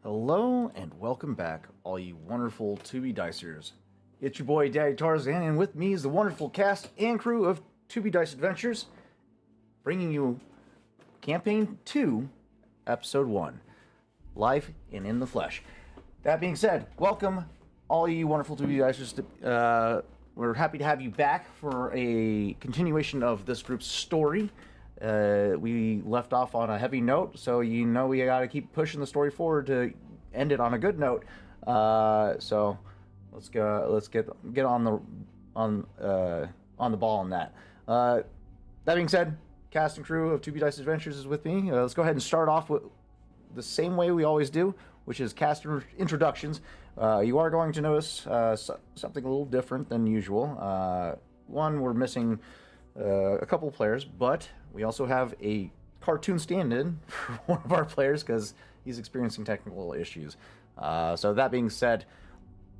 Hello and welcome back, all you wonderful 2B Dicers. It's your boy Daddy Tarzan, and with me is the wonderful cast and crew of 2B Dice Adventures, bringing you Campaign 2, Episode 1, Life and in the Flesh. That being said, welcome, all you wonderful 2B Dicers. We're happy to have you back for a continuation of this group's story. We left off on a heavy note, so you know we got to keep pushing the story forward to end it on a good note. So let's go. Let's get on the ball on that. That being said, cast and crew of 2B Dice Adventures is with me. Let's go ahead and start off with the same way we always do, which is cast introductions. You are going to notice something a little different than usual. One, we're missing a couple players, but we also have a cartoon stand-in for one of our players because he's experiencing technical issues. So that being said,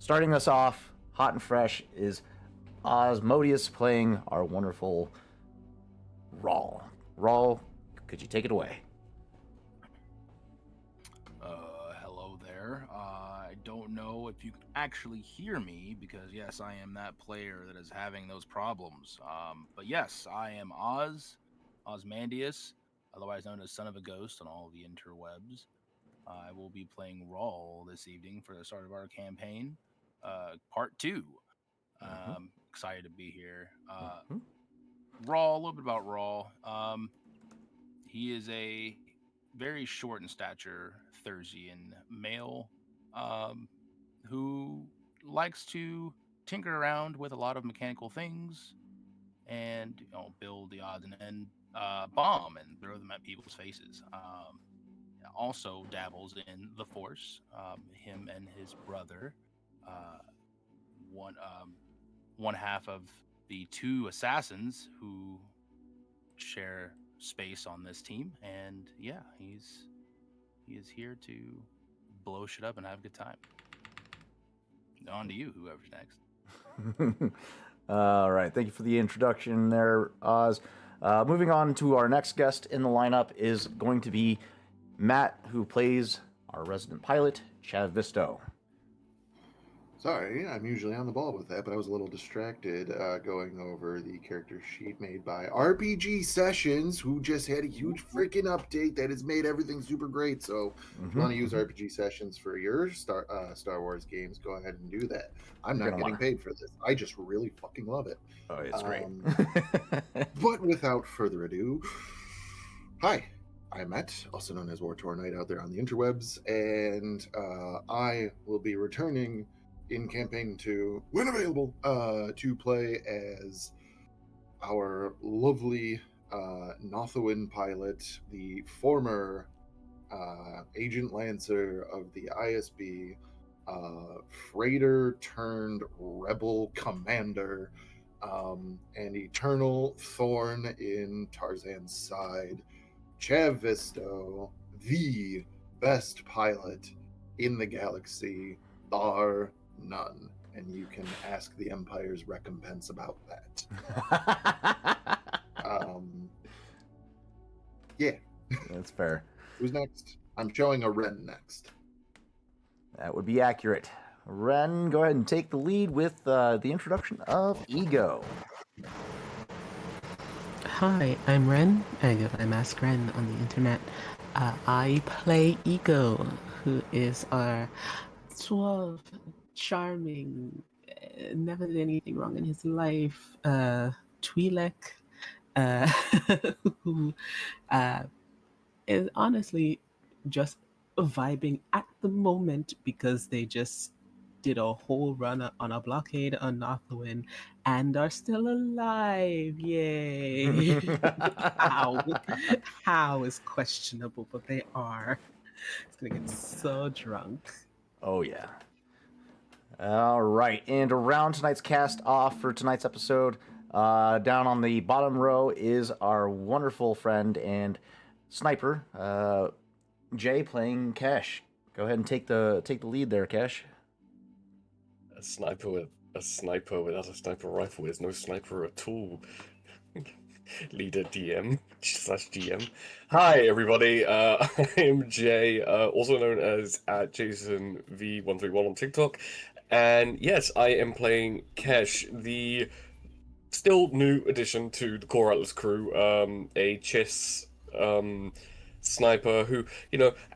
starting us off hot and fresh is Osmodius playing our wonderful Rawl. Rawl, could you take it away? Hello there. I don't know if you can actually hear me because, yes, I am that player that is having those problems. But yes, I am Osmandius, otherwise known as Son of a Ghost on all the interwebs. I will be playing Rawl this evening for the start of our campaign, part 2. Excited to be here. Rawl, a little bit about Rawl. He is a very short in stature Thursian male who likes to tinker around with a lot of mechanical things and build the odds and end bomb and throw them at people's faces. Also dabbles in the Force. Him and his brother, one half of the two assassins who share space on this team, and yeah, he is here to blow shit up and have a good time. On to you, whoever's next. All right, thank you for the introduction there, Oz. Moving on to our next guest in the lineup is going to be Matt, who plays our resident pilot, Chav Visto. Sorry, I'm usually on the ball with that, but I was a little distracted going over the character sheet made by RPG Sessions, who just had a huge freaking update that has made everything super great. So if you want to use RPG Sessions for your Star Wars games, go ahead and do that. I'm not getting paid for this. I just really fucking love it. Oh, it's great. But without further ado, hi. I'm Matt, also known as War Tour Knight out there on the interwebs, and I will be returning in campaign 2, when available, to play as our lovely Nothuin pilot, the former Agent Lancer of the ISB, freighter turned rebel commander, and eternal thorn in Tarzan's side, Chav Visto, the best pilot in the galaxy, bar none. And you can ask the Empire's recompense about that. Yeah. That's fair. Who's next? I'm showing a Ren next. That would be accurate. Ren, go ahead and take the lead with the introduction of Ego. Hi, I'm Ren. I go by Mask Ren on the internet. I play Ego, who is our suave, charming, never did anything wrong in his life, Twi'lek, who is honestly just vibing at the moment because they just did a whole run on a blockade on Nothuin and are still alive. Yay! How is questionable, but they are. It's gonna get so drunk. Oh yeah. All right, and around tonight's cast off for tonight's episode, down on the bottom row is our wonderful friend and sniper, Jay, playing Kesh. Go ahead and take the lead there, Kesh. A sniper without a sniper rifle is no sniper at all. leader DM slash GM. Hi everybody, I am Jay, also known as @JasonV131 on TikTok, and yes, I am playing Kesh, the still new addition to the Core Atlas crew, a chess sniper who,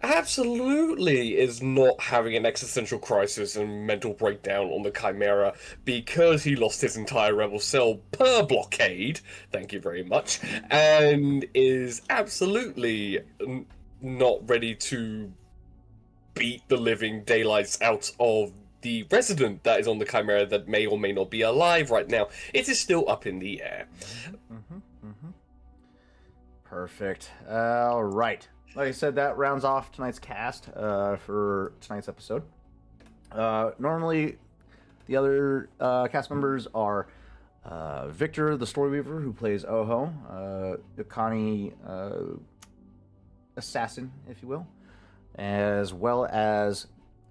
absolutely is not having an existential crisis and mental breakdown on the Chimera because he lost his entire rebel cell per blockade, thank you very much, and is absolutely not ready to beat the living daylights out of the resident that is on the Chimera that may or may not be alive right now. It is still up in the air. Perfect. All right. Like I said, that rounds off tonight's cast for tonight's episode. Normally, the other cast members are Victor, the Storyweaver, who plays Oho, Ikani, assassin, if you will, as well as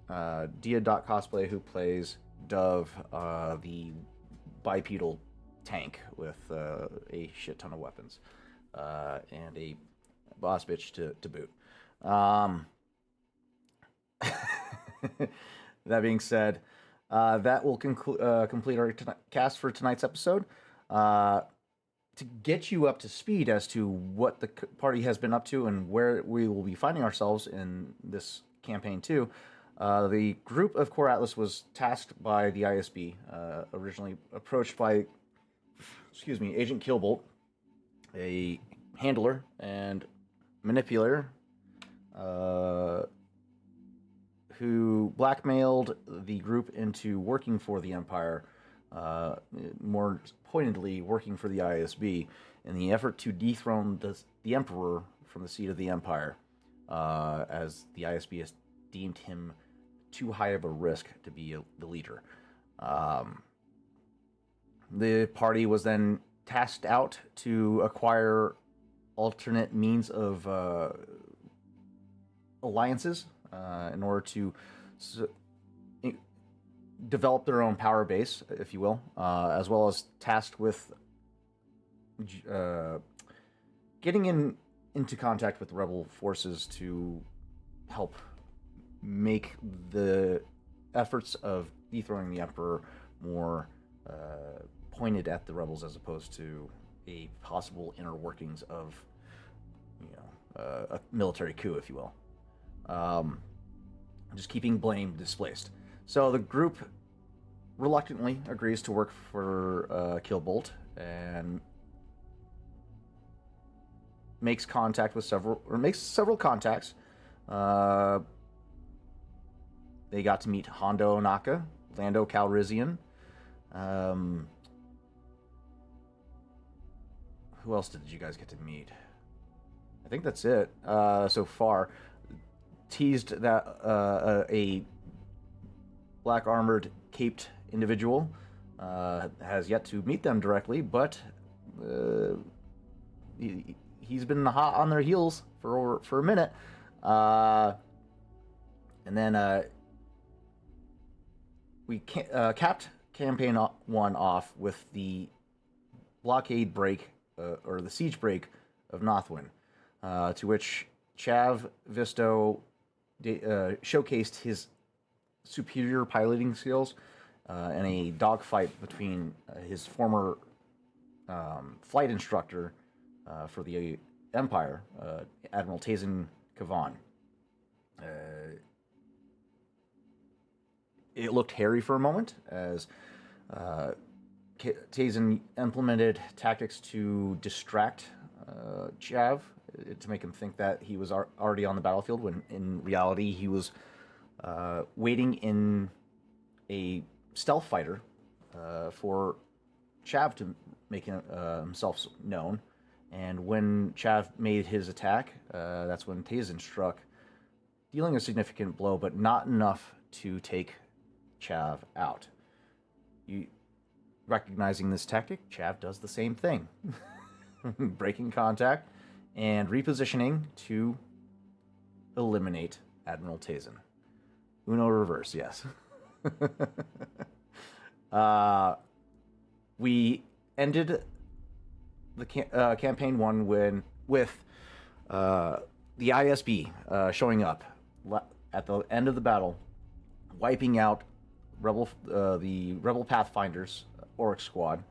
Dia.cosplay, who plays Dove, the bipedal tank with a shit ton of weapons, and a boss bitch to boot. That being said, that will complete our cast for tonight's episode. To get you up to speed as to what the party has been up to and where we will be finding ourselves in this campaign too, the group of Core Atlas was tasked by the ISB, originally approached by, Agent Killbolt, a handler and manipulator, who blackmailed the group into working for the Empire, more pointedly working for the ISB, in the effort to dethrone the Emperor from the seat of the Empire, as the ISB has deemed him too high of a risk to be the leader. The party was then tasked out to acquire alternate means of alliances in order to develop their own power base, if you will, as well as tasked with getting into contact with rebel forces to help make the efforts of dethroning the Emperor more pointed at the rebels, as opposed to a possible inner workings of, a military coup, if you will. Just keeping blame displaced. So the group reluctantly agrees to work for Killbolt and makes several contacts. They got to meet Hondo Onaka, Lando Calrissian. Who else did you guys get to meet? I think that's it so far. Teased that a black armored caped individual has yet to meet them directly, but he's been hot on their heels for a minute. And then we capped campaign 1 off with the blockade break, or the siege break of Nothwin, to which Chav Visto showcased his superior piloting skills in a dogfight between his former flight instructor for the Empire, Admiral Tazin Kavan. It looked hairy for a moment as Tazin implemented tactics to distract Chav, to make him think that he was already on the battlefield, when in reality he was waiting in a stealth fighter for Chav to make himself known. And when Chav made his attack, that's when Tazin struck, dealing a significant blow, but not enough to take Chav out. Recognizing this tactic, Chav does the same thing, breaking contact and repositioning to eliminate Admiral Tazin. Uno reverse, yes. We ended the campaign one when with the ISB showing up at the end of the battle, wiping out the Rebel Pathfinders Oryx squad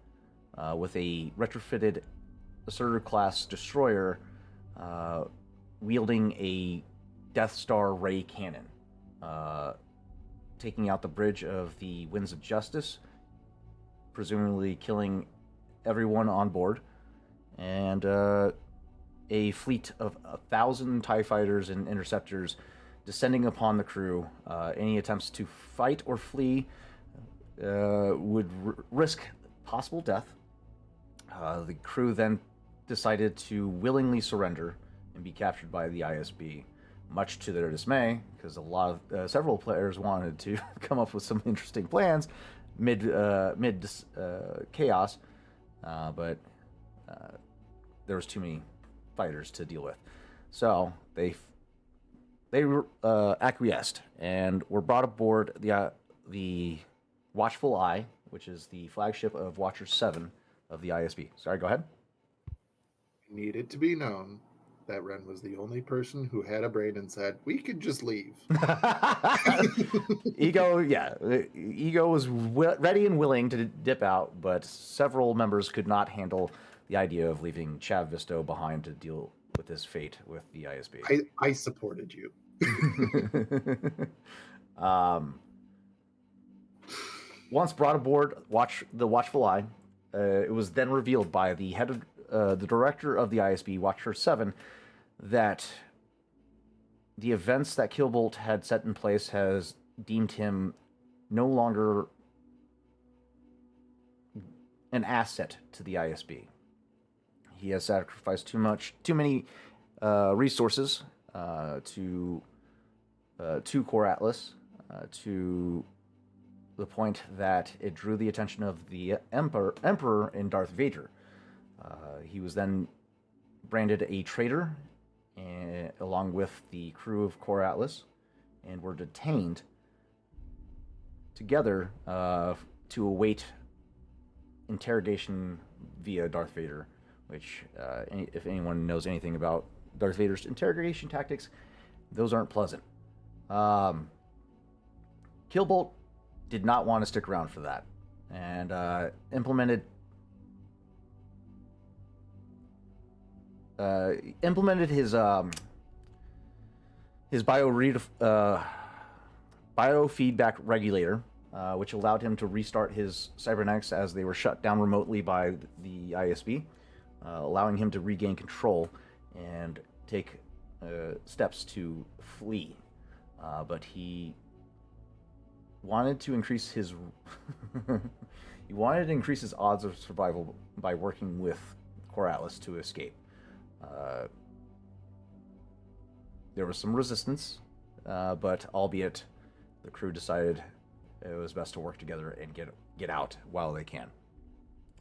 with a retrofitted Assertor class destroyer wielding a Death Star ray cannon, taking out the bridge of the Winds of Justice, presumably killing everyone on board, and a fleet of 1,000 TIE fighters and interceptors descending upon the crew. Any attempts to fight or flee would risk possible death. The crew then decided to willingly surrender and be captured by the ISB, much to their dismay, because several players wanted to come up with some interesting plans mid chaos, but there was too many fighters to deal with, so they acquiesced and were brought aboard the Watchful Eye, which is the flagship of Watcher 7 of the ISB. Sorry, go ahead. Need it to be known that Ren was the only person who had a brain and said, we could just leave. Ego was ready and willing to dip out, but several members could not handle the idea of leaving Chav Visto behind to deal with his fate with the ISB. I supported you. Once brought aboard the Watchful Eye, it was then revealed by the head of the director of the ISB, Watcher 7, that the events that Killbolt had set in place has deemed him no longer an asset to the ISB. He has sacrificed too many resources to Core Atlas, to the point that it drew the attention of the Emperor and Darth Vader. He was then branded a traitor, along with the crew of Core Atlas, and were detained together to await interrogation via Darth Vader, which, if anyone knows anything about Darth Vader's interrogation tactics, those aren't pleasant. Killbolt did not want to stick around for that, and implemented his biofeedback regulator, which allowed him to restart his cybernetics as they were shut down remotely by the ISB, allowing him to regain control and take steps to flee. But he wanted to increase his odds of survival by working with Core Atlas to escape. There was some resistance, but albeit the crew decided it was best to work together and get out while they can,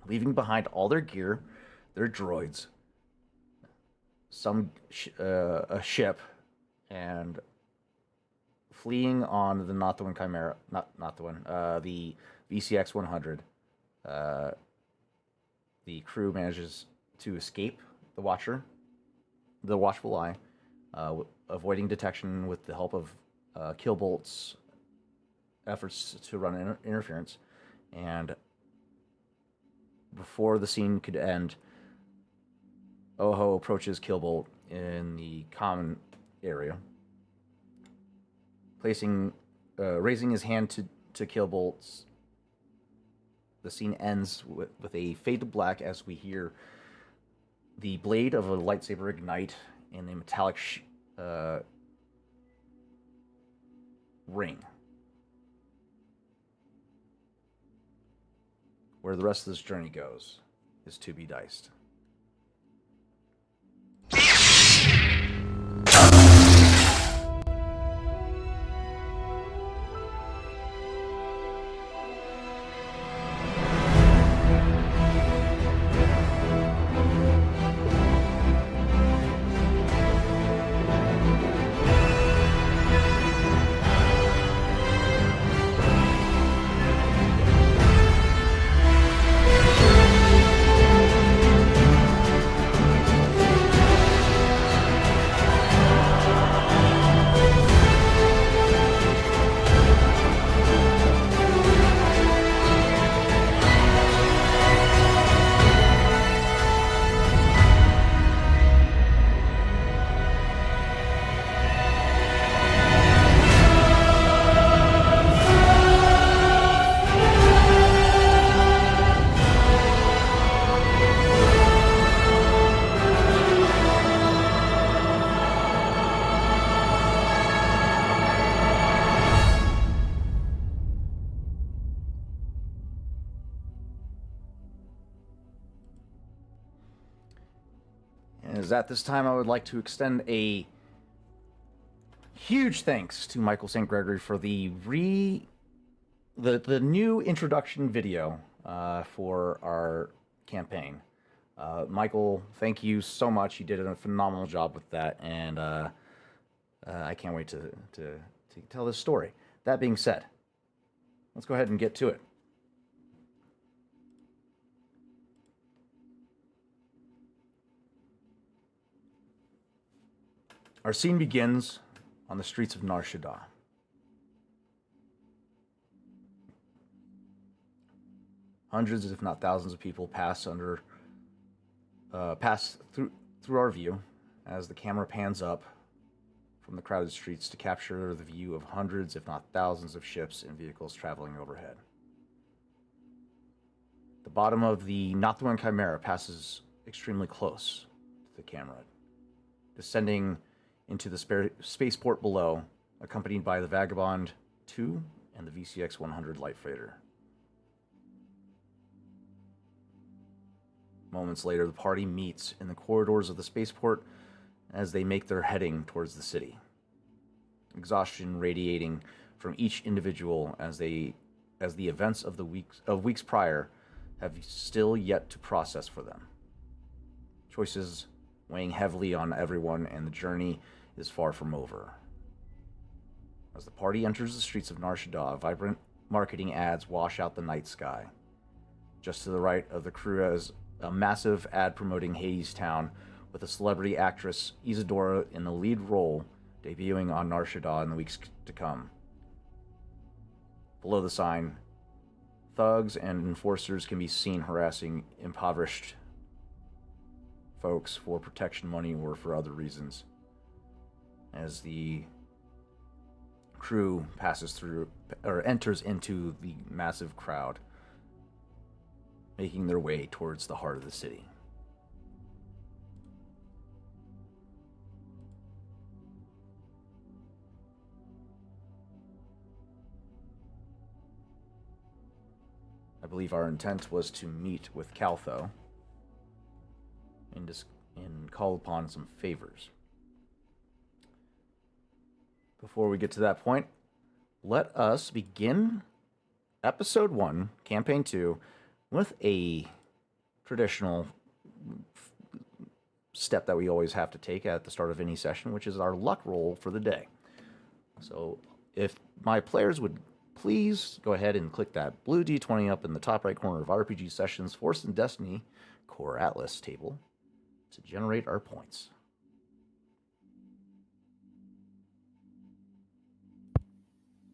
leaving behind all their gear, their droids, a ship, and fleeing on the the VCX 100. The crew manages to escape the Watchful Eye, avoiding detection with the help of Killbolt's efforts to run interference. And before the scene could end, Oho approaches Killbolt in the common area, raising his hand to Killbolt's. The scene ends with a fade to black as we hear the blade of a lightsaber ignite in a metallic ring. Where the rest of this journey goes is to be diced. is at this time I would like to extend a huge thanks to Michael St. Gregory for the new introduction video for our campaign. Michael, thank you so much. You did a phenomenal job with that, and I can't wait to tell this story. That being said, let's go ahead and get to it. Our scene begins on the streets of Nar Shaddaa. Hundreds, if not thousands, of people pass through our view as the camera pans up from the crowded streets to capture the view of hundreds, if not thousands, of ships and vehicles traveling overhead. The bottom of the Nathuan Chimera passes extremely close to the camera, descending into the spaceport below, accompanied by the Vagabond 2 and the VCX-100 light freighter. Moments later, the party meets in the corridors of the spaceport as they make their heading towards the city. Exhaustion radiating from each individual as the events of weeks prior have still yet to process for them. Choices weighing heavily on everyone, and the journey is far from over. As the party enters the streets of Nar Shaddaa, vibrant marketing ads wash out the night sky. Just to the right of the crew is a massive ad promoting Hades Town, with a celebrity actress Isadora in the lead role, debuting on Nar Shaddaa in the weeks to come. Below the sign, thugs and enforcers can be seen harassing impoverished folks for protection money or for other reasons. As the crew passes through or enters into the massive crowd, making their way towards the heart of the city. I believe our intent was to meet with Caltho and call upon some favors. Before we get to that point, let us begin Episode 1, Campaign 2, with a traditional step that we always have to take at the start of any session, which is our luck roll for the day. So if my players would please go ahead and click that blue D20 up in the top right corner of RPG Sessions Force and Destiny Core Atlas table to generate our points.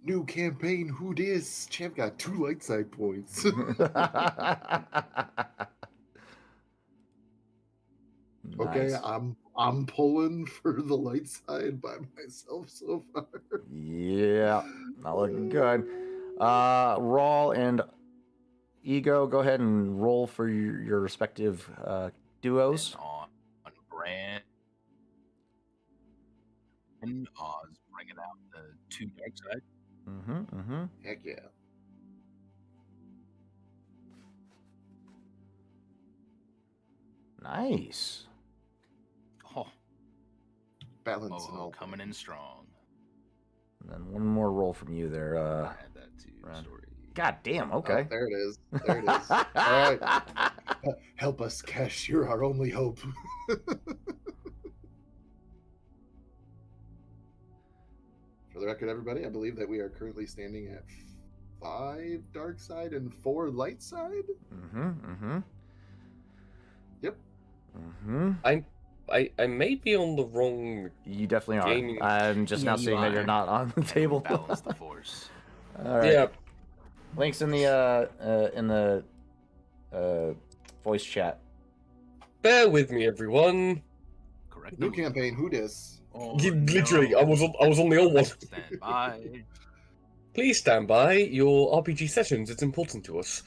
New campaign, who dis? Champ got 2 light side points. Okay, Nice. I'm pulling for the light side by myself so far. Yeah, not looking good. Rawl and Ego, go ahead and roll for your respective duos. On brand. And Oz bringing out the 2 dark side. Heck yeah. Nice. Oh, Balance and all. coming in strong. And then one more roll from you there. Add that to Ren. story. God damn, okay. Oh, there it is. There it is. All right. Help us, Kesh. You're our only hope. For the record, everybody, I believe that we are currently standing at 5 dark side and 4 light side. Yep. I may be on the wrong. You definitely are. Gaming. I'm just now you seeing that you're are. not on the table. Balance the force. All right. Yeah, Links in the voice chat. bear with me, everyone. Correct. New campaign, who dis? Oh, Literally, no. I was on the old one. Stand by. Please stand by your RPG sessions. It's important to us.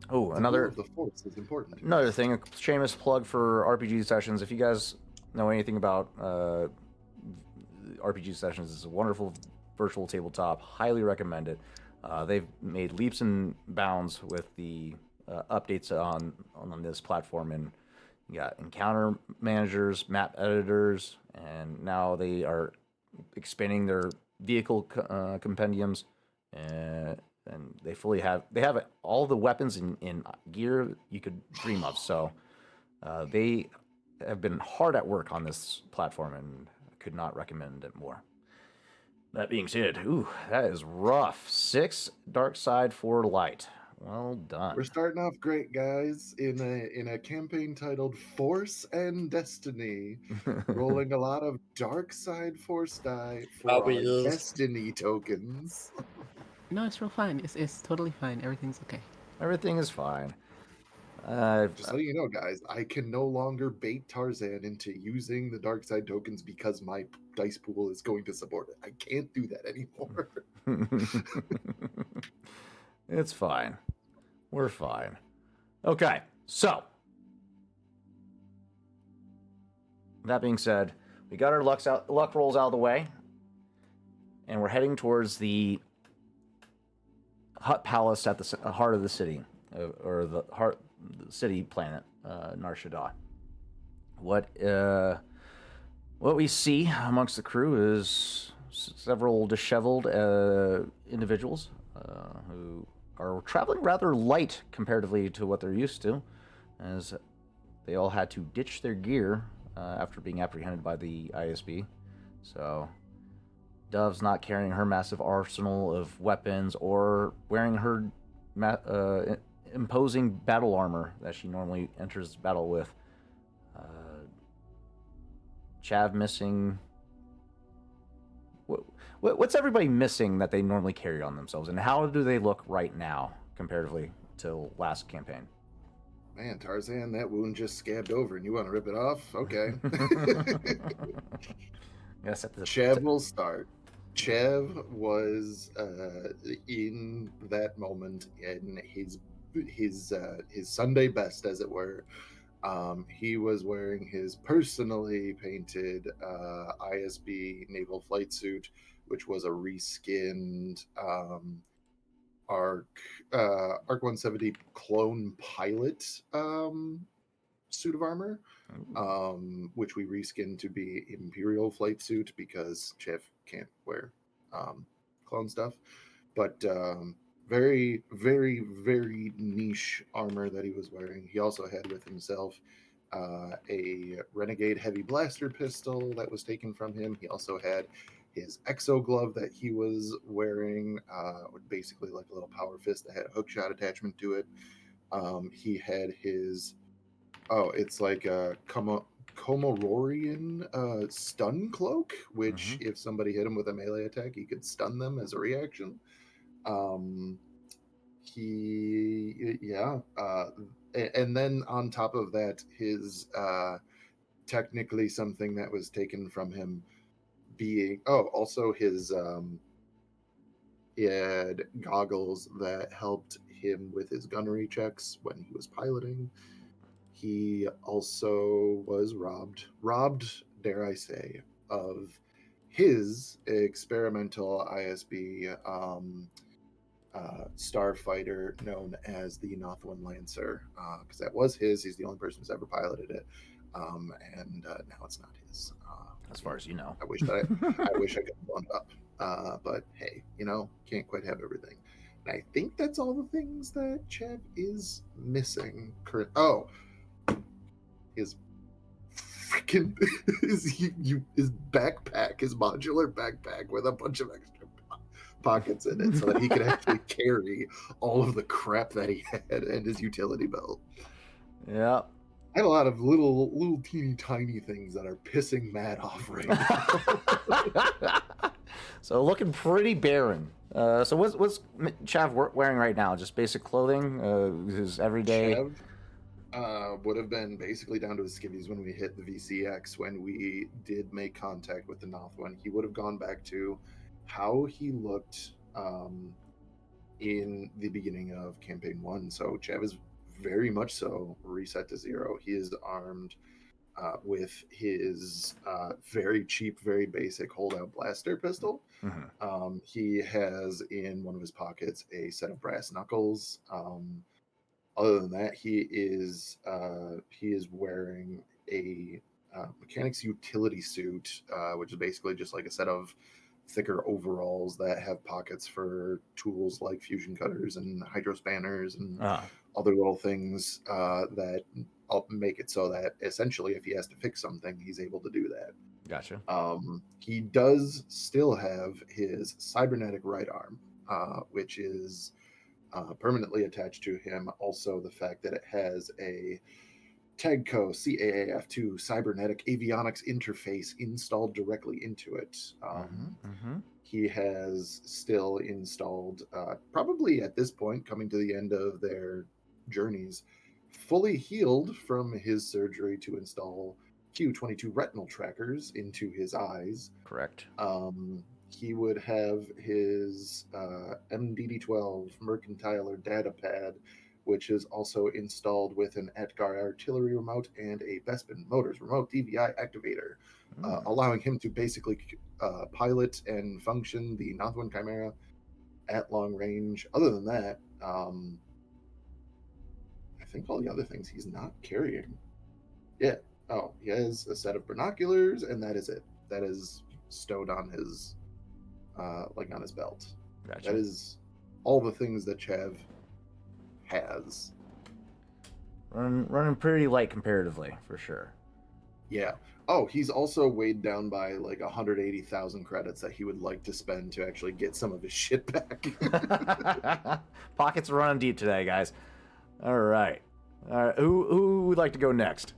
Oh, The will another of the force is important. Another thing, a shameless plug for RPG Sessions. If you guys know anything about RPG Sessions, it's a wonderful virtual tabletop. Highly recommend it. They've made leaps and bounds with the updates on this platform, and You got encounter managers, map editors, and now they are expanding their vehicle compendiums, and they have all the weapons in gear you could dream of. So they have been hard at work on this platform, and could not recommend it more. That being said, ooh, that is rough. 6 dark side, 4 light. Well done. We're starting off great, guys, in a campaign titled Force and Destiny, rolling a lot of dark side force die for our Wheels. destiny tokens. No, it's real fine. It's totally fine. Everything's okay. Everything is fine. Just letting you know, guys, I can no longer bait Tarzan into using the dark side tokens because my dice pool is going to support it. I can't do that anymore. It's fine. We're fine. Okay, so that being said, we got our luck rolls out of the way, and we're heading towards the Hut Palace at the heart of the city, or the city planet, Nar Shaddaa. What we see amongst the crew is several disheveled individuals who are traveling rather light comparatively to what they're used to, as they all had to ditch their gear after being apprehended by the ISB. So Dove's not carrying her massive arsenal of weapons or wearing her imposing battle armor that she normally enters battle with. Chav missing. What's everybody missing that they normally carry on themselves, and how do they look right now comparatively to last campaign? Man, Tarzan, that wound just scabbed over, and you want to rip it off? Okay. Yes, at the Chev will start. Chev was in that moment in his Sunday best, as it were. He was wearing his personally painted ISB naval flight suit, which was a reskinned Arc 170 clone pilot suit of armor, which we reskinned to be Imperial flight suit because Chev can't wear clone stuff. But very, very, very niche armor that he was wearing. He also had with himself a Renegade heavy blaster pistol that was taken from him. He also had his exo glove that he was wearing, basically like a little power fist that had a hookshot attachment to it. He had his, it's like a Komororian stun cloak, which if somebody hit him with a melee attack, he could stun them as a reaction. And then on top of that, his technically something that was taken from him being also his he had goggles that helped him with his gunnery checks when he was piloting. He also was robbed, dare I say, of his experimental ISB starfighter known as the Nothwan Lancer, because that was his. He's the only person who's ever piloted it, and now it's not his. As far as you know, I wish I could blow it up, but hey, can't quite have everything. And I think that's all the things that Chev is missing. His freaking his backpack, his modular backpack with a bunch of extra pockets in it so that he could actually carry all of the crap that he had, and his utility belt. Yeah. I had a lot of little teeny tiny things that are pissing Matt off right now. So looking pretty barren. So what's Chav wearing right now? Just basic clothing? His everyday. Chav would have been basically down to his skivvies when we hit the VCX. When we did make contact with the Nothwan, he would have gone back to how he looked in the beginning of campaign 1. So Chav is very much so reset to 0. He is armed with his very cheap, very basic holdout blaster pistol. He has in one of his pockets a set of brass knuckles, Other than that, he is wearing a mechanic's utility suit, which is basically just like a set of thicker overalls that have pockets for tools like fusion cutters and hydro spanners and Ah, other little things that make it so that essentially, if he has to fix something, he's able to do that. gotcha. He does still have his cybernetic right arm, which is permanently attached to him. Also, the fact that it has a TAGCO CAAF2 cybernetic avionics interface installed directly into it. He has still installed, probably at this point, coming to the end of their journeys, fully healed from his surgery to install Q22 retinal trackers into his eyes. Correct. He would have his MDD12 mercantile data pad, which is also installed with an Edgar artillery remote and a Bespin Motors remote DVI activator, allowing him to basically pilot and function the Northwind Chimera at long range. Other than that, I think all the other things he's not carrying. Yeah. Oh, he has a set of binoculars, and that is it. That is stowed on his, on his belt. Gotcha. That is all the things that Chav has. Running pretty light comparatively, for sure. Yeah. Oh, he's also weighed down by like 180,000 credits that he would like to spend to actually get some of his shit back. Pockets are running deep today, guys. All right. Who would like to go next?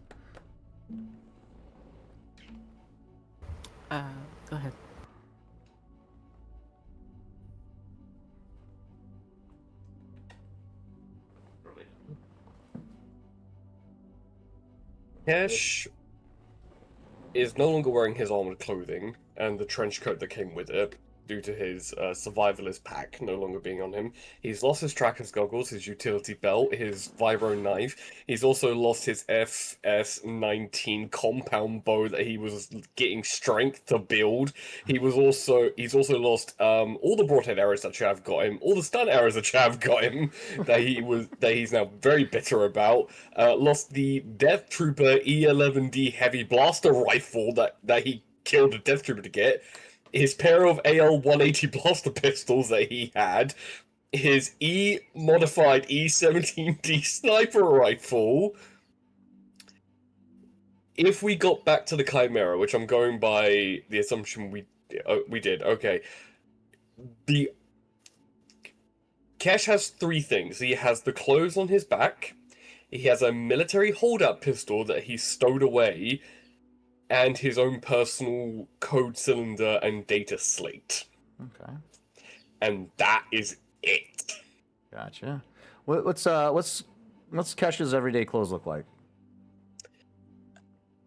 Go ahead. Cash is no longer wearing his armored clothing and the trench coat that came with it due to his survivalist pack no longer being on him. He's lost his tracker's goggles, his utility belt, his vibro knife. He's also lost his FS19 compound bow that he was getting strength to build. He's also lost all the broadhead arrows that Chav got him, all the stun arrows that Chav got him that he's now very bitter about. Lost the Death Trooper E11D heavy blaster rifle that he killed a Death Trooper to get. His pair of AL-180 blaster pistols that he had, his E-modified E-17D sniper rifle. If we got back to the Chimera, which I'm going by the assumption we did, okay. Kesh has three things. He has the clothes on his back, he has a military holdout pistol that he stowed away, and his own personal code cylinder and data slate. Okay. And that is it. Gotcha. What's Kesh's everyday clothes look like?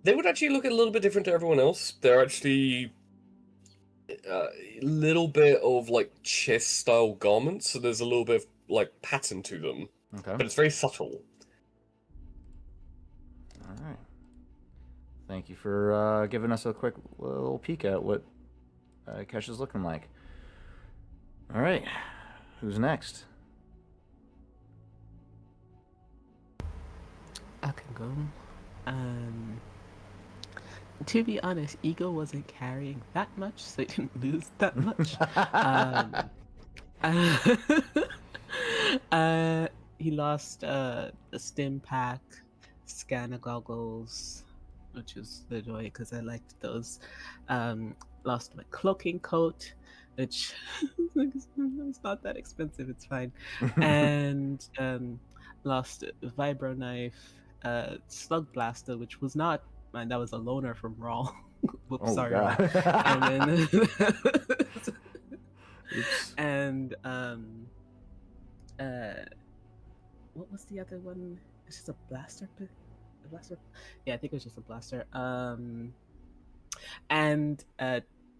They would actually look a little bit different to everyone else. They're actually a little bit of like chest style garments, so there's a little bit of like pattern to them. Okay. But it's very subtle. All right. Thank you for giving us a quick little peek at what Kesh is looking like. All right. Who's next? I can go. To be honest, Ego wasn't carrying that much, so he didn't lose that much. He lost the stim pack, scanner goggles, which is the joy because I liked those. Lost my cloaking coat, which it's not that expensive, it's fine. And lost a vibro knife, slug blaster, which was not mine, that was a loaner from Raw. Whoops, Oh, sorry. God. And then Oops. and what was the other one? It's just a blaster. A blaster. Yeah, I think it was just a blaster. And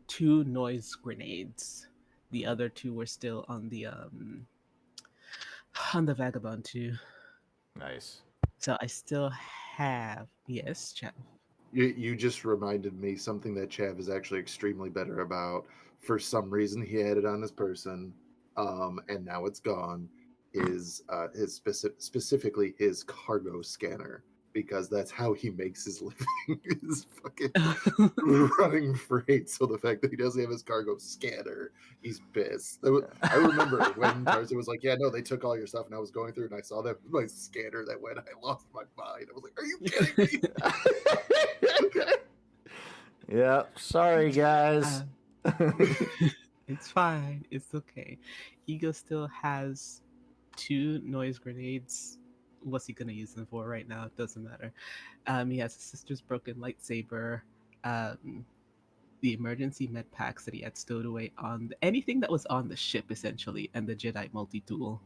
2 noise grenades. The other 2 were still on the Vagabond too. Nice. So I still have, yes, chat. You just reminded me something that Chav is actually extremely better about. For some reason, he had it on his person, and now it's gone. is specifically his cargo scanner, because that's how he makes his living is fucking running freight. So the fact that he doesn't have his cargo scanner, he's pissed. I remember when Tarzan was like, "Yeah, no, they took all your stuff," and I was going through and I saw that my scanner that went. I lost my mind. I was like, "Are you kidding me?" Yeah, sorry guys. It's fine. It's okay. Ego still has 2 noise grenades. What's he gonna use them for right now? It doesn't matter. He has his sister's broken lightsaber, the emergency med packs that he had stowed away on anything that was on the ship, essentially, and the Jedi multi-tool,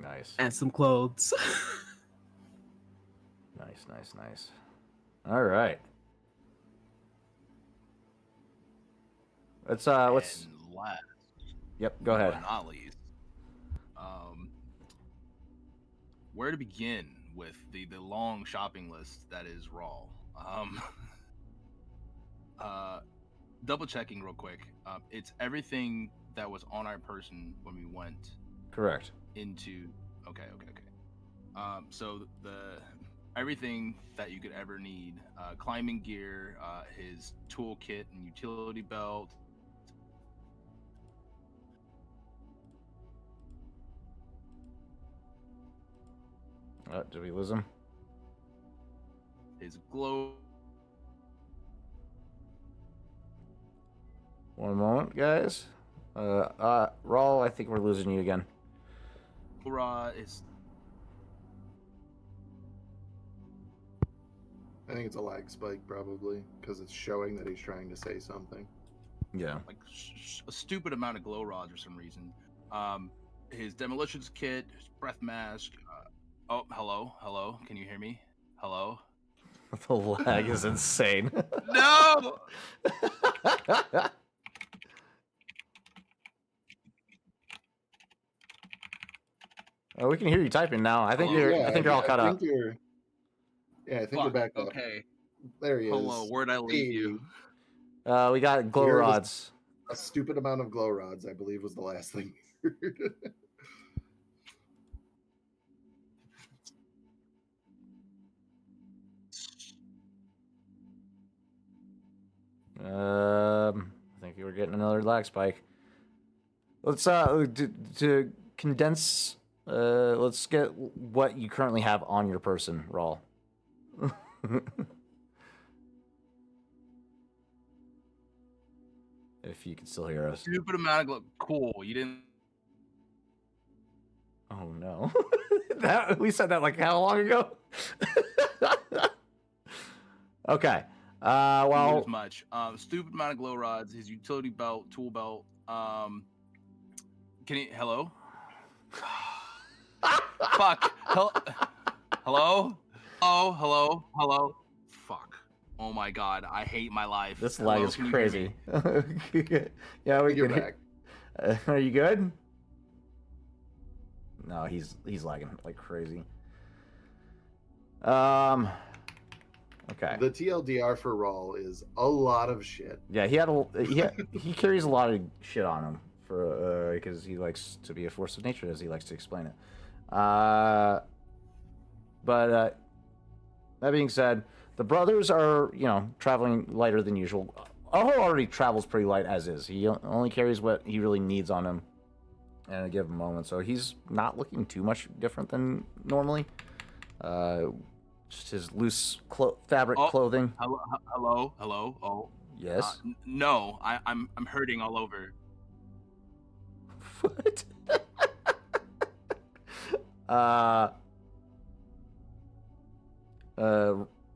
Nice. and some clothes. Nice. All right. Let's And last, Yep, go ahead. but not least, where to begin with the long shopping list that is Raw. Double checking real quick. It's everything that was on our person when we went Correct. into. Okay. So the everything that you could ever need: climbing gear, his toolkit and utility belt. Did we lose him? His glow. One moment, guys. Raul, I think we're losing you again. Rod is I think it's a lag spike probably because it's showing that he's trying to say something. Yeah. like a stupid amount of glow rods for some reason. His demolitions kit, his breath mask. Oh, hello. Can you hear me? Hello. The lag is insane. No. Oh, we can hear you typing now. I think Hello? you're. I think you're all caught up. I think you're Fuck, back up. okay. There he is. Hello. Where'd I leave Hey. you? We got glow Here it is. rods. A stupid amount of glow rods, I believe, was the last thing. I think you were getting another lag spike. Let's to condense. Let's get what you currently have on your person, Raul. If you can still hear us. Stupid amount of glow. Cool. You didn't. Oh no. We said that like how long ago? Okay. Need Well, as much. Stupid amount of glow rods. His utility belt, tool belt. Can you? Hello. Fuck. Hello. Oh, hello. Fuck. Oh my god. I hate my life. this Hello, lag is can you hear crazy. me? Yeah, we You're can. back. Are you good? No, he's lagging like crazy. Okay. The TLDR for Rawl is a lot of shit. Yeah, he carries a lot of shit on him for because he likes to be a force of nature, as he likes to explain it. But that being said, the brothers are traveling lighter than usual. Oho already travels pretty light as is. He only carries what he really needs on him at a given moment, so he's not looking too much different than normally. Just his loose fabric clothing. Hello. Oh. Yes. No, I'm hurting all over. What?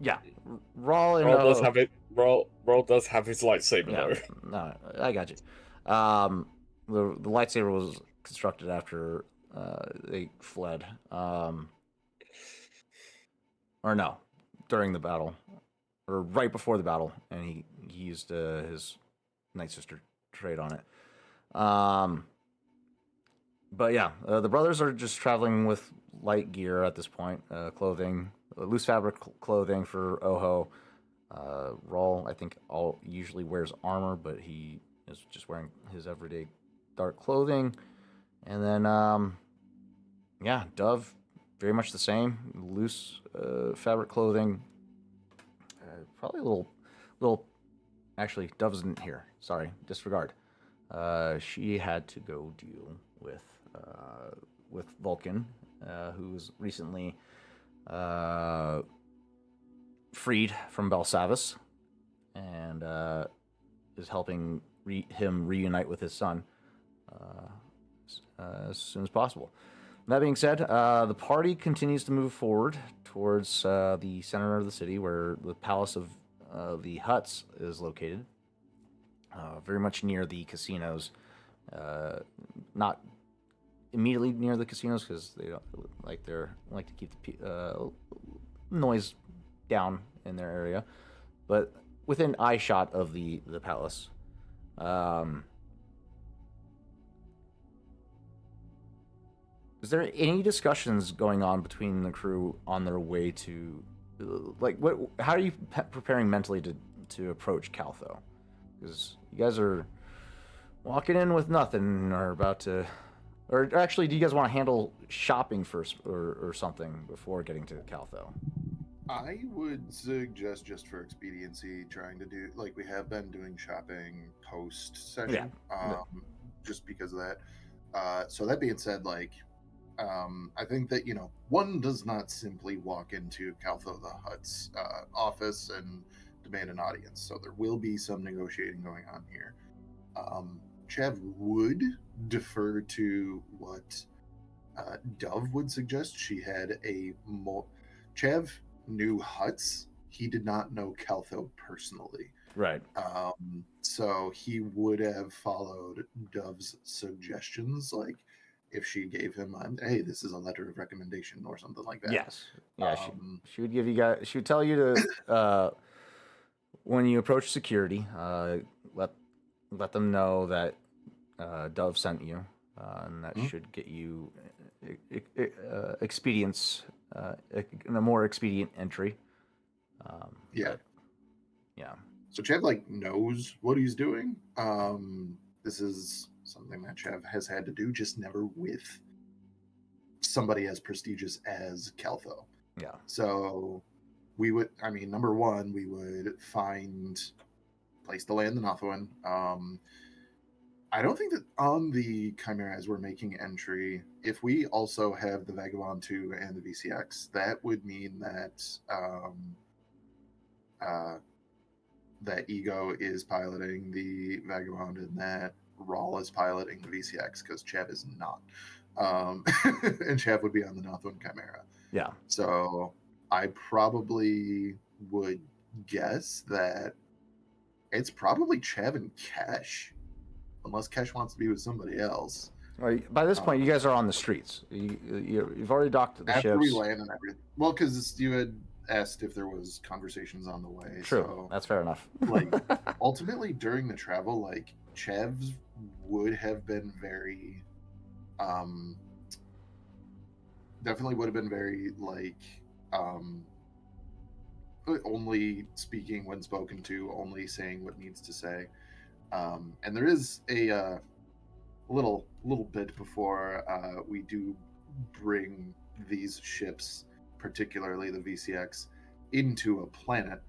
Yeah. Raw and Roll does have it. Roll does have his lightsaber yeah, though. no, I got you. The lightsaber was constructed after they fled. Or no, during the battle, or right before the battle, and he used his Night Sister trait on it. But yeah, the brothers are just traveling with light gear at this point, clothing, loose fabric clothing for Oho. Raul, I think, usually wears armor, but he is just wearing his everyday dark clothing. And then Yeah, Dove, very much the same. Loose fabric clothing. Probably a little. Actually, Dove isn't here. Sorry, disregard. She had to go deal with Vulcan, who was recently freed from Belsavis, and is helping him reunite with his son as soon as possible. That being said, the party continues to move forward towards the center of the city, where the Palace of the Huts is located, very much near the casinos. Not immediately near the casinos because they don't like to keep the noise down in their area, but within eye shot of the palace. Is there any discussions going on between the crew on their way to, like, what? How are you preparing mentally to approach Caltho? Because you guys are walking in with nothing and are about to, or actually, do you guys want to handle shopping first or something before getting to Caltho? I would suggest, just for expediency, trying to do like we have been doing shopping post session, just because of that. So that being said, like, I think that one does not simply walk into Caltho the Hutt's office and demand an audience. So there will be some negotiating going on here. Chav would defer to what Dove would suggest. She had Chav knew Huts. He did not know Caltho personally. Right. So he would have followed Dove's suggestions, like if she gave him, hey, this is a letter of recommendation or something like that. Yes. Yeah. She would give you guys. She would tell you to when you approach security, let them know that Dove sent you, and that should get you expedience, a more expedient entry. Yeah. Yeah. So Chav knows what he's doing. This is something that Chav has had to do, just never with somebody as prestigious as Caltho. Yeah. So we would, number one, we would find place to land the Nothuan. I don't think that on the Chimera, as we're making entry, if we also have the Vagabond 2 and the VCX, that would mean that that Ego is piloting the Vagabond and that Rawl is piloting the VCX, because Chav is not. And Chav would be on the Nothuan Chimera. Yeah. So I probably would guess that it's probably Chav and Kesh, unless Kesh wants to be with somebody else. Right. By this point, you guys are on the streets. You've already docked the after ships. we land and everything. Well, because you had asked if there was conversations on the way. True. So, that's fair enough. Ultimately, during the travel, Chevs would have been very, definitely would have been very, only speaking when spoken to, only saying what needs to say. And there is a little bit before we do bring these ships, particularly the VCX, into a planet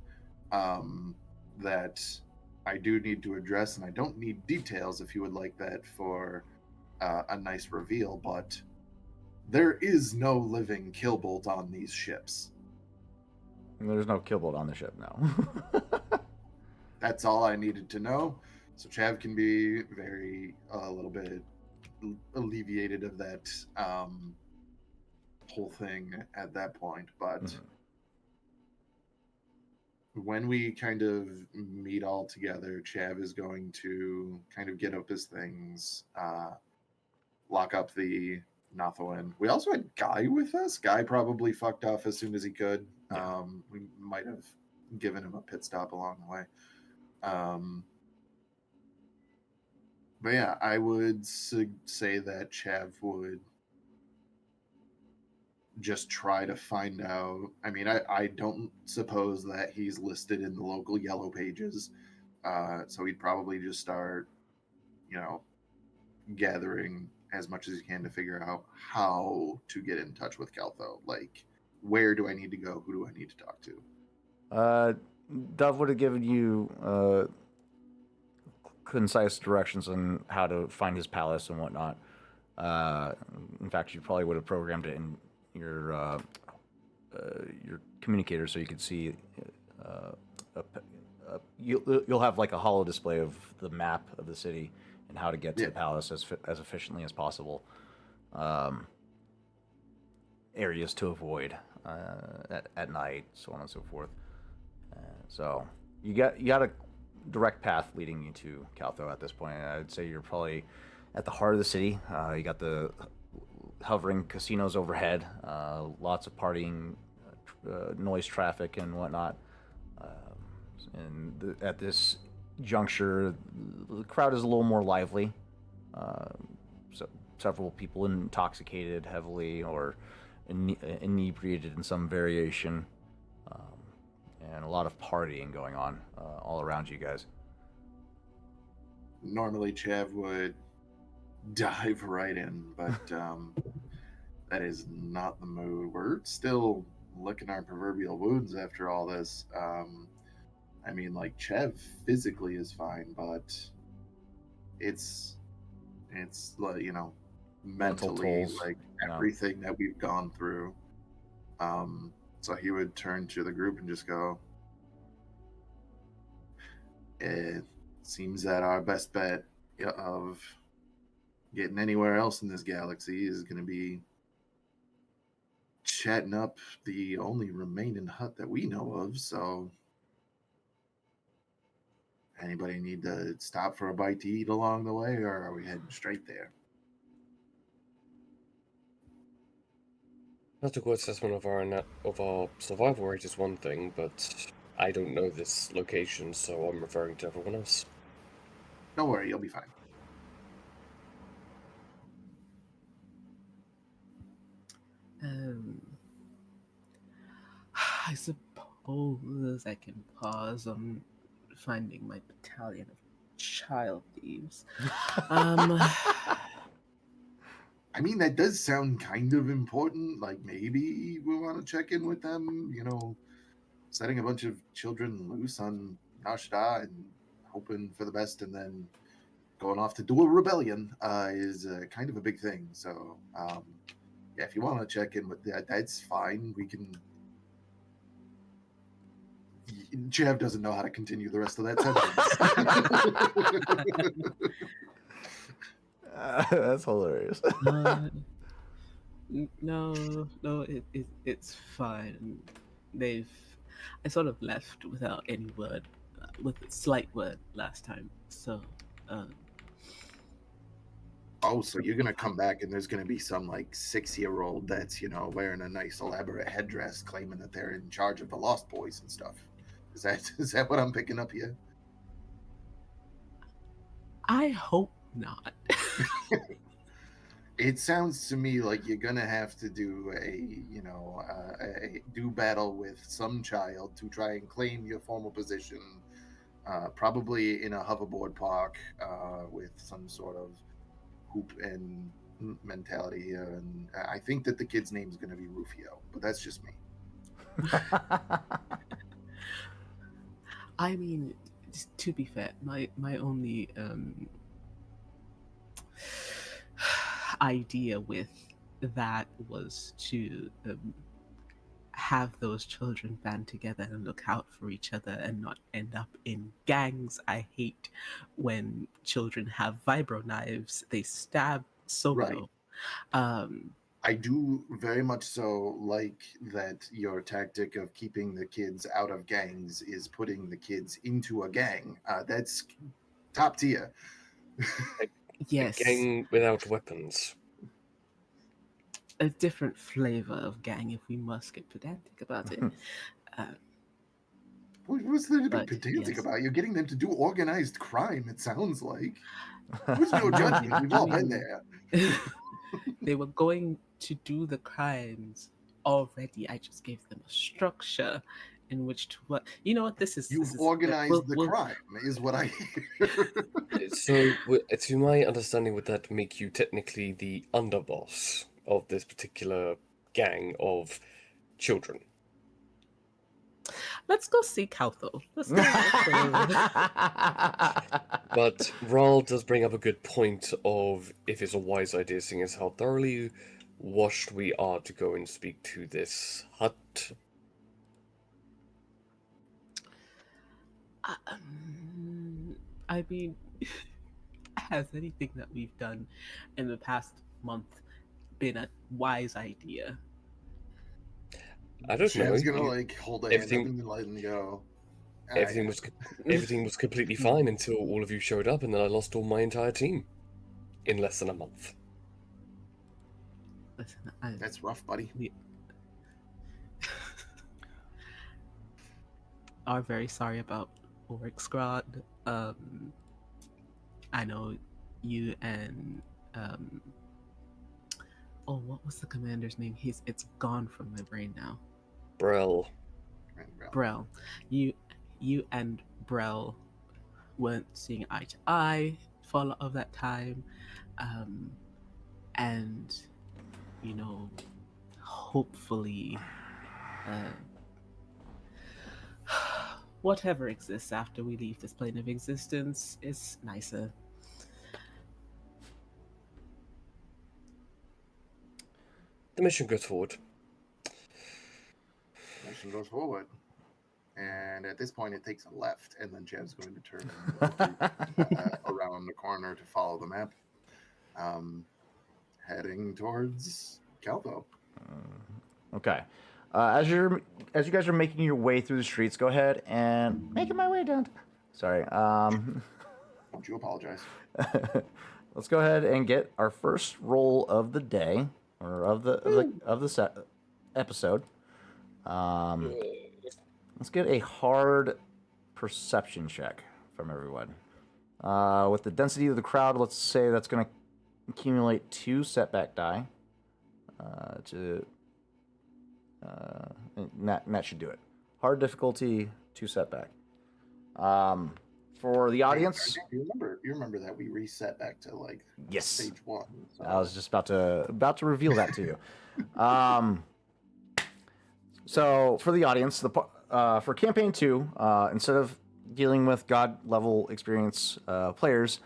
that I do need to address, and I don't need details if you would like that for a nice reveal, but there is no living Killbolt on these ships. There's no Killbolt on the ship now. That's all I needed to know. So Chav can be a little bit alleviated of that whole thing at that point. But when we kind of meet all together, Chav is going to kind of get up his things, lock up the Nothuan. We also had Guy with us. Guy probably fucked off as soon as he could. Yeah. We might have given him a pit stop along the way. But yeah, I would say that Chav would just try to find out. I don't suppose that he's listed in the local yellow pages. So he'd probably just start, gathering as much as you can to figure out how to get in touch with Caltho. Like, where do I need to go? Who do I need to talk to? Dove would have given you concise directions on how to find his palace and whatnot. In fact, you probably would have programmed it in your communicator so you could see. You'll have like a holo display of the map of the city and how to get to the palace as efficiently as possible. Areas to avoid at night, so on and so forth. So you got a direct path leading you to Caltho at this point. I'd say you're probably at the heart of the city. You got the hovering casinos overhead, lots of partying, noise traffic, and whatnot. At this juncture, the crowd is a little more lively. So several people intoxicated heavily or inebriated in some variation. And a lot of partying going on all around you guys. Normally, Chav would dive right in, but that is not the mood. We're still licking our proverbial wounds after all this. I mean, like, Chev physically is fine, but it's like, you know, mentally, tolls, like everything that we've gone through. So he would turn to the group and just go, it seems that our best bet of getting anywhere else in this galaxy is going to be chatting up the only remaining hut that we know of. So anybody need to stop for a bite to eat along the way, or are we heading straight there? Not a good assessment of our survival rate is one thing, but I don't know this location, so I'm referring to everyone else. Don't worry, you'll be fine. I suppose I can pause on finding my battalion of child thieves. I mean, that does sound kind of important. Like, maybe we want to check in with them, you know, setting a bunch of children loose on Nashta and hoping for the best, and then going off to do a rebellion is kind of a big thing. So, yeah, if you want to check in with that, that's fine. We can. Jeff doesn't know how to continue the rest of that sentence. That's hilarious. No, it's fine. I sort of left without any word, with a slight word last time. So, Oh, so you're gonna come back and there's gonna be some like 6-year-old that's, you know, wearing a nice elaborate headdress, claiming that they're in charge of the Lost Boys and stuff. Is that what I'm picking up here? I hope not. It sounds to me like you're gonna have to do a do battle with some child to try and claim your formal position, probably in a hoverboard park with some sort of hoop and mentality here. And I think that the kid's name is going to be Rufio, but that's just me. I mean, to be fair, my only idea with that was to have those children band together and look out for each other and not end up in gangs. I hate when children have vibro knives. They stab so Right. I do very much so like that your tactic of keeping the kids out of gangs is putting the kids into a gang. That's top tier. Yes. A gang without weapons. A different flavor of gang, if we must get pedantic about it. What's there to be pedantic about? You're getting them to do organized crime, it sounds like. There's no judgment. We've all been there. They were going to do the crimes already. I just gave them a structure in which to what you know what this is. You've this is, organized the crime, is what I hear. So, to my understanding, would that make you technically the underboss of this particular gang of children? Let's go see Caltho. Let's go. But Rawl does bring up a good point of if it's a wise idea, seeing as how thoroughly washed we are to go and speak to this hut. I mean, has anything that we've done in the past month been a wise idea? I don't know. Chad's gonna like hold a hand up everything- and let him go. Everything was completely fine until all of you showed up, and then I lost all my entire team in less than a month. Listen, That's rough, buddy. we are very sorry about Orksgrod. I know you and oh, what was the commander's name? It's gone from my brain now. Brel. Brel. You and Brel weren't seeing eye to eye for a lot of that time. And you know, hopefully whatever exists after we leave this plane of existence is nicer. The mission goes forward. Mission goes forward. And at this point, it takes a left, and then Chad's going to turn around the corner to follow the map, heading towards Calvo. Okay. As you guys are making your way through the streets, go ahead and making my way down. Sorry. Don't you apologize? Let's go ahead and get our first roll of the day, or of the set episode. Let's get a hard perception check from everyone. With the density of the crowd, let's say that's going to accumulate 2 setback die. That should do it. Hard difficulty, 2 setback. For the audience, You remember that we reset back to like yes, stage 1. So. I was just about to reveal that to you. So for the audience, for campaign 2, instead of dealing with god level experience players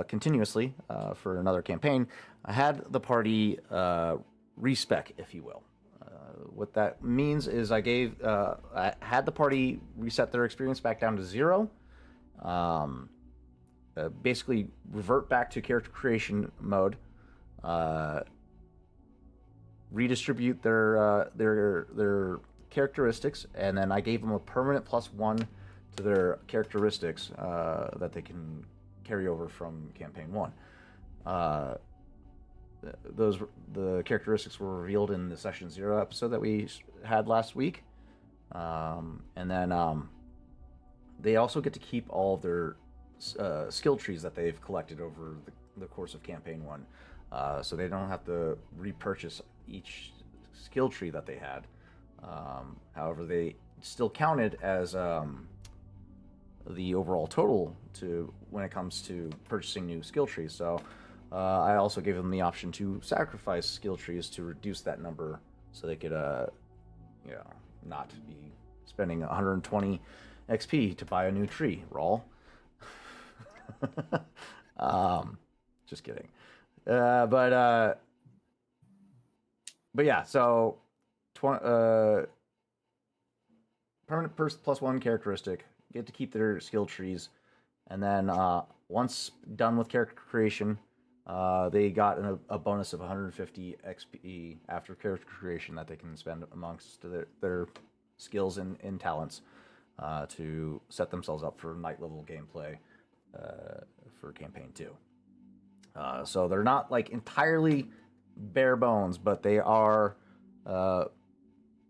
continuously for another campaign, I had the party respec, if you will. What that means is I had the party reset their experience back down to 0. Basically revert back to character creation mode. Redistribute their characteristics, and then I gave them a permanent +1 to their characteristics that they can carry over from campaign 1. The characteristics were revealed in the session 0 episode that we had last week, and then they also get to keep all of their skill trees that they've collected over the course of campaign 1, so they don't have to repurchase each skill tree that they had. However, they still counted as the overall total to when it comes to purchasing new skill trees. So I also gave them the option to sacrifice skill trees to reduce that number, so they could, not be spending 120 XP to buy a new tree. Rawl. Just kidding. But yeah, so permanent +1 characteristic, get to keep their skill trees, and then once done with character creation, they got a bonus of 150 XP after character creation that they can spend amongst their skills and talents to set themselves up for night level gameplay for campaign 2. So they're not like entirely bare bones, but they are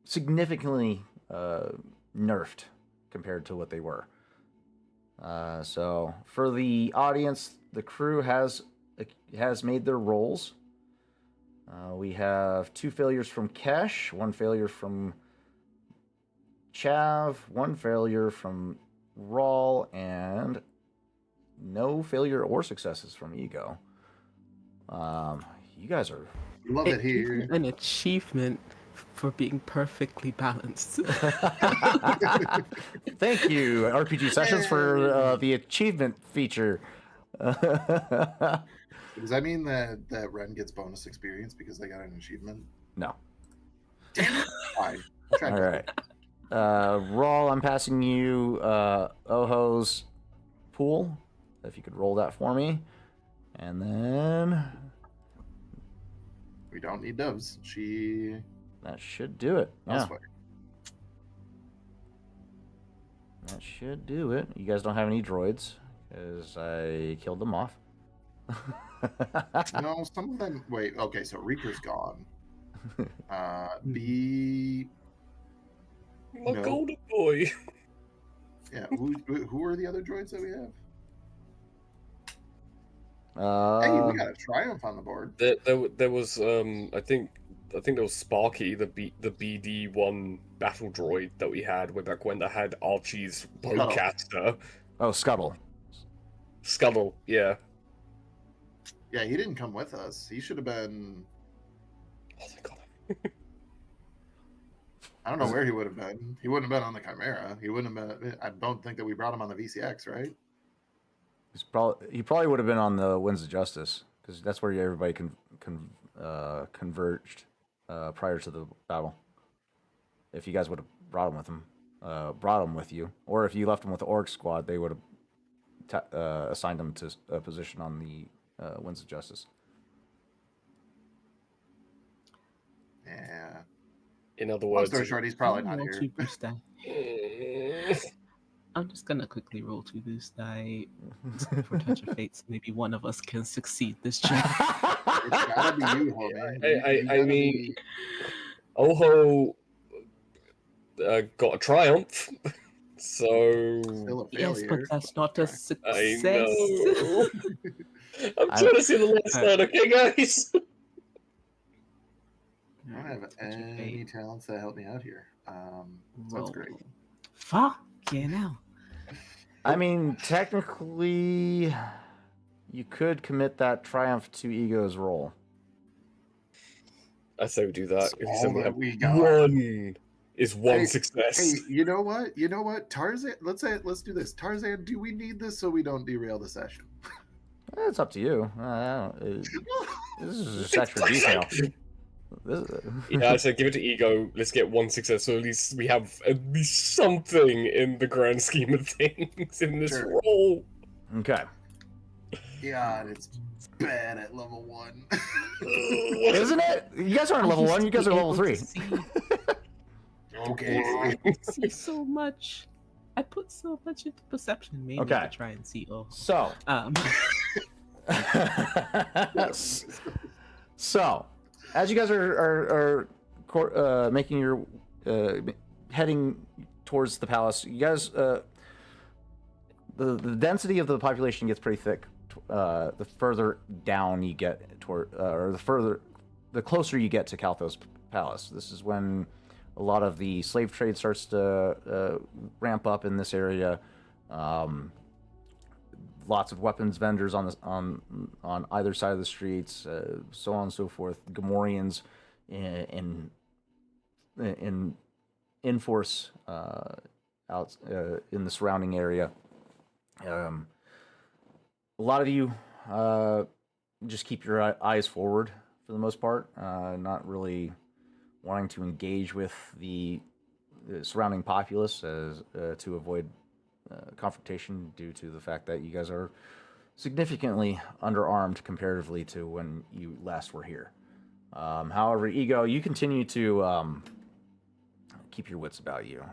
significantly nerfed compared to what they were. So for the audience, the crew has made their rolls. We have 2 failures from Kesh, 1 failure from Chav, 1 failure from Rawl, and no failure or successes from Ego. You guys are. Love it here. An achievement for being perfectly balanced. Thank you, RPG Sessions, for the achievement feature. Does that mean that Ren gets bonus experience because they got an achievement? No. Damn it! Fine. All right. Rawl, I'm passing you Oho's pool. If you could roll that for me. And then We don't need doves. that should do it. Yeah. Elsewhere. That should do it. You guys don't have any droids because I killed them off. No, some of them. Wait. Okay, so Reaper's gone. B. My No. golden boy. Yeah. Who are the other droids that we have? Hey, we got a triumph on the board. There was I think there was Sparky, the BD1 battle droid that we had way back when that had Archie's bowcaster. Oh, Scuttle. Scuttle, yeah. Yeah, he didn't come with us. He should have been. Oh my god. I don't know where he would have been. He wouldn't have been on the Chimera. He wouldn't have been. I don't think that we brought him on the VCX, right? He probably would have been on the Winds of Justice because that's where everybody converged prior to the battle. If you guys would have brought him with you, or if you left him with the Orc Squad, they would have assigned him to a position on the Winds of Justice. Yeah. In other Long words, story short, he's probably not Roll here. 2 boost die. I'm just gonna quickly roll 2 boost die for Touch of Fates. Maybe one of us can succeed this check. It's gotta be you, homie. I gotta mean, be- Oho got a triumph, so still a Yes, failure. but that's not a I success. know. I'm trying to see the last side, okay, guys? I don't have any talents that help me out here. Sounds great. Fuck yeah, now. I mean, technically, you could commit that triumph to Ego's role. I say we do that. That's If you all said we that have we got. one is one Hey, success. Hey, you know what? You know what? Tarzan, let's do this. Tarzan, do we need this so we don't derail the session? It's up to you. This is just extra detail. Yeah, I said give it to Ego. Let's get one success, so at least we have at least something in the grand scheme of things in this Sure. role. Okay. God, it's bad at level 1. Isn't it? You guys aren't level 1. You guys are level 3. Okay. I see so much. I put so much into perception, maybe Okay. to try and see. Oh, So. So, as you guys are making your heading towards the palace, you guys the density of the population gets pretty thick. The further down you get toward, or the closer you get to Kalthos Palace. This is when a lot of the slave trade starts to ramp up in this area. Lots of weapons vendors on either side of the streets, so on and so forth. Gamorreans in force out in the surrounding area. A lot of you just keep your eyes forward for the most part, not really wanting to engage with the surrounding populace as to avoid confrontation due to the fact that you guys are significantly underarmed comparatively to when you last were here. However, Ego, you continue to keep your wits about you,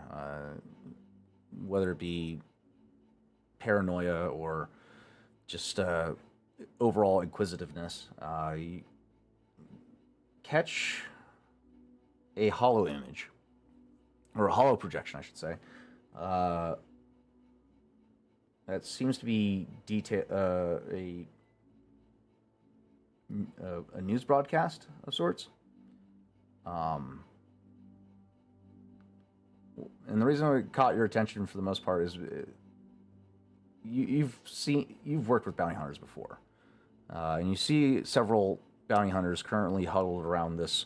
whether it be paranoia or just overall inquisitiveness. You catch a hollow image, or a hollow projection, I should say. That seems to be a news broadcast of sorts. and the reason it caught your attention for the most part is you've worked with bounty hunters before, and you see several bounty hunters currently huddled around this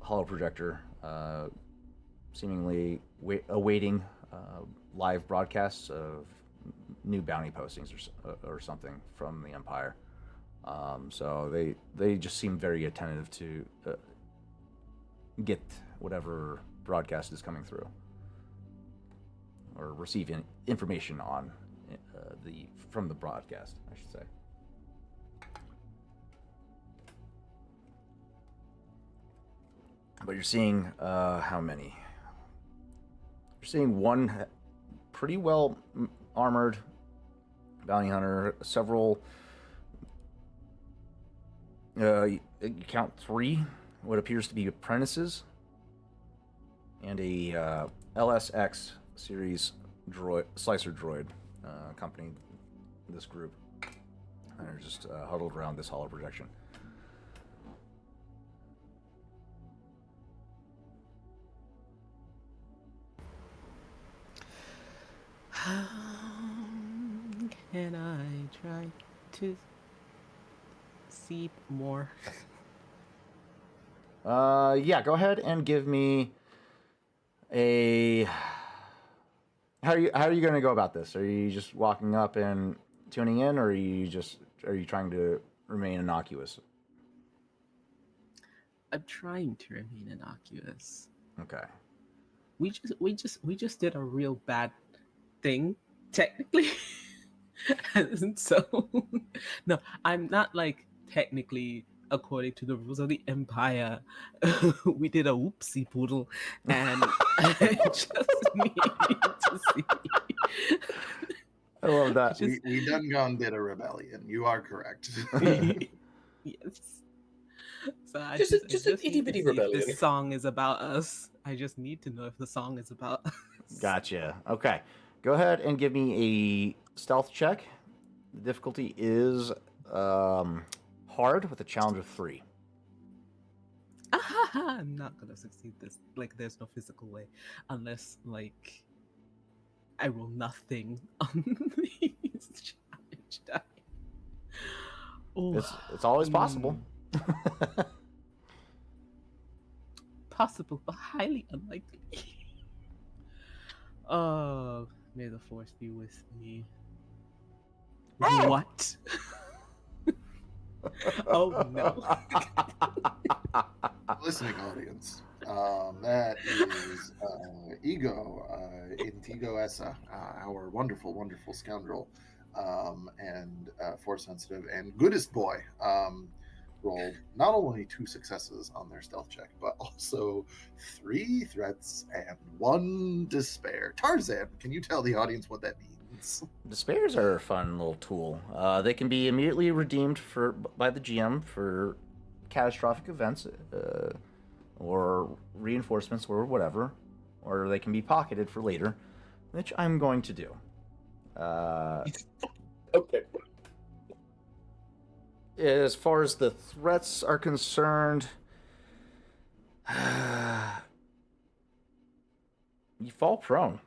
hollow projector, seemingly awaiting live broadcasts of new bounty postings or something from the Empire. So they just seem very attentive to get whatever broadcast is coming through, or receive information on from the broadcast, I should say. But you're seeing how many? You're seeing one pretty well armored bounty hunter, several. You count 3 what appears to be apprentices, and a LSX series slicer droid accompanying this group. And they're just huddled around this hollow projection. How can I try to see more? Yeah, go ahead and give me a. How are you going to go about this? Are you just walking up and tuning in, or are you trying to remain innocuous? I'm trying to remain innocuous. Okay. We just did a real bad thing, technically. And so no, I'm not like technically according to the rules of the Empire. We did a whoopsie poodle, and I just need to see. I love that. We done gone did a rebellion. You are correct. Yes. So I Just an itty need to bitty see if rebellion. this song is about us. I just need to know if the song is about us. Gotcha. Okay. Go ahead and give me a stealth check. The difficulty is hard with a challenge of 3. I'm not gonna succeed this. Like, there's no physical way, unless like I roll nothing on these challenge die. Oh, It's always possible. Possible, but highly unlikely. Oh, may the force be with me. Oh! What? Oh no. Listening audience, that is Ego, Intigo Essa, our wonderful, wonderful scoundrel, and force sensitive and goodest boy, rolled not only 2 successes on their stealth check, but also 3 threats and 1 despair. Tarzan, can you tell the audience what that means? Despairs are a fun little tool. They can be immediately redeemed by the GM for catastrophic events, or reinforcements, or whatever, or they can be pocketed for later, which I'm going to do. Okay. As far as the threats are concerned, you fall prone.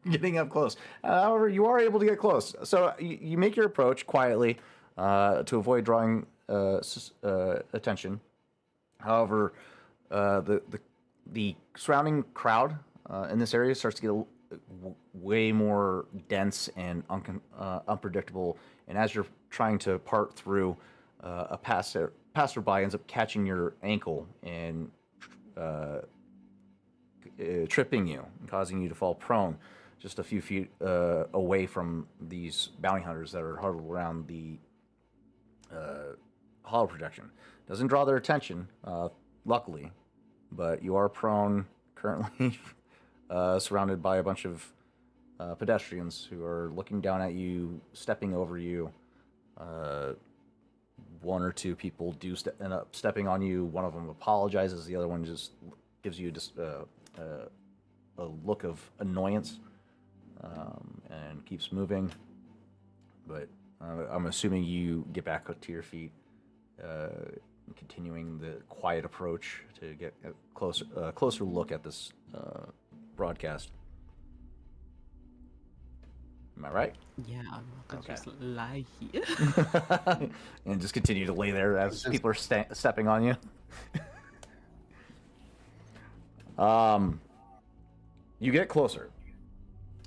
Getting up close. However, you are able to get close. So you make your approach quietly to avoid drawing attention. However, the surrounding crowd in this area starts to get way more dense and unpredictable. And as you're trying to part through, a passerby ends up catching your ankle and tripping you and causing you to fall prone just a few feet away from these bounty hunters that are huddled around the hollow projection. Doesn't draw their attention, luckily, but you are prone currently, surrounded by a bunch of pedestrians who are looking down at you, stepping over you. 1 or 2 people do end up stepping on you. One of them apologizes. The other one just gives you just a look of annoyance, and keeps moving. But I'm assuming you get back to your feet, continuing the quiet approach to get a closer look at this broadcast. Am I right? Yeah, I'm not gonna Okay. just lie here. And just continue to lay there as people are stepping on you. You get closer,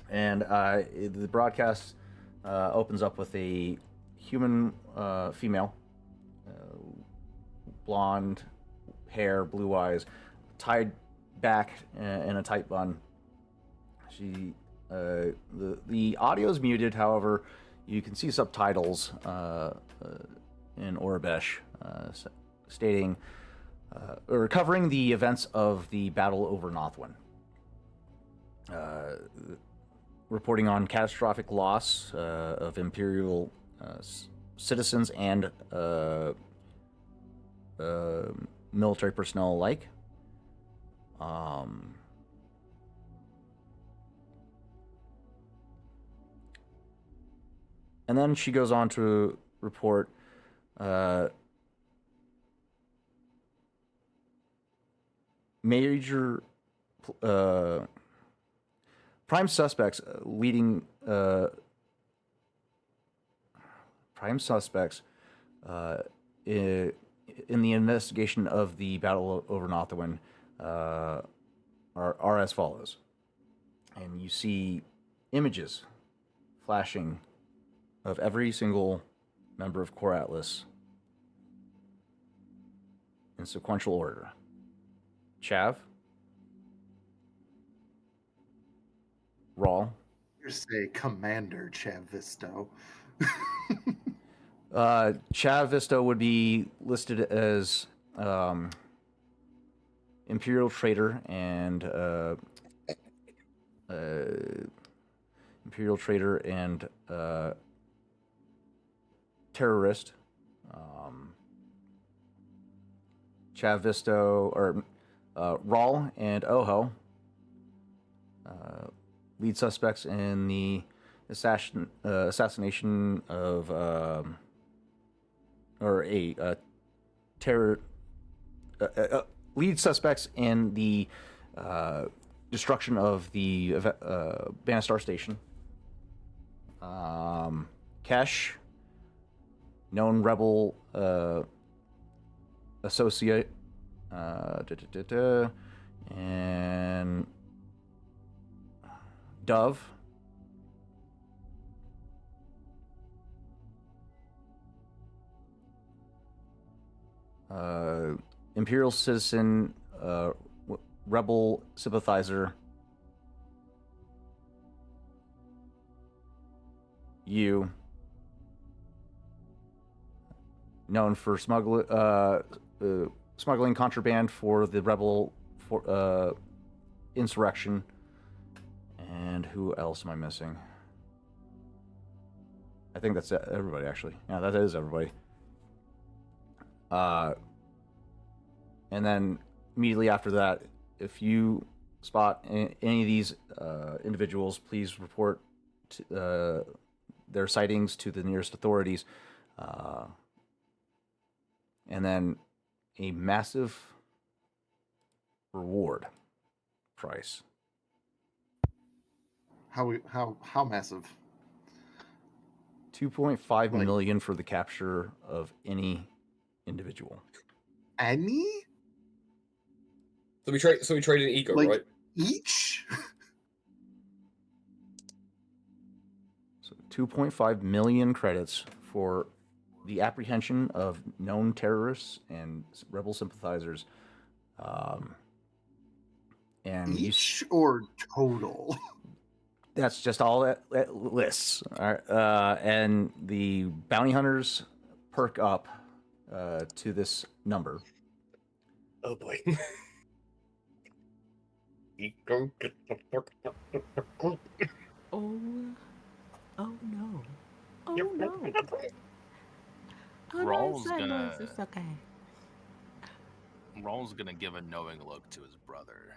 and the broadcast opens up with a human female, blonde hair, blue eyes, tied back in a tight bun. She the audio is muted, however, you can see subtitles in Orabesh stating or covering the events of the battle over Nothwin. Reporting on catastrophic loss of Imperial citizens and military personnel alike. And then she goes on to report major prime suspects leading prime suspects in the investigation of the battle over Nothwin are as follows. And you see images flashing of every single member of Core Atlas in sequential order. Chav, Rawl, You say Commander Chavisto. Chavisto would be listed as Imperial traitor and terrorist. Chavisto or Rawl and Oho, lead suspects in the assassination of lead suspects in the destruction of the Banastar Station. Kesh, known rebel associate, and Dove. Imperial citizen, rebel sympathizer. You, known for smuggling contraband for the rebel insurrection. And who else am I missing? I think that's everybody, actually. Yeah, that is everybody. And then immediately after that, if you spot any of these individuals, please report their sightings to the nearest authorities. And then a massive reward price. How massive? 2.5 million for the capture of any individual. Any? So we trade an ego, Like, right? Each? So 2.5 million credits for the apprehension of known terrorists and rebel sympathizers. And Each or total? That's just all that lists. All right. And the bounty hunters perk up to this number. Oh boy. Ego, get the fuck out. Oh no. Oh no. Oh no, Rawl's it's gonna- it's okay. Rawl's gonna give a knowing look to his brother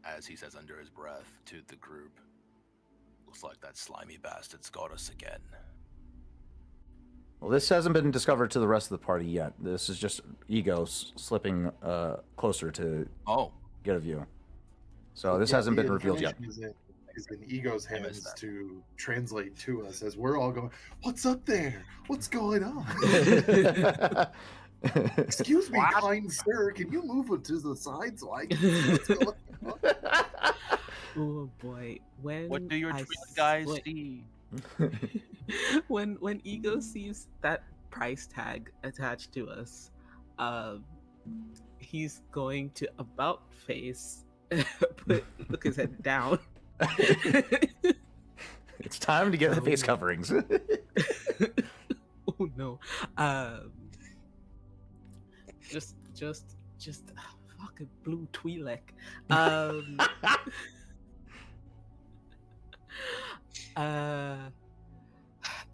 as he says under his breath to the group, "Looks like that slimy bastard's got us again." Well, this hasn't been discovered to the rest of the party yet. This is just Ego slipping closer to Oh, get a view. So this Yeah, hasn't the been revealed yet. information is in Ego's I missed hands that. to translate to us as we're all going, "What's up there? What's going on?" Excuse me, What? kind sir, can you move it to the side so I can see what's going on? Oh boy, when What do your I Twi'lek s- guys when- see? when Ego sees that price tag attached to us, he's going to about face look his head down. It's time to get the face Oh. coverings. Oh no. Just fucking blue Twi'lek.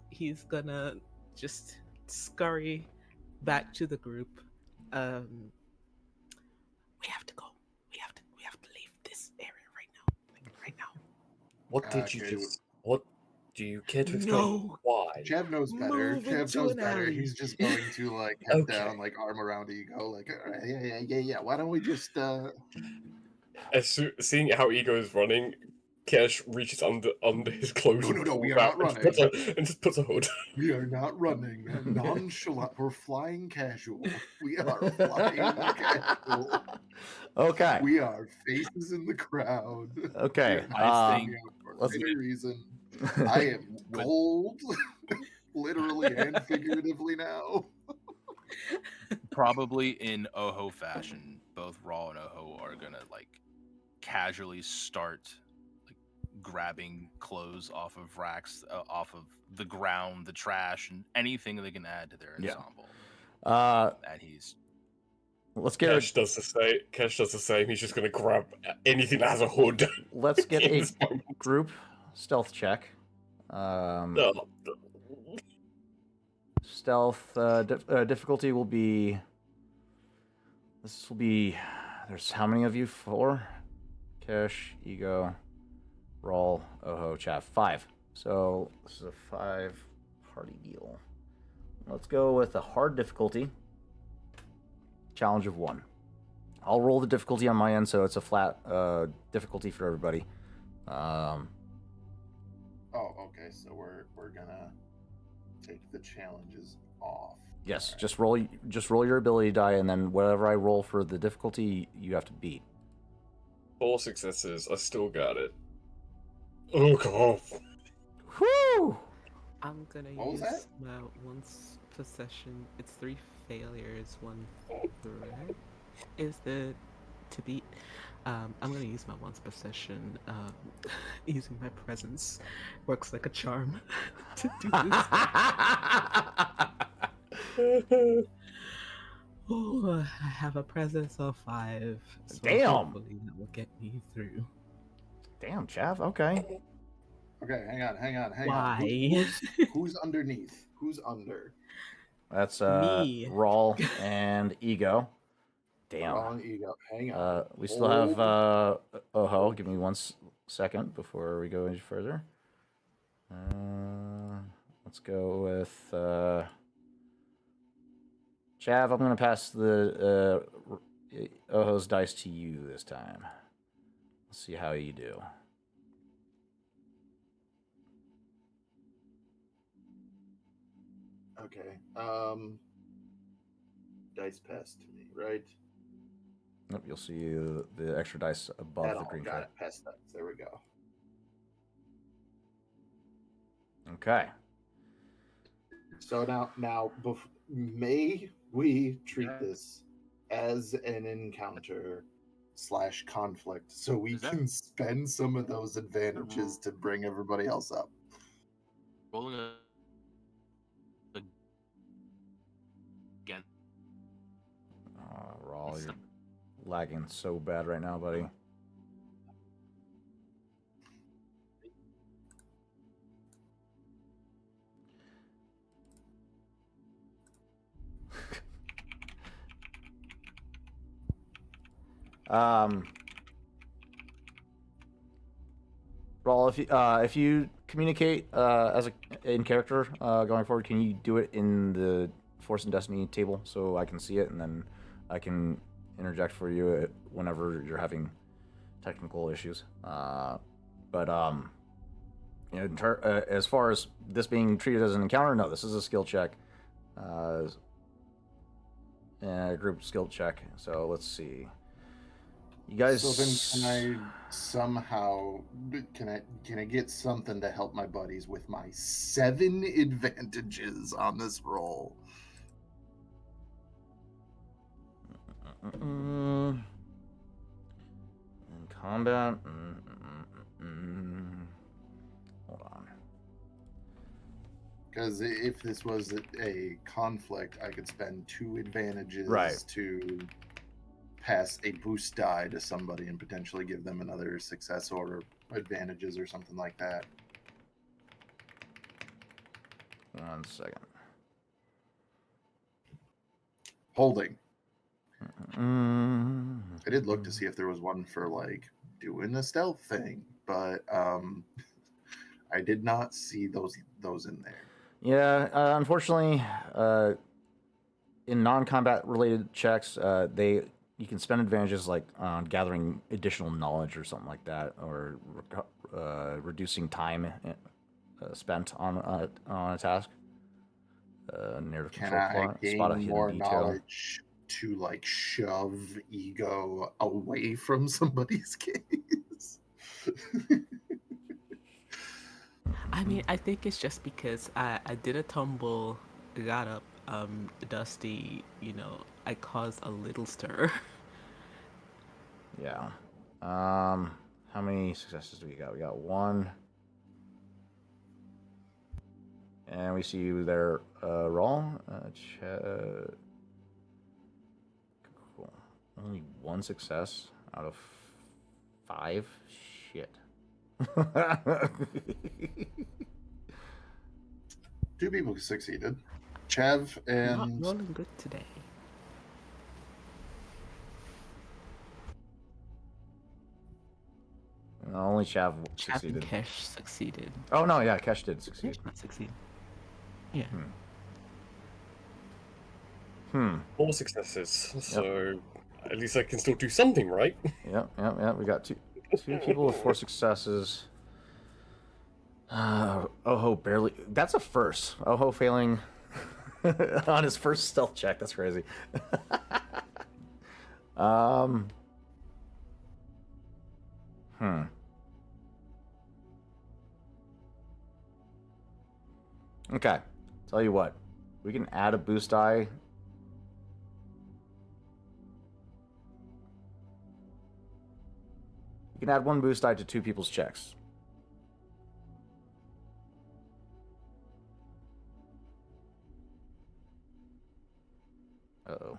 He's gonna just scurry back to the group. We have to go. We have to leave this area right now. Like, right now. What did you Okay, just? What do you care to explain? No. Why? Chev knows better. Move Chev into knows an better. alley. He's just going to like head Okay. down, like arm around Ego, like, all right, yeah. Why don't we just Seeing how Ego is running, Kesh reaches under his clothes. No, we are pulls not out and running. just puts a hood. We are not running nonchalant. We're flying casual. We are flying casual. Okay. We are faces in the crowd. Okay, We are not I think- standing out for let's- any reason. I am gold, literally and figuratively now. Probably in Oho fashion, both Raw and Oho are gonna like casually start like grabbing clothes off of racks, off of the ground, the trash, and anything they can add to their Yeah. ensemble. And he's let's get Kesh does the same. Kesh does the same. He's just gonna grab anything that has a hood. let's get in a this moment. group stealth check. No. Stealth difficulty will be. This will be. There's how many of you? 4. Kesh, Ego, Rawl, Oho, Chav. 5. So this is a 5-party deal. Let's go with a hard difficulty. Challenge of 1. I'll roll the difficulty on my end, so it's a flat difficulty for everybody. Oh, okay. So we're gonna take the challenges off. Yes, just roll your ability die, and then whatever I roll for the difficulty, you have to beat. 4 successes. I still got it. Oh god. Whoo! I'm gonna What was use that? my once possession. It's 3 failures, 1 threat. Is the to beat? I'm gonna use my once possession. Using my presence works like a charm to do this. Oh, I have a presence of 5. So Damn. hopefully that will get me through. Damn, Chav. Okay. Okay, hang on. Why? Who's underneath? Who's under? That's Me. Rawl and Ego. Damn. Wrong Ego. Hang on. We still have Oho. Give me 1 second before we go any further. Let's go with Chav. I'm going to pass the Oho's dice to you this time. Let's see how you do. Okay. Dice pass to me, right? Nope, you'll see the extra dice above That the all green got tray. it. Pass dice. There we go. Okay. So now, may we treat this as an encounter / conflict, so we Is that- can spend some of those advantages to bring everybody else up. rolling again. Rawl, you're lagging so bad right now, buddy. Rawl, if you communicate as in character going forward, can you do it in the Force and Destiny table so I can see it, and then I can interject for you whenever you're having technical issues. But as far as this being treated as an encounter, no, this is a skill check. And a group skill check. So let's see. You guys. So then, can I somehow can I get something to help my buddies with my 7 advantages on this roll? In combat. Hold on. Because if this was a conflict, I could spend 2 advantages to pass a boost die to somebody and potentially give them another success or advantages or something like that. 1 second. Holding. I did look to see if there was one for like doing the stealth thing, but I did not see those in there. Yeah, unfortunately, in non-combat related checks, you can spend advantages like on gathering additional knowledge or something like that, or reducing time spent on a task. Narrative Can control I plot, spot a gain hidden more detail. knowledge to like shove ego away from somebody's case? I mean, I think it's just because I did a tumble, got up, dusty, I caused a little stir. Yeah. How many successes do we got? We got 1. And we see you there, Raw. Cool. Only 1 success out of 5? Shit. 2 people succeeded. Chav and Not rolling good today. Only Chav Chav succeeded. and Kesh succeeded. Oh no, yeah, Kesh did succeed. Kesh not succeed. Yeah. 4 successes, so at least I can still do something, right? Yep. We got two people with 4 successes. Oho barely. That's a first. Oho failing on his first stealth check. That's crazy. Okay. Tell you what. We can add a boost die. You can add 1 boost die to 2 people's checks. Uh-oh.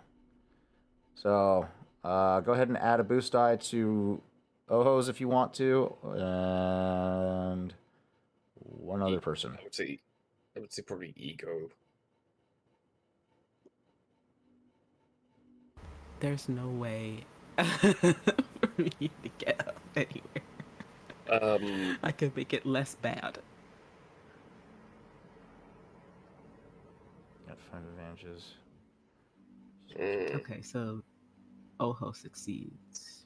So, go ahead and add a boost die to Ohos if you want to, and 1 other person. I would say probably ego. There's no way for me to get up anywhere. I could make it less bad. Got 5 advantages. Okay, so Oho succeeds.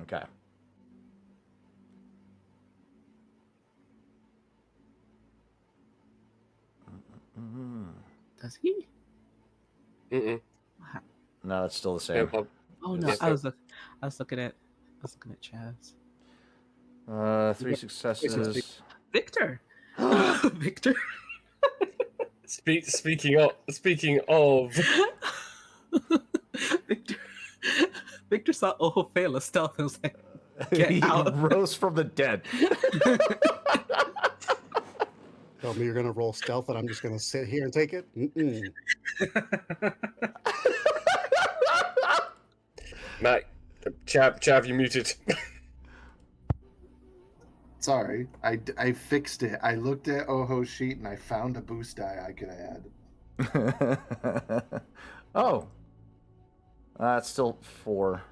Okay. Does he? No, it's still the same. Oh no, I was looking at Chaz. 3 successes. Victor. Victor. Speaking of, Victor saw Oho fail a stealth and was like, "Get He out!" rose from the dead. Tell me you're gonna roll stealth, and I'm just gonna sit here and take it. Matt, Chav, you muted. sorry, I fixed it. I looked at Oho's sheet and I found a boost die I could add. Oh. That's still 4.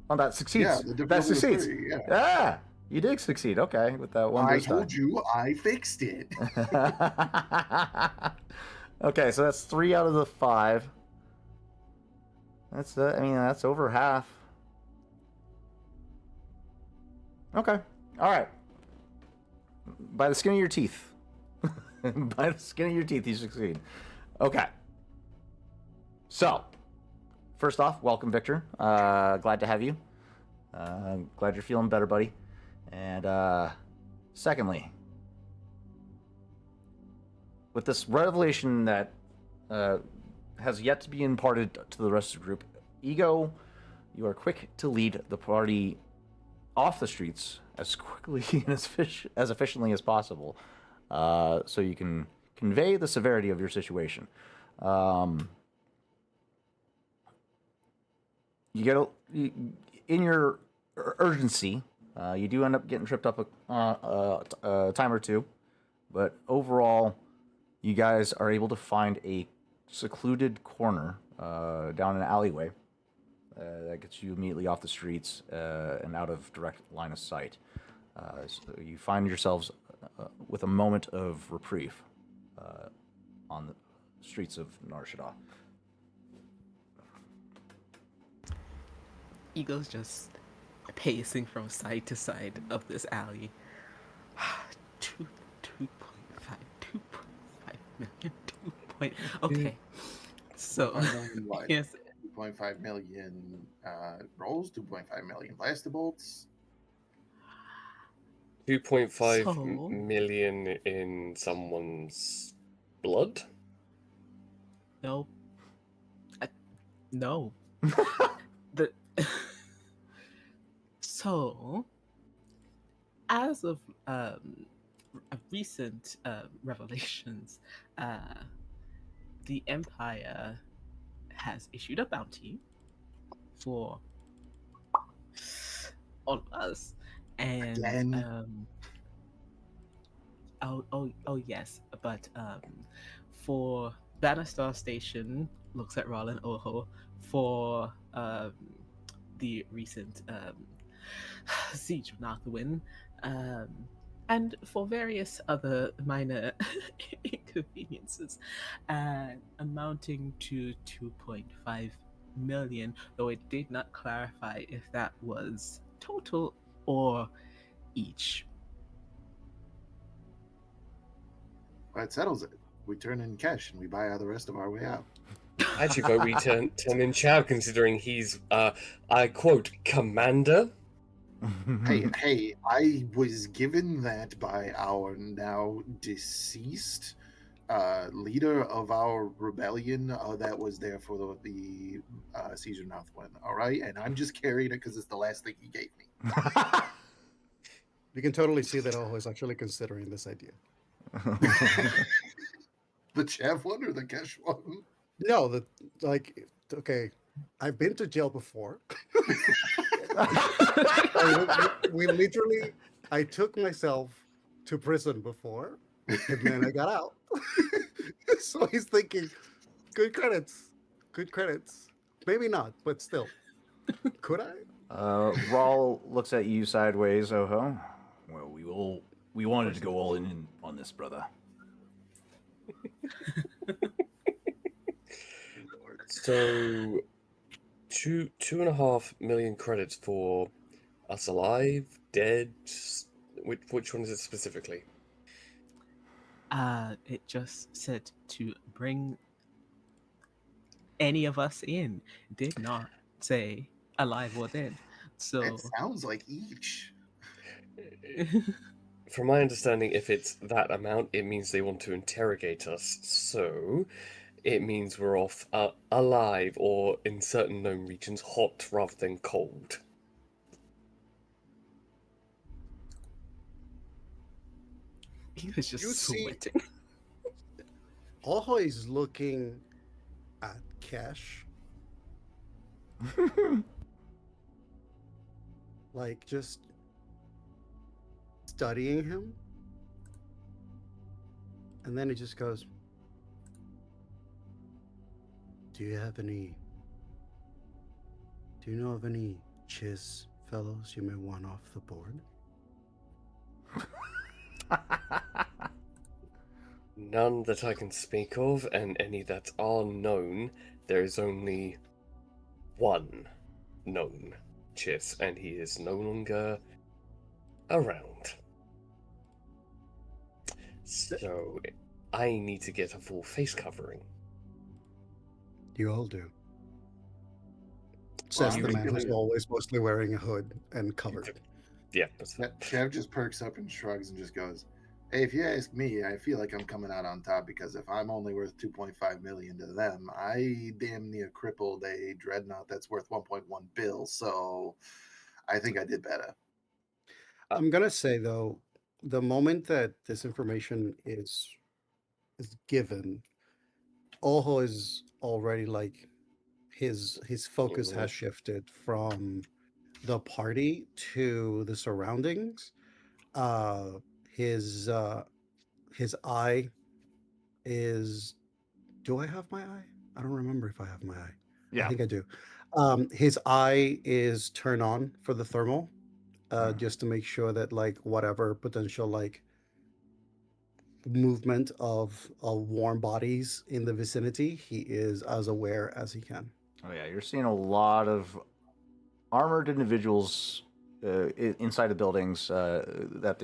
Oh, that succeeds. Yeah, the that difficulty was succeeds. 3, yeah. Yeah, you did succeed. Okay, with that 1 I boost die. told you I fixed it. Okay, so that's 3 out of the 5. That's that's over half. Okay. All right. By the skin of your teeth. By the skin of your teeth, you succeed. Okay. So, first off, welcome, Victor. Glad to have you. Glad you're feeling better, buddy. And secondly, with this revelation that has yet to be imparted to the rest of the group, Ego, you are quick to lead the party off the streets as quickly and as efficiently as possible, so you can convey the severity of your situation. In your urgency, you do end up getting tripped up a time or two, but overall, you guys are able to find a secluded corner down an alleyway that gets you immediately off the streets and out of direct line of sight. So you find yourselves with a moment of reprieve on the streets of Nar Shaddaa. Eagle's just pacing from side to side of this alley. 2.5 million. Okay. So 2.5 million rolls, 2.5 million blaster bolts. 2.5 million in someone's blood? No. No. So, as of recent revelations, the Empire has issued a bounty for all of us, and oh yes, but for Bannister Station, looks at Roland Oho, for the recent siege of Nathwin, and for various other minor inconveniences, amounting to 2.5 million, though it did not clarify if that was total or each. Well, that settles it. We turn in cash and we buy out the rest of our way out. Actually, vote we turn in Chow, considering he's, I quote, commander. Hey, I was given that by our now deceased leader of our rebellion that was there for the siege of Northwind, all right? And I'm just carrying it because it's the last thing he gave me. You can totally see that Oho is actually considering this idea. The chav one or the cash one? No, okay, I've been to jail before. we literally, I took myself to prison before, and then I got out. So he's thinking, good credits. Maybe not, but still. Could I? Rawl looks at you sideways, Oho. Well, we wanted to go all in on this, brother. So, 2.5 million credits for us alive, dead. Which one is it specifically? It just said to bring any of us in. It did not say alive or dead. So it sounds like each. From my understanding, if it's that amount, it means they want to interrogate us. So, it means we're off alive, or in certain known regions, hot rather than cold. He was just sweating. Oho is looking at Cash. Like, just studying him. And then he just goes, do you know of any Chiz fellows you may want off the board? None that I can speak of, and any that are known, there is only one known Chiz, and he is no longer around. So I need to get a full face covering. You all do. Well, Says I'm the man who's particularly- always mostly wearing a hood and covered. Yeah, that's Yeah, Chev just perks up and shrugs and just goes, "Hey, if you ask me, I feel like I'm coming out on top because if I'm only worth 2.5 million to them, I damn near crippled a dreadnought that's worth 1.1 bill. So I think I did better." I'm gonna say though, the moment that this information is given, Oho is already like his focus has shifted from the party to the surroundings. Uh, his uh, his eye is. Do I have my eye? I don't remember if I have my eye. I Yeah. think I do. His eye is turned on for the thermal, just to make sure that like whatever potential like movement of warm bodies in the vicinity, he is as aware as he can. Oh yeah, you're seeing a lot of armored individuals inside the buildings that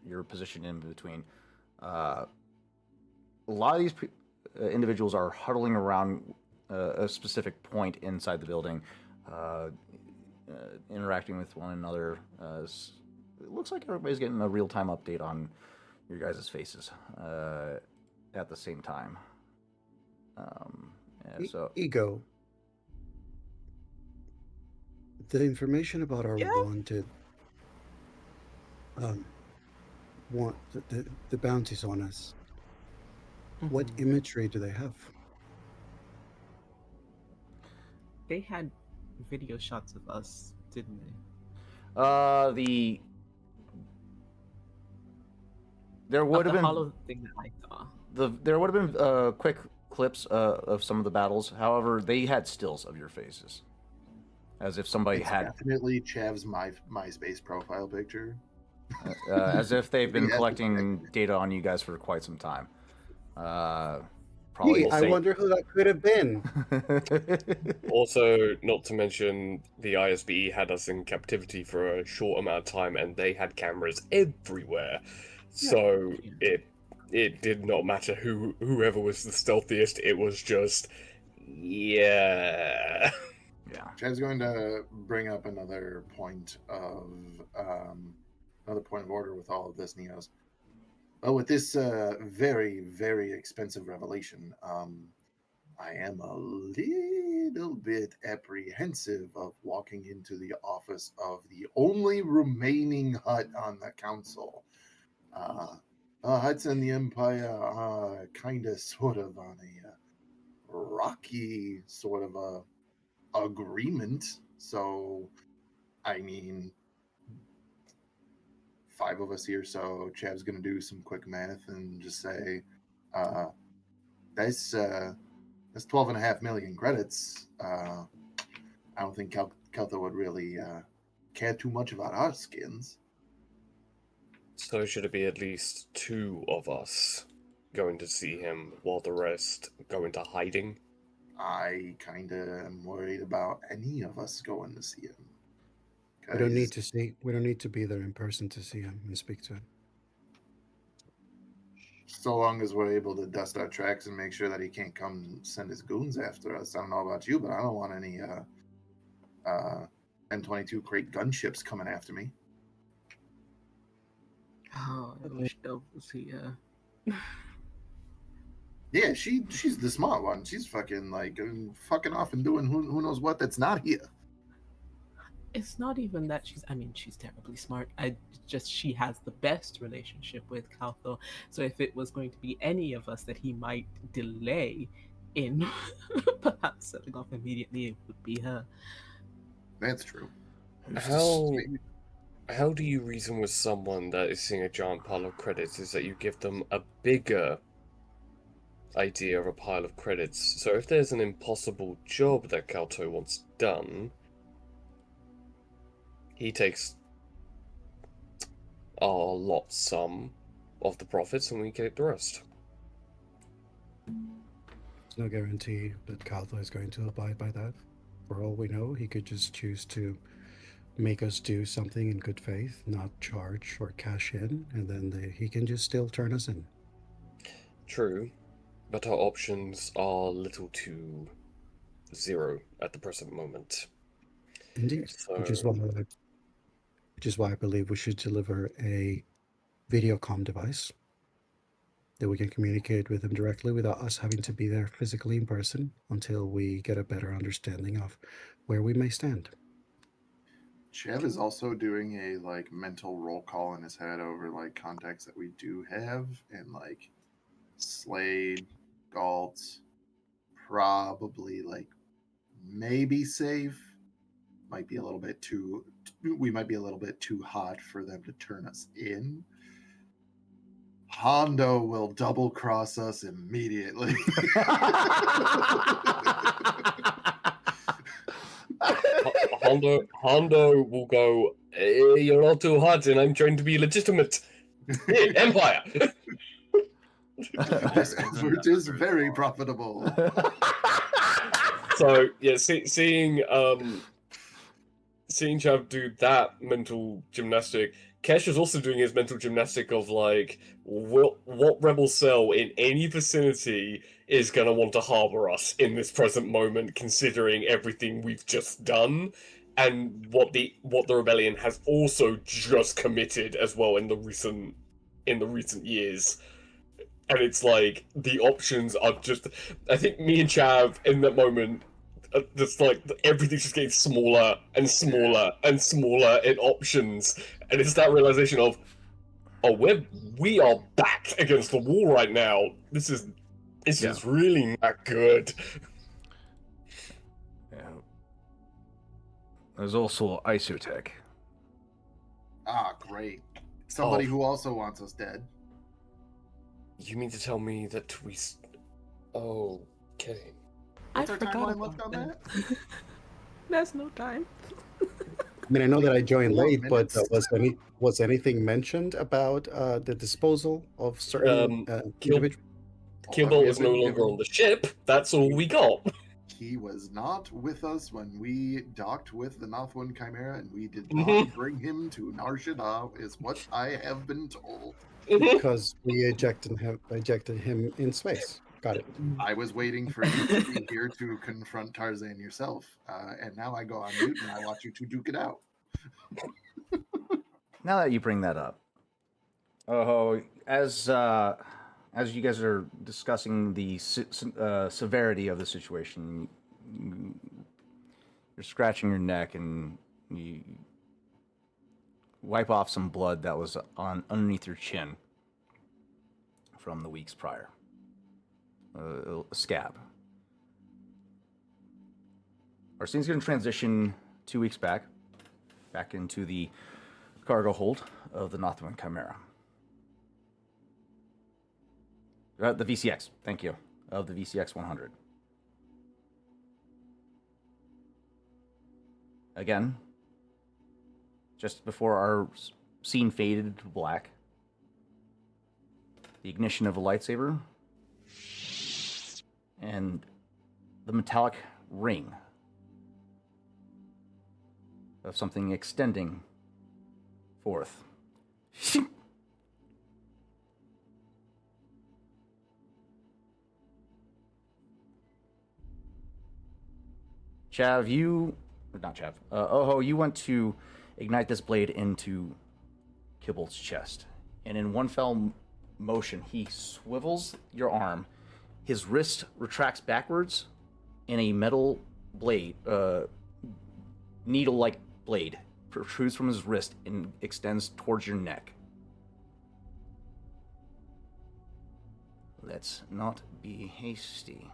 you're positioned in between. A lot of these individuals are huddling around a specific point inside the building, uh, interacting with one another. It looks like everybody's getting a real-time update on your guys' faces at the same time. So Ego. The information about our Yeah. wanted, want the bounties on us. What Mhm. imagery do they have? They had video shots of us, didn't they? the there would Of have the been hollow thing that I saw. there would have been quick clips of some of the battles. However, they had stills of your faces, as if somebody It's had, definitely Chev's MySpace profile picture. as if they've been He has collecting to data on you guys for quite some time. Gee, Probably I wonder who that could have been. Also, not to mention, the ISBE had us in captivity for a short amount of time, and they had cameras everywhere. So it did not matter whoever was the stealthiest. It was just, yeah. Yeah. Chad's going to bring up another point of order with all of this, Neos. Well, with this very, very expensive revelation, I am a little bit apprehensive of walking into the office of the only remaining hut on the council. Huts in the Empire are kind of sort of on a rocky sort of a agreement. So, I mean, five of us here, so Chav's going to do some quick math and just say, uh, that's 12.5 million credits. I don't think Keltha would really care too much about our skins. So should it be at least two of us going to see him while the rest go into hiding? I kind of am worried about any of us going to see him. We don't need 'Cause to see. We don't need to be there in person to see him and speak to him. so long as we're able to dust our tracks and make sure that he can't come send his goons after us. I don't know about you, but I don't want any M22 crate gunships coming after me. Oh, I wish Elf was here. Yeah, she's the smart one. She's fucking like fucking off and doing who knows what that's not here. It's not even that she's terribly smart. She has the best relationship with Caltho. So if it was going to be any of us that he might delay in perhaps setting off immediately, it would be her. That's true. How do you reason with someone that is seeing a giant pile of credits is that you give them a bigger idea of a pile of credits. So if there's an impossible job that Kalto wants done, he takes a lot sum of the profits and we get the rest. There's no guarantee that Kaltha is going to abide by that. For all we know, he could just choose to make us do something in good faith, not charge or cash in, and then he can just still turn us in. True, but our options are little to zero at the present moment. Indeed, So, which is why I believe we should deliver a video comm device that we can communicate with him directly without us having to be there physically in person until we get a better understanding of where we may stand. Chev is also doing a like mental roll call in his head over like contacts that we do have, and like Slade, Galt, probably like maybe safe. Might be a little bit too. We might be a little bit too hot for them to turn us in. Hondo will double cross us immediately. Hondo will go, you're not too hot, and I'm trying to be legitimate. Empire! This effort is very profitable. So, yeah, seeing Chav do that mental gymnastic, Kesh is also doing his mental gymnastic of, like, what rebel cell in any vicinity is going to want to harbor us in this present moment, considering everything we've just done, and what the rebellion has also just committed as well in the recent years. And it's like, the options are just... I think me and Chav, in that moment, just like, everything's just getting smaller and smaller and smaller in options. And it's that realization of, oh, we are back against the wall right now. This is really not good. Yeah. There's also Isotech. Ah, great. Somebody who also wants us dead. You mean to tell me that we... Okay. What's I our forgot timeline about left on that? There's no time. I mean, I know that I joined 4 late, but minutes? was anything mentioned about the disposal of certain individuals? Kilball is no longer on the ship. That's all we got. He was not with us when we docked with the Nothwan Chimera, and we did not bring him to Nar Shaddaa, is what I have been told. Because we ejected him in space. Got it. I was waiting for you to be here to confront Tarzan yourself, and now I go on mute and I want you to duke it out. Now that you bring that up, as you guys are discussing the severity of the situation, you're scratching your neck and you wipe off some blood that was underneath your chin from the weeks prior. A scab. Our scene's going to transition 2 weeks back into the cargo hold of the Nothwan Chimera. The VCX, thank you, of the VCX 100. Again, just before our scene faded to black, the ignition of a lightsaber and the metallic ring of something extending forth. Chav, Oho, you went to ignite this blade into Kibble's chest. And in one fell motion, he swivels your arm. His wrist retracts backwards, and a metal blade, needle-like blade, protrudes from his wrist and extends towards your neck. Let's not be hasty.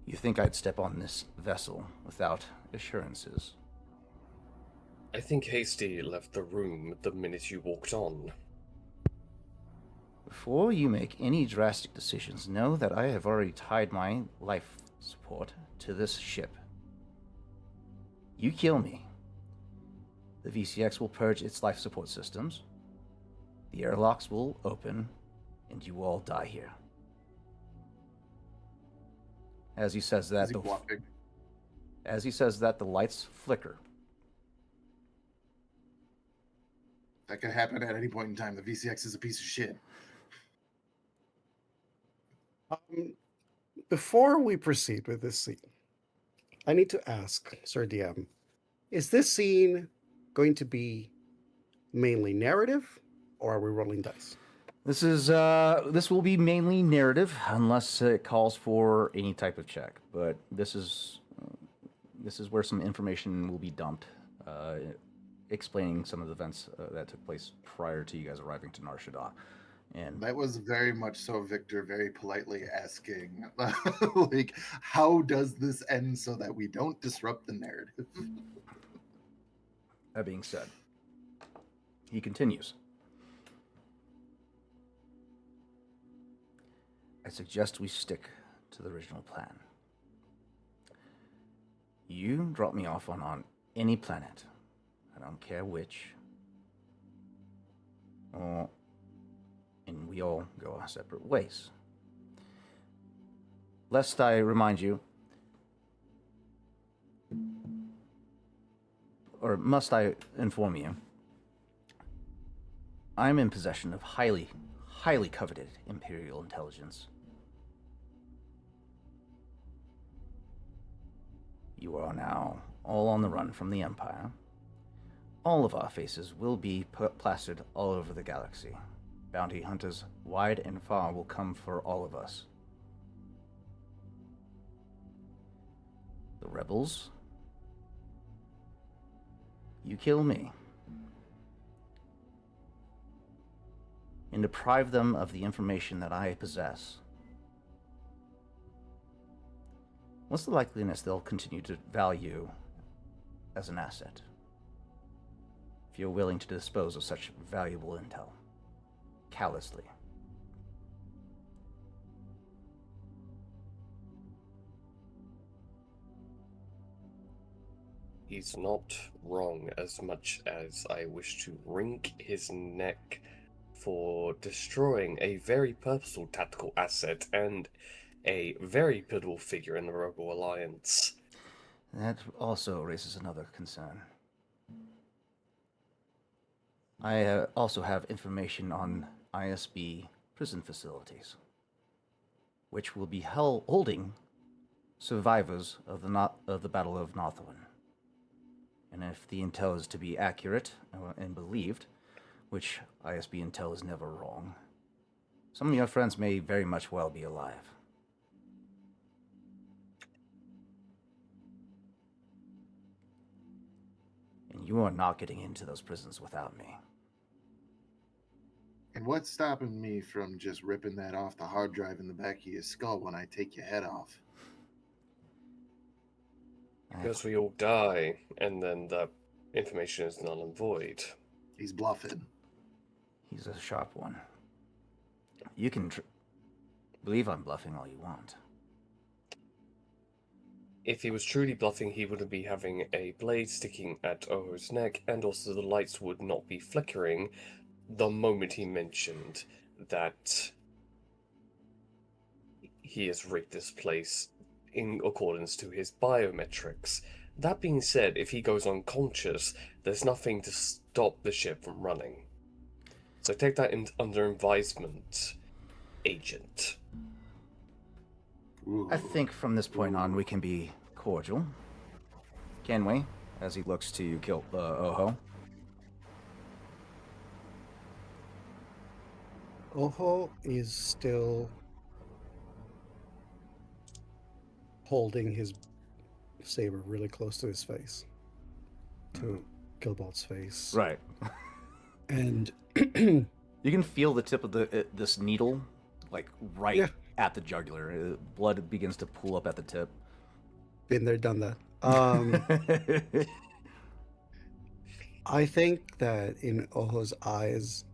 You think I'd step on this vessel without assurances? I think Hasty left the room the minute you walked on. Before you make any drastic decisions, know that I have already tied my life support to this ship. You kill me, the VCX will purge its life support systems, the airlocks will open, and you all die here. As he says that, As he says that, the lights flicker. That could happen at any point in time. The VCX is a piece of shit. Before we proceed with this scene, I need to ask, Sir DM, is this scene going to be mainly narrative, or are we rolling dice? This will be mainly narrative, unless it calls for any type of check. But this is where some information will be dumped, explaining some of the events that took place prior to you guys arriving to Nar Shaddaa. And That was very much so Victor very politely asking, like, how does this end so that we don't disrupt the narrative? that being said, he continues. I suggest we stick to the original plan. You drop me off on any planet. I don't care which. Oh, and we all go our separate ways. Lest I remind you, or must I inform you, I'm in possession of highly coveted Imperial intelligence. You are now all on the run from the Empire. All of our faces will be plastered all over the galaxy. Bounty hunters wide and far will come for all of us. The rebels, you kill me and deprive them of the information that I possess. What's the likeliness they'll continue to value as an asset? If you're willing to dispose of such valuable intel, callously. He's not wrong as much as I wish to wring his neck for destroying a very purposeful tactical asset and a very pivotal figure in the Rebel Alliance. That also raises another concern. I also have information on ISB prison facilities, which will be holding survivors of the Battle of Northwind. And if the intel is to be accurate and believed, which ISB intel is never wrong, some of your friends may very much well be alive. And you are not getting into those prisons without me. And what's stopping me from just ripping that off the hard drive in the back of your skull when I take your head off? Because we all die, and then that information is null and void. He's bluffing. He's a sharp one. You can believe I'm bluffing all you want. If he was truly bluffing, he wouldn't be having a blade sticking at Oho's neck, and also the lights would not be flickering the moment he mentioned that he has rigged this place in accordance to his biometrics. That being said, if he goes unconscious, there's nothing to stop the ship from running. So take that under advisement, Agent. Ooh. I think from this point on we can be cordial. Can we? As he looks to kill Oho. Oho is still holding his saber really close to his face, to Gilbalt's face. Right. And you can feel the tip of this needle, like right Yeah. at the jugular. Blood begins to pool up at the tip. been there, done that. I think that in Oho's eyes,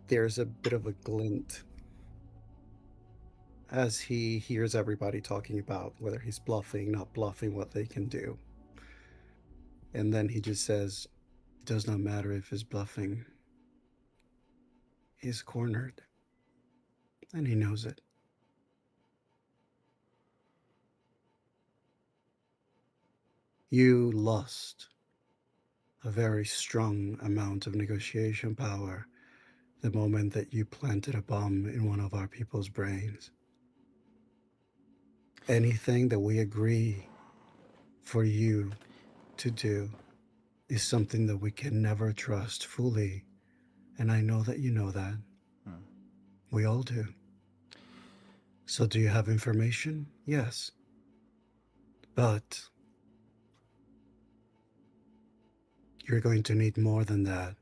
there's a bit of a glint as he hears everybody talking about whether he's bluffing, not bluffing, what they can do. And then he just says, it does not matter if he's bluffing. He's cornered. And he knows it. You lost a very strong amount of negotiation power the moment that you planted a bomb in one of our people's brains. Anything that we agree for you to do is something that we can never trust fully. And I know that you know that. We all do. So do you have information? Yes. But you're going to need more than that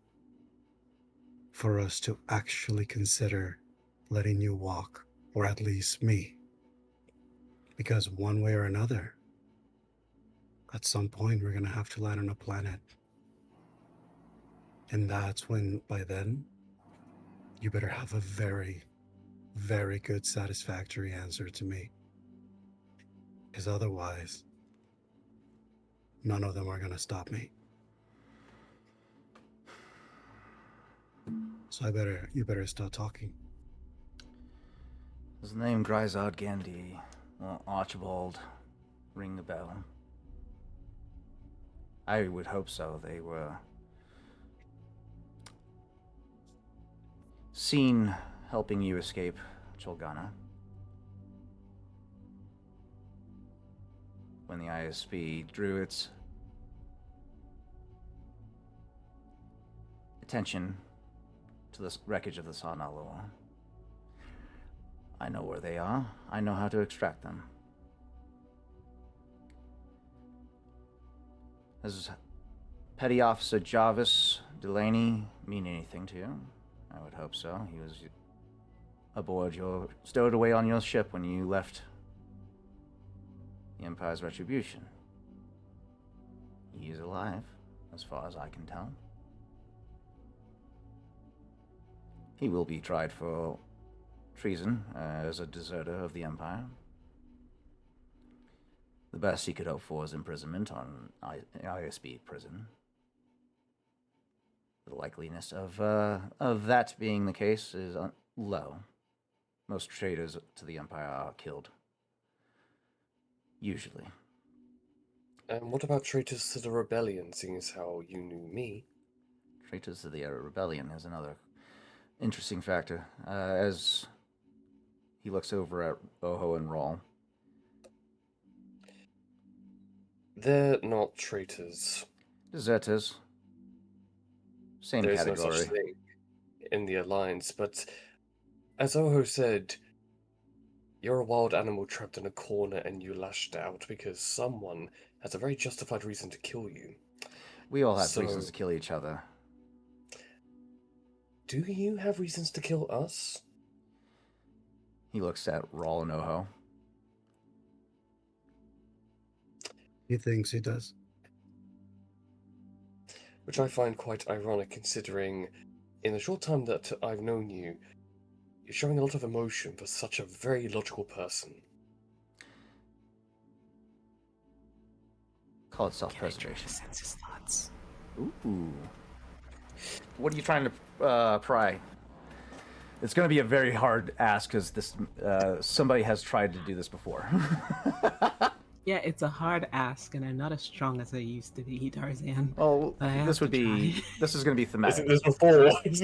for us to actually consider letting you walk, or at least me. Because one way or another, at some point, we're going to have to land on a planet. And that's when, by then, you better have a very, very good, satisfactory answer to me. Because otherwise, none of them are going to stop me. So you better start talking. Does the name Grisod Gandhi, Archibald, ring a bell? I would hope so. They were seen helping you escape Cholgana when the ISP drew its attention to the wreckage of the Sanalua. I know where they are. I know how to extract them. Does Petty Officer Jarvis Delaney mean anything to you? I would hope so. He was stowed away on your ship when you left the Empire's Retribution. He is alive, as far as I can tell. He will be tried for treason as a deserter of the Empire. The best he could hope for is imprisonment on ISB prison. The likeliness of that being the case is low. Most traitors to the Empire are killed. Usually. And what about traitors to the rebellion, seeing as how you knew me? Traitors to the rebellion is another interesting factor. As he looks over at Oho and Rawl. They're not traitors. Deserters. Same There is category. no such thing in the Alliance, but as Oho said, you're a wild animal trapped in a corner and you lashed out because someone has a very justified reason to kill you. We all have reasons to kill each other. Do you have reasons to kill us? He looks at Rawl and Oho. He thinks he does. Which I find quite ironic, considering in the short time that I've known you, you're showing a lot of emotion for such a very logical person. Call it self-preservation. Sense his thoughts. Ooh. What are you trying to pry? It's going to be a very hard ask because this somebody has tried to do this before. Yeah, it's a hard ask, and I'm not as strong as I used to be, Tarzan. Well, I have this to would be. try. This is going to be thematic. This is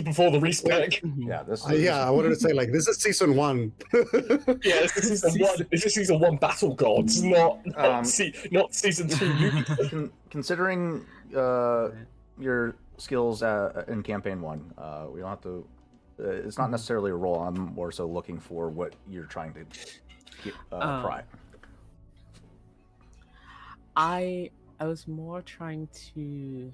before the respec. Mhm. Yeah, this. I wanted to say, like, this is season 1. Yeah, this is season 1. This is season 1 Battle Gods, not season 2. Considering your skills in campaign 1, we don't have to. It's not necessarily a role. I'm more so looking for what you're trying to pry. I was more trying to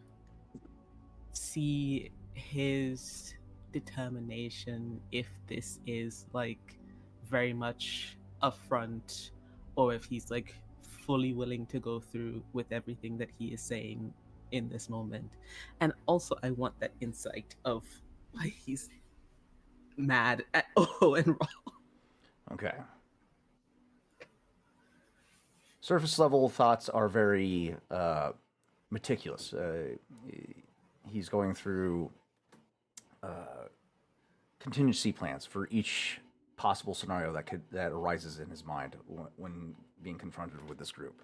see his determination, if this is like very much a front, or if he's like fully willing to go through with everything that he is saying in this moment. And also I want that insight of why he's mad at Oho and Raw. Okay. Surface level thoughts are very meticulous. He's going through contingency plans for each possible scenario that arises in his mind when being confronted with this group.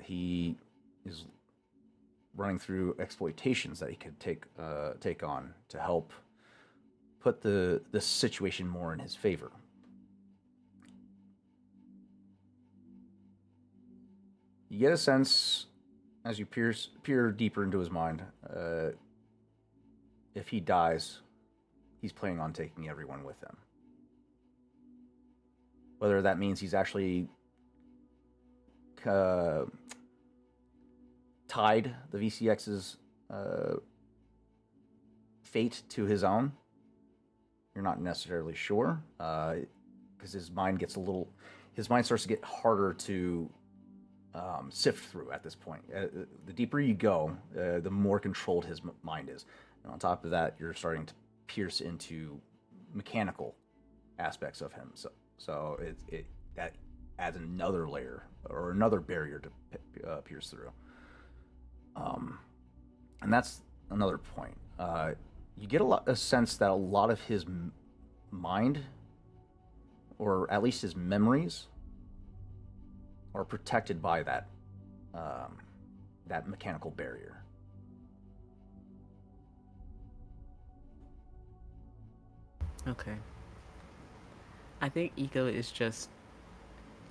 He is running through exploitations that he could take on to help put the situation more in his favor. You get a sense as you peer deeper into his mind. If he dies, he's planning on taking everyone with him. Whether that means he's actually tied the VCX's fate to his own, you're not necessarily sure, because his mind starts to get harder to sift through at this point. The deeper you go, the more controlled his mind is. And on top of that, you're starting to pierce into mechanical aspects of him. So that adds another layer or another barrier to pierce through. And that's another point. You get a sense that a lot of his mind, or at least his memories, are protected by that mechanical barrier. Okay. I think Ego is just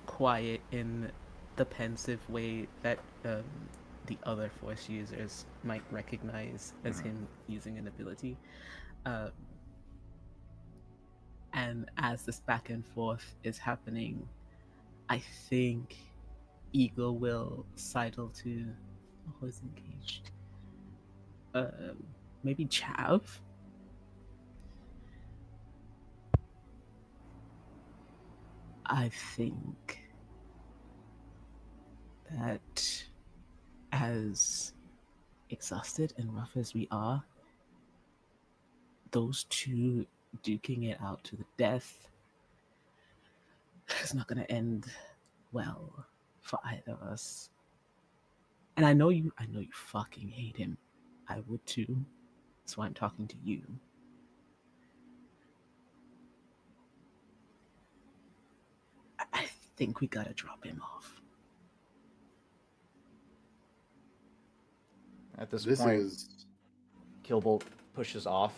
quiet in the pensive way that the other Force users might recognize as him using an ability. And as this back and forth is happening, I think Ego will sidle to who's engaged. Maybe Chav. I think that as exhausted and rough as we are, those two duking it out to the death is not going to end well for either of us. And I know you fucking hate him. I would too. That's why I'm talking to you. I think we gotta drop him off. At this point, Killbolt pushes off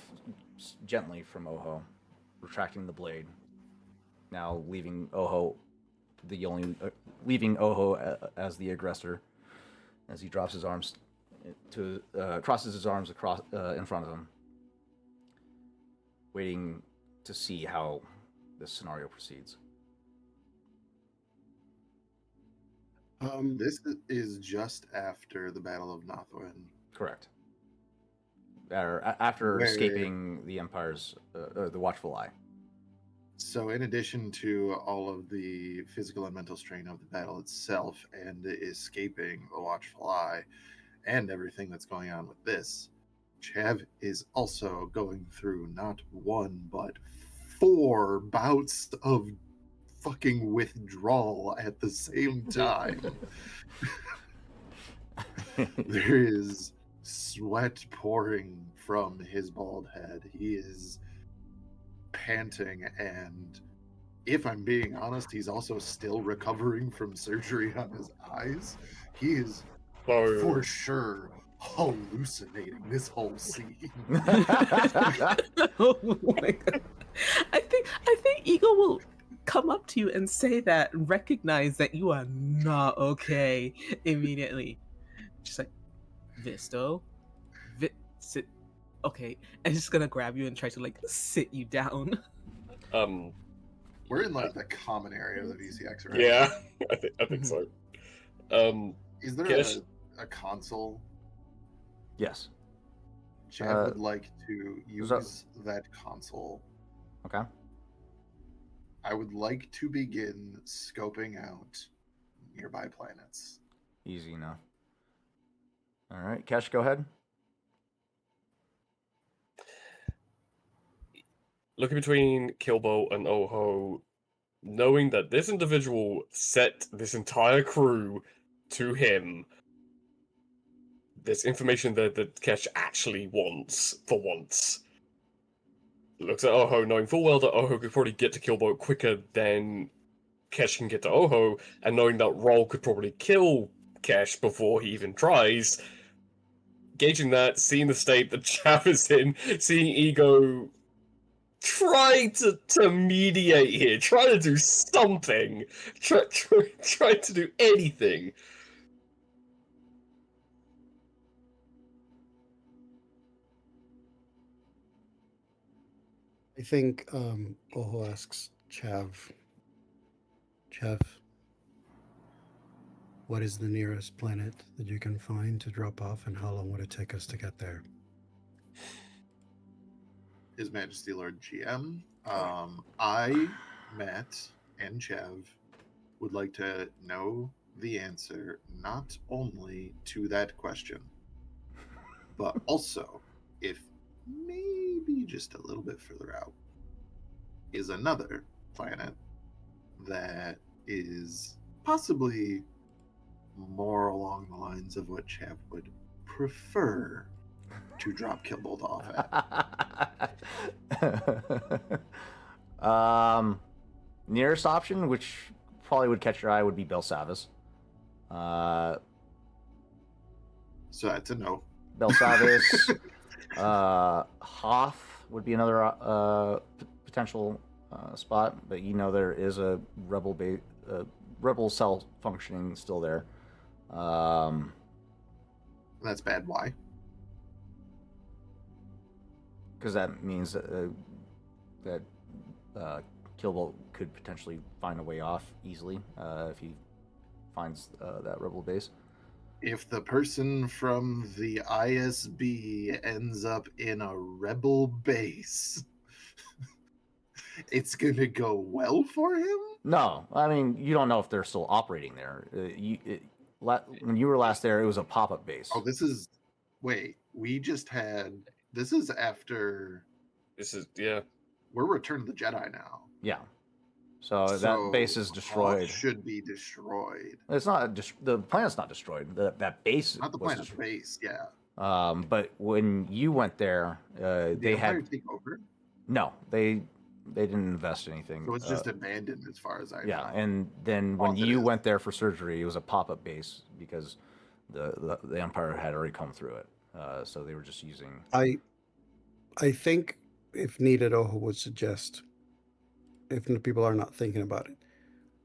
gently from Oho, retracting the blade. Now leaving Oho as the aggressor, as he drops his arms crosses his arms across in front of him, waiting to see how this scenario proceeds. This is just after the Battle of Nothwin. Correct. After escaping the Empire's, the Watchful Eye. So in addition to all of the physical and mental strain of the battle itself and escaping the Watchful Eye and everything that's going on with this, Chav is also going through not one, but 4 bouts of fucking withdrawal at the same time. There is sweat pouring from his bald head. He is panting, and if I'm being honest, he's also still recovering from surgery on his eyes. He is for sure hallucinating this whole scene. Oh my god. I think Ego will come up to you and say that, recognize that you are not okay immediately. Just like, Visto, sit, okay, and just gonna grab you and try to like sit you down. We're in like the common area of the VCX, right? Yeah, I think so. Is there a console? Yes. Chad would like to use that console. Okay. I would like to begin scoping out nearby planets. Easy enough. All right, Kesh, go ahead. Looking between Killbolt and Oho, knowing that this individual set this entire crew to him, there's information there that Kesh actually wants, for once. Looks at Oho, knowing full well that Oho could probably get to Killbolt quicker than Kesh can get to Oho, and knowing that Roll could probably kill cash before he even tries. Gauging that, seeing the state that Chav is in, seeing Ego try to mediate here, try to do something, try to do anything. I think Oho asks Chav, what is the nearest planet that you can find to drop off, and how long would it take us to get there? His Majesty Lord GM. I, Matt, and Chev would like to know the answer not only to that question, but also if maybe just a little bit further out is another planet that is possibly more along the lines of what Chev would prefer to drop Killbolt off at. Nearest option, which probably would catch your eye, would be Belsavis. So that's a no. Belsavis. Hoth would be another potential spot, but you know there is a rebel cell functioning still there. That's bad. Why? Because that means that Killbolt could potentially find a way off easily if he finds that rebel base. If the person from the ISB ends up in a rebel base, it's gonna go well for him? No, I mean, you don't know if they're still operating there. When you were last there, it was a pop-up base. Oh, this is... Wait, we just had... This is after... This is, yeah. We're Return of the Jedi now. Yeah. So that base is destroyed. Hoth should be destroyed. It's not the planet's not destroyed. That base Not the was planet's destroyed. base, yeah. But when you went there, they had take over. No, they didn't invest anything. So it's just abandoned as far as I know. Yeah, and then when you went there for surgery, it was a pop-up base because the Empire had already come through it. So they were just using. I think if needed, Oho would suggest, if people are not thinking about it,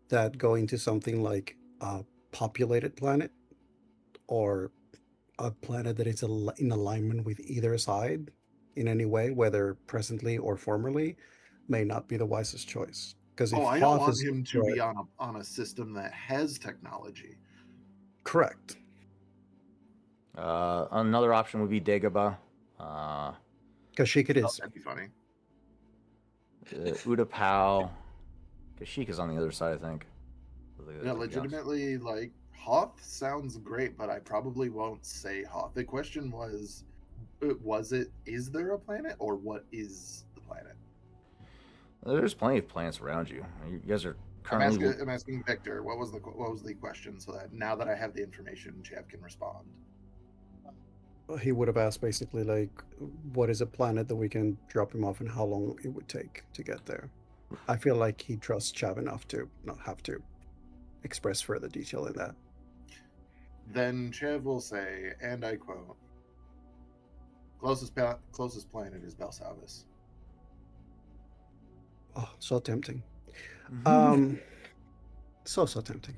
that going to something like a populated planet or a planet that is in alignment with either side in any way, whether presently or formerly, may not be the wisest choice. Because if I Hoth don't want is him to be on a system that has technology. correct. Another option would be Dagobah. Kashyyyk is. That'd be funny. Utapau. Kashyyyk is on the other side, I think. Yeah, legitimately, like, Hoth sounds great, but I probably won't say Hoth. The question was is there a planet, or what is the planet? There's plenty of planets around you. You guys are currently. I'm asking Victor, what was the question, so that now that I have the information, Chav can respond. He would have asked basically like, what is a planet that we can drop him off, and how long it would take to get there. I feel like he trusts Chav enough to not have to express further detail in that. Then Chav will say, and I quote, closest planet is Belsavis. Oh, so tempting. Mhm. So tempting.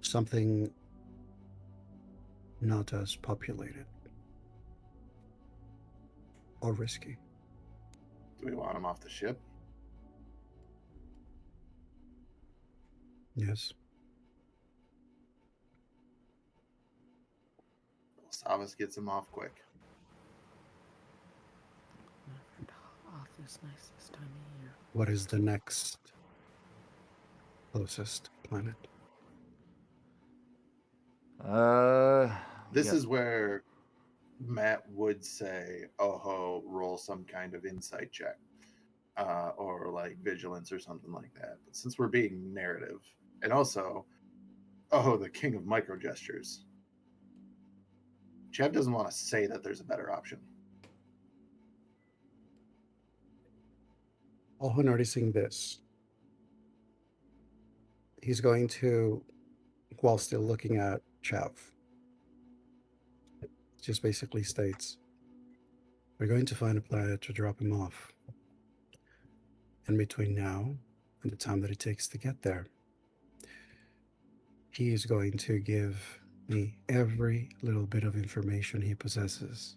Something not as populated or risky. Do we want him off the ship? Yes. Belsavis gets him off quick. Hoth is nice this time of year. What is the next closest planet? This is where Matt would say, "Oh, roll some kind of insight check, or like vigilance or something like that." But since we're being narrative, and also, the king of micro gestures, Chev doesn't want to say that there's a better option. Also noticing this. he's going to, while still looking at Chav, just basically states, we're going to find a planet to drop him off. And between now and the time that it takes to get there, he is going to give me every little bit of information he possesses.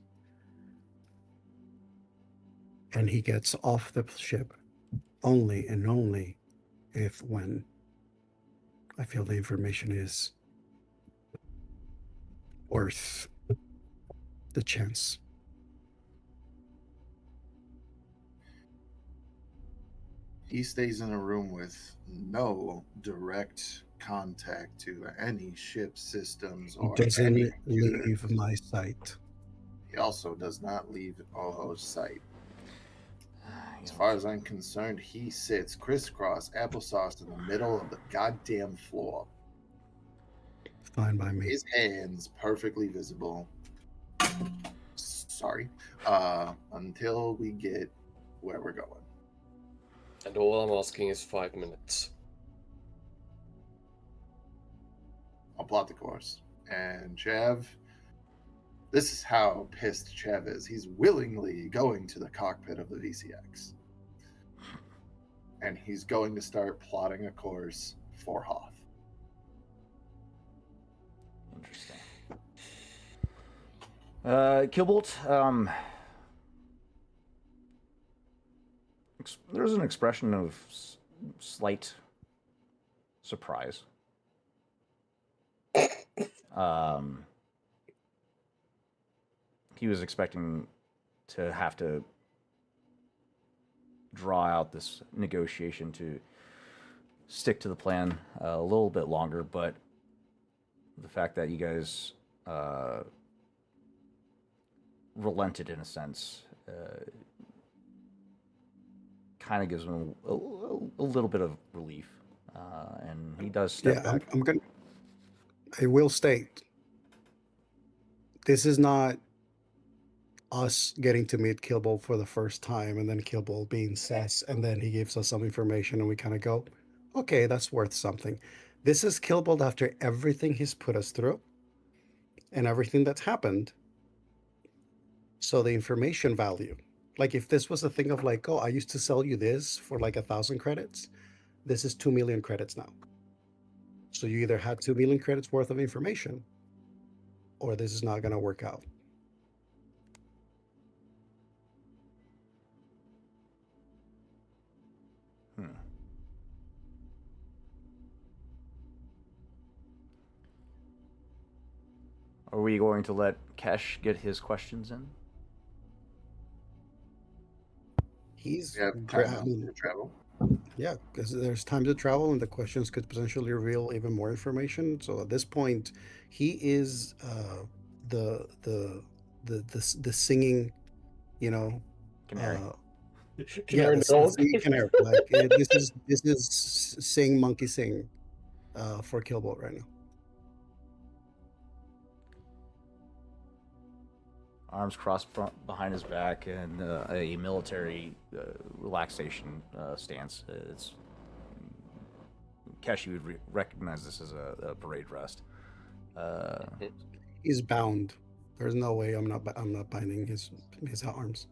And he gets off the ship only and only if when I feel the information is worth the chance. He stays in a room with no direct contact to any ship systems He or doesn't any leave computers. my sight. He also does not leave Oho's sight. As far as I'm concerned, he sits crisscross applesauce in the middle of the goddamn floor. Fine by me. His hands perfectly visible. Sorry. Until we get where we're going. And all I'm asking is 5 minutes. I'll plot the course. And Chav, this is how pissed Chav is. He's willingly going to the cockpit of the VCX. And he's going to start plotting a course for Hoth. Interesting. Killbolt, there's an expression of slight surprise. He was expecting to have to draw out this negotiation to stick to the plan a little bit longer, but the fact that you guys relented in a sense kind of gives him a little bit of relief, and he does step back. I will state, this is not us getting to meet Killbolt for the first time and then Killbolt being sus, and then he gives us some information and we kind of go, okay, that's worth something. This is Killbolt after everything he's put us through and everything that's happened. So the information value, like if this was a thing of like, oh, I used to sell you this for like 1,000 credits, this is 2 million credits now. So you either had 2 million credits worth of information or this is not going to work out. Are we going to let Kesh get his questions in? He's to travel. Yeah, because there's time to travel and the questions could potentially reveal even more information. So at this point, he is the singing, you know, Canary. Canary in the the dog. singing canary. Like this is sing monkey sing for Killbolt right now. Arms crossed behind his back and a military relaxation stance. It's Kesh, you would recognize this as a parade rest. He's bound. There's no way I'm not binding his arms.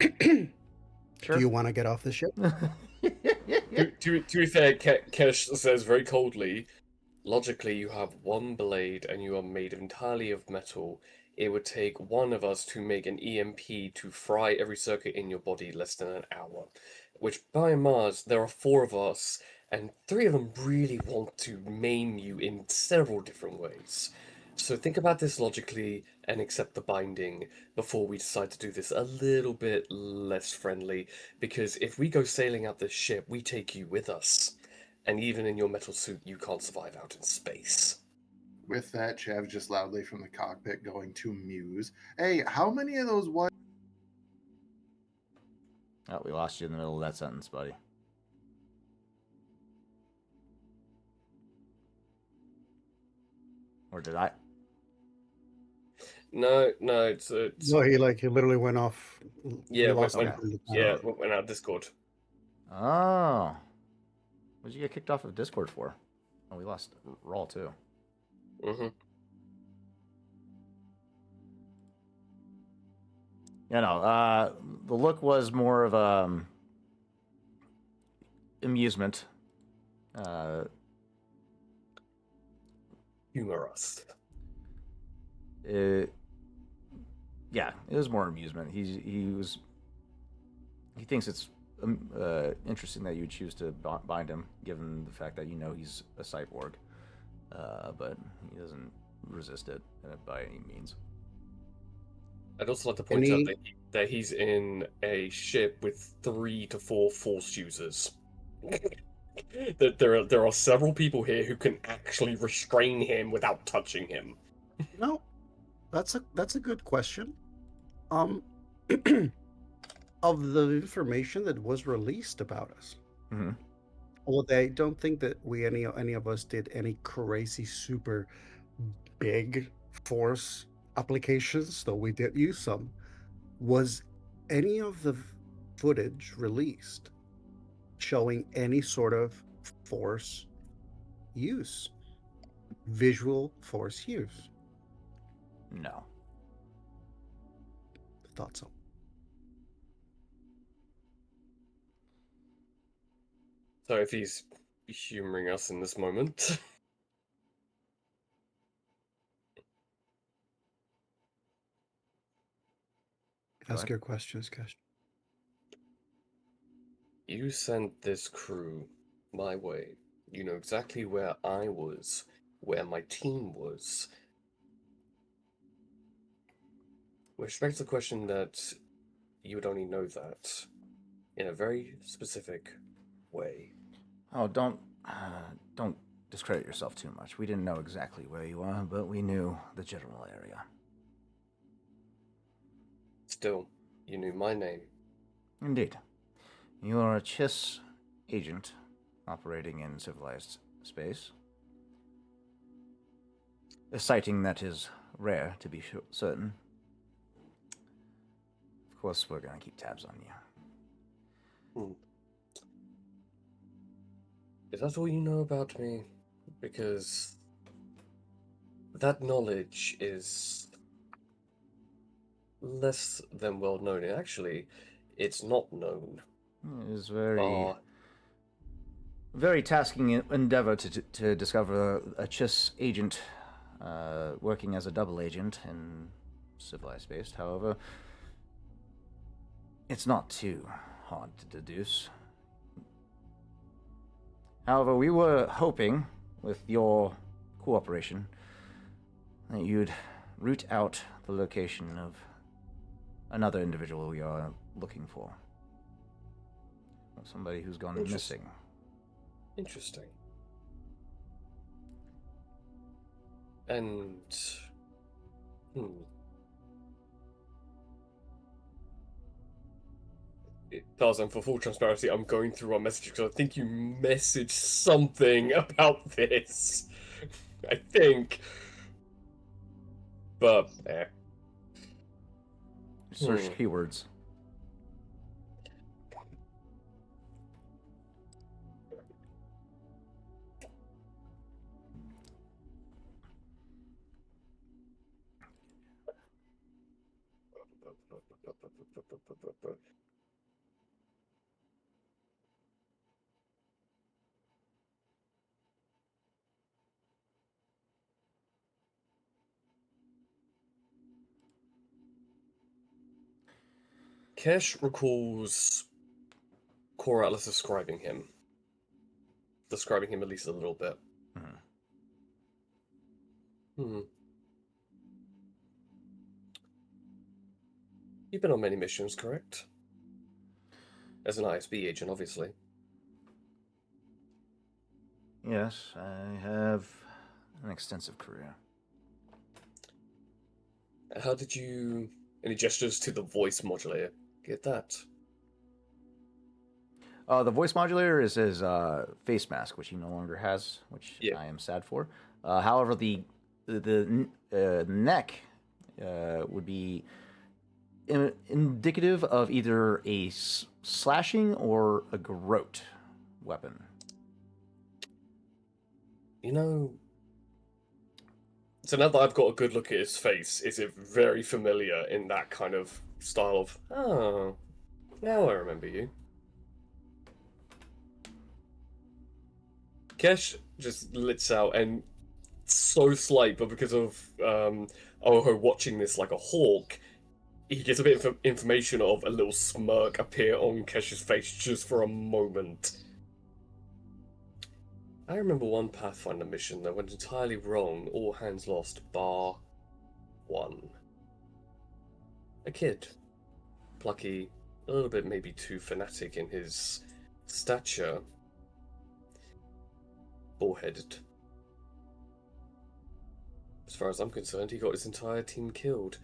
Sure. Do you want to get off the ship? To be fair, Kesh says very coldly, logically you have one blade and you are made entirely of metal. It would take one of us to make an EMP to fry every circuit in your body less than an hour. Which, by Mars, there are 4 of us, and 3 of them really want to maim you in several different ways. So think about this logically and accept the binding before we decide to do this a little bit less friendly, because if we go sailing out this ship, we take you with us. And even in your metal suit, you can't survive out in space. With that, Chav just loudly from the cockpit going to Muse. Hey, how many of those what? Oh, we lost you in the middle of that sentence, buddy. Or did I? No, it's No, he literally went off. yeah, We lost went him from the yeah, panel. went out Discord. Oh. What did you get kicked off of Discord for? Oh, we lost Raw too. Mm-hmm. You know, the look was more of amusement. Humorous. It, yeah, it was more amusement. He thinks it's interesting that you would choose to bind him, given the fact that you know he's a cyborg, but he doesn't resist it by any means. I'd also like to point out that he's in a ship with 3 to 4 force users. That there are several people here who can actually restrain him without touching him. No, that's a good question. Of the information that was released about us, Mm-hmm. well, I don't think that any of us did any crazy super big force applications, though we did use some. Was any of the footage released showing any sort of force use, visual force use? No. Thought so. So if he's humoring us in this moment, Ask your questions, Cash. you sent this crew my way. You know exactly where I was, where my team was. Which begs the question that you would only know that in a very specific way. Oh, don't discredit yourself too much. We didn't know exactly where you are, but we knew the general area. Still, you knew my name. Indeed. You are a Chiss agent operating in civilized space. A sighting that is rare, to be certain. Of course, we're going to keep tabs on you. Is that all you know about me? Because that knowledge is less than well known. And actually, it's not known. It is very tasking endeavor to discover a Chiss agent working as a double agent in civilized space. However, it's not too hard to deduce. However, we were hoping, with your cooperation, that you'd root out the location of another individual we are looking for. Somebody who's gone missing. Interesting. And... Tarzan, for full transparency, I'm going through our messages because I think you messaged something about this. I think. But, Search keywords. Kesh recalls Core Atlas describing him at least a little bit. You've been on many missions, correct? As an ISB agent, obviously. Yes, I have an extensive career. How did you... Any gestures to the voice modulator? Get that? The voice modulator is his face mask, which he no longer has, which I am sad for. However, the neck would be indicative of either a slashing or a garrote weapon. You know, so now that I've got a good look at his face, is it very familiar in that kind of style of, oh, now I remember you? Kesh just lets out, and so slight, but because of Oho watching this like a hawk, he gets a bit of information of a little smirk appear on Kesh's face just for a moment. I remember one Pathfinder mission that went entirely wrong, all hands lost, bar one. A kid. Plucky, a little bit maybe too fanatic in his stature. Bullheaded. As far as I'm concerned, he got his entire team killed.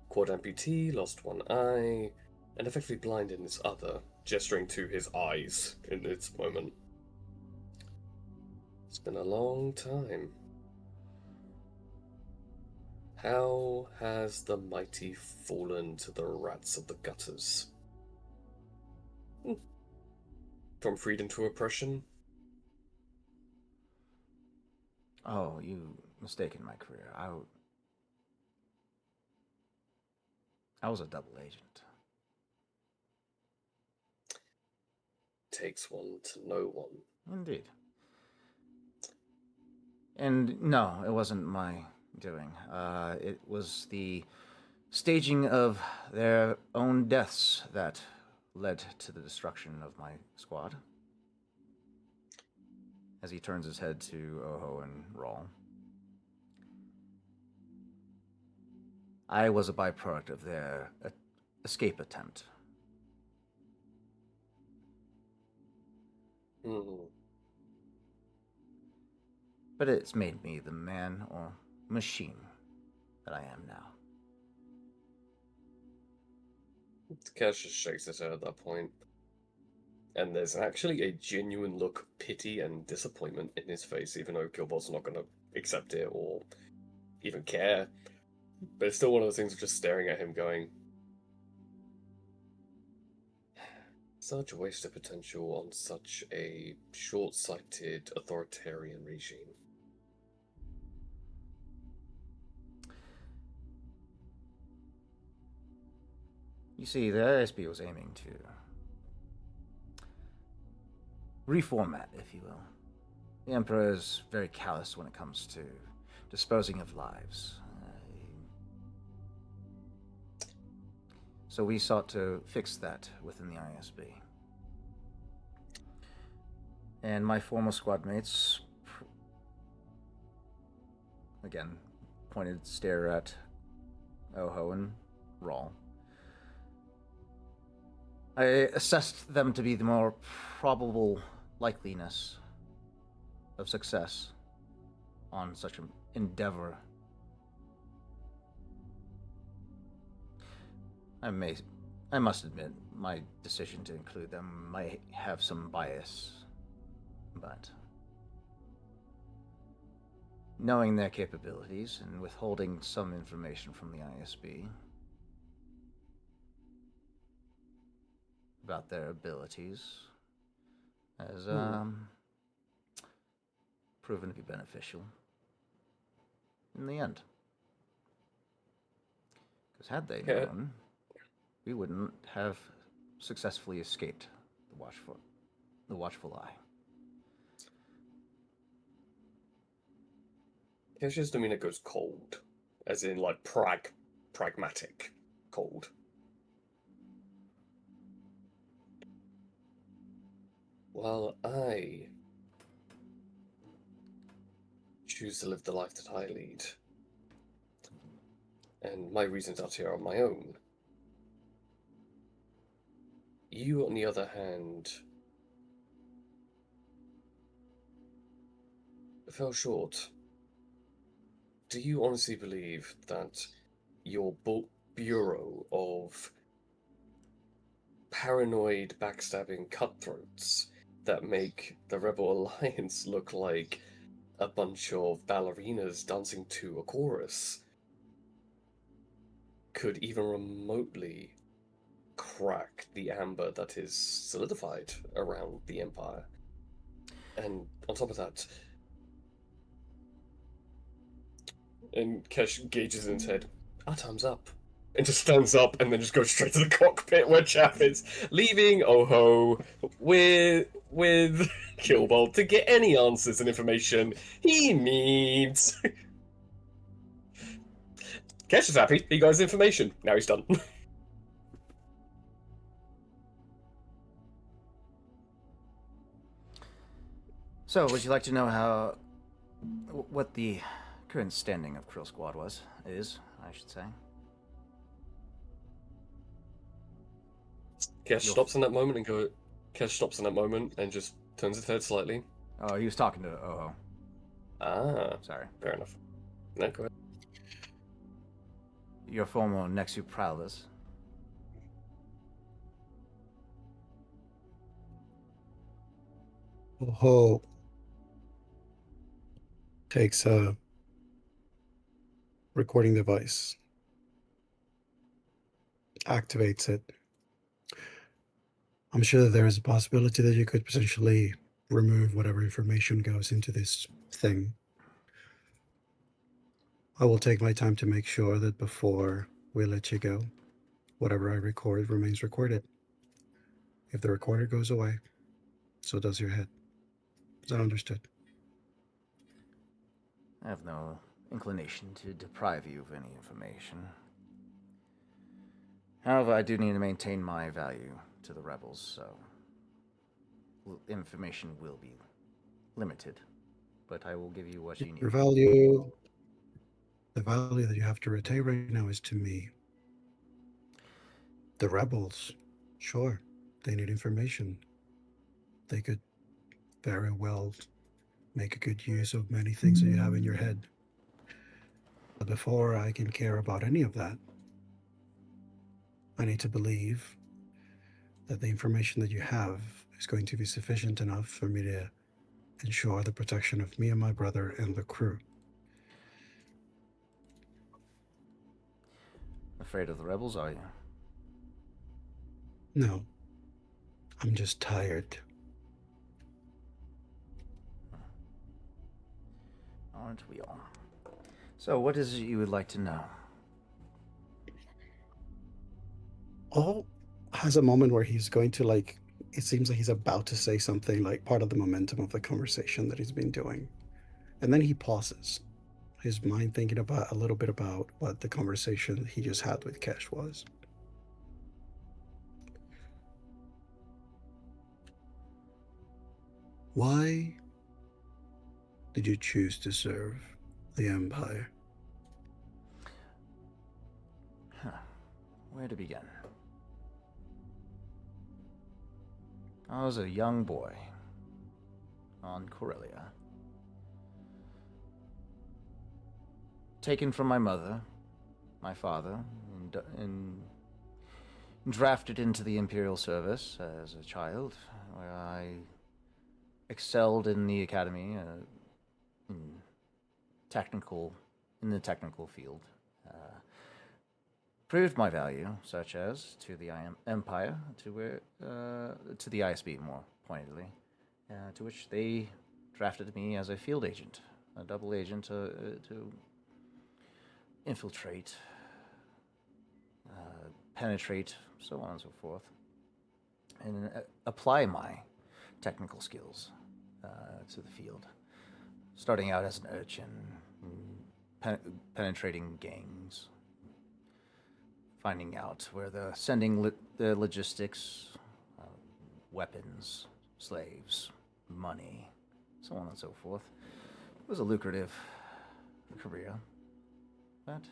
Quad amputee, lost one eye, and effectively blind in his other, gesturing to his eyes in this moment. It's been a long time. How has the mighty fallen to the rats of the gutters? From freedom to oppression? Oh, you mistaken my career. I was a double agent. Takes one to know one. Indeed. And no, it wasn't my doing. It was the staging of their own deaths that led to the destruction of my squad. As he turns his head to Oho and Rawl. I was a byproduct of their escape attempt. But it's made me the man or machine that I am now. Cash just shakes his head at that point. And there's actually a genuine look of pity and disappointment in his face, even though Killbot's not going to accept it or even care. But it's still one of those things of just staring at him going, such wasted potential on such a short-sighted authoritarian regime. You see, the ISB was aiming to reformat, if you will. The Emperor is very callous when it comes to disposing of lives. So we sought to fix that within the ISB. And my former squad mates, again, pointed stare at Oho and Rawl. I assessed them to be the more probable likeliness of success on such an endeavor. I must admit, my decision to include them might have some bias, but knowing their capabilities and withholding some information from the ISB about their abilities has proven to be beneficial in the end. Because had they known, we wouldn't have successfully escaped the watchful eye. Kesh's demeanor goes cold, as in like pragmatic cold. While I choose to live the life that I lead, and my reasons out here are my own, you, on the other hand, fell short. Do you honestly believe that your bureau of paranoid, backstabbing cutthroats that make the Rebel Alliance look like a bunch of ballerinas dancing to a chorus could even remotely crack the amber that is solidified around the Empire. And on top of that, and Kesh gauges in his head, our time's up. And just stands up and then just goes straight to the cockpit where Chaff is, leaving Oho with Killbolt to get any answers and information he needs. Kesh is happy, he got his information. Now he's done. So, would you like to know what the current standing of Krill Squad is, I should say? Kesh stops in that moment and just turns his head slightly. Oh, he was talking to Oho. Ah, Sorry. fair enough. No, go ahead. Your former Nexu Prowlers. Oh, takes a recording device, activates it. I'm sure that there is a possibility that you could potentially remove whatever information goes into this thing. I will take my time to make sure that before we let you go, whatever I record remains recorded. If the recorder goes away, so does your head. Is that understood? I have no inclination to deprive you of any information. However, I do need to maintain my value to the rebels, so information will be limited. But I will give you what you need. The value that you have to retain right now is to me. The rebels, sure, they need information. They could very well make a good use of many things that you have in your head. But before I can care about any of that, I need to believe that the information that you have is going to be sufficient enough for me to ensure the protection of me and my brother and the crew. Afraid of the rebels, are you? No, I'm just tired. Aren't we all? So, what is it you would like to know? All has a moment where he's going to, like, it seems like he's about to say something, like part of the momentum of the conversation that he's been doing. And then he pauses, his mind thinking about a little bit about what the conversation he just had with Kesh was. Why did you choose to serve the Empire? Where to begin? I was a young boy on Corellia, taken from my mother, my father, and drafted into the Imperial service as a child, where I excelled in the academy in the technical field. Proved my value, such as to the Empire, to the ISB more pointedly, to which they drafted me as a field agent, a double agent to infiltrate, penetrate, so on and so forth, and apply my technical skills to the field. Starting out as an urchin, penetrating gangs, finding out where they're sending the logistics, weapons, slaves, money, so on and so forth. It was a lucrative career, but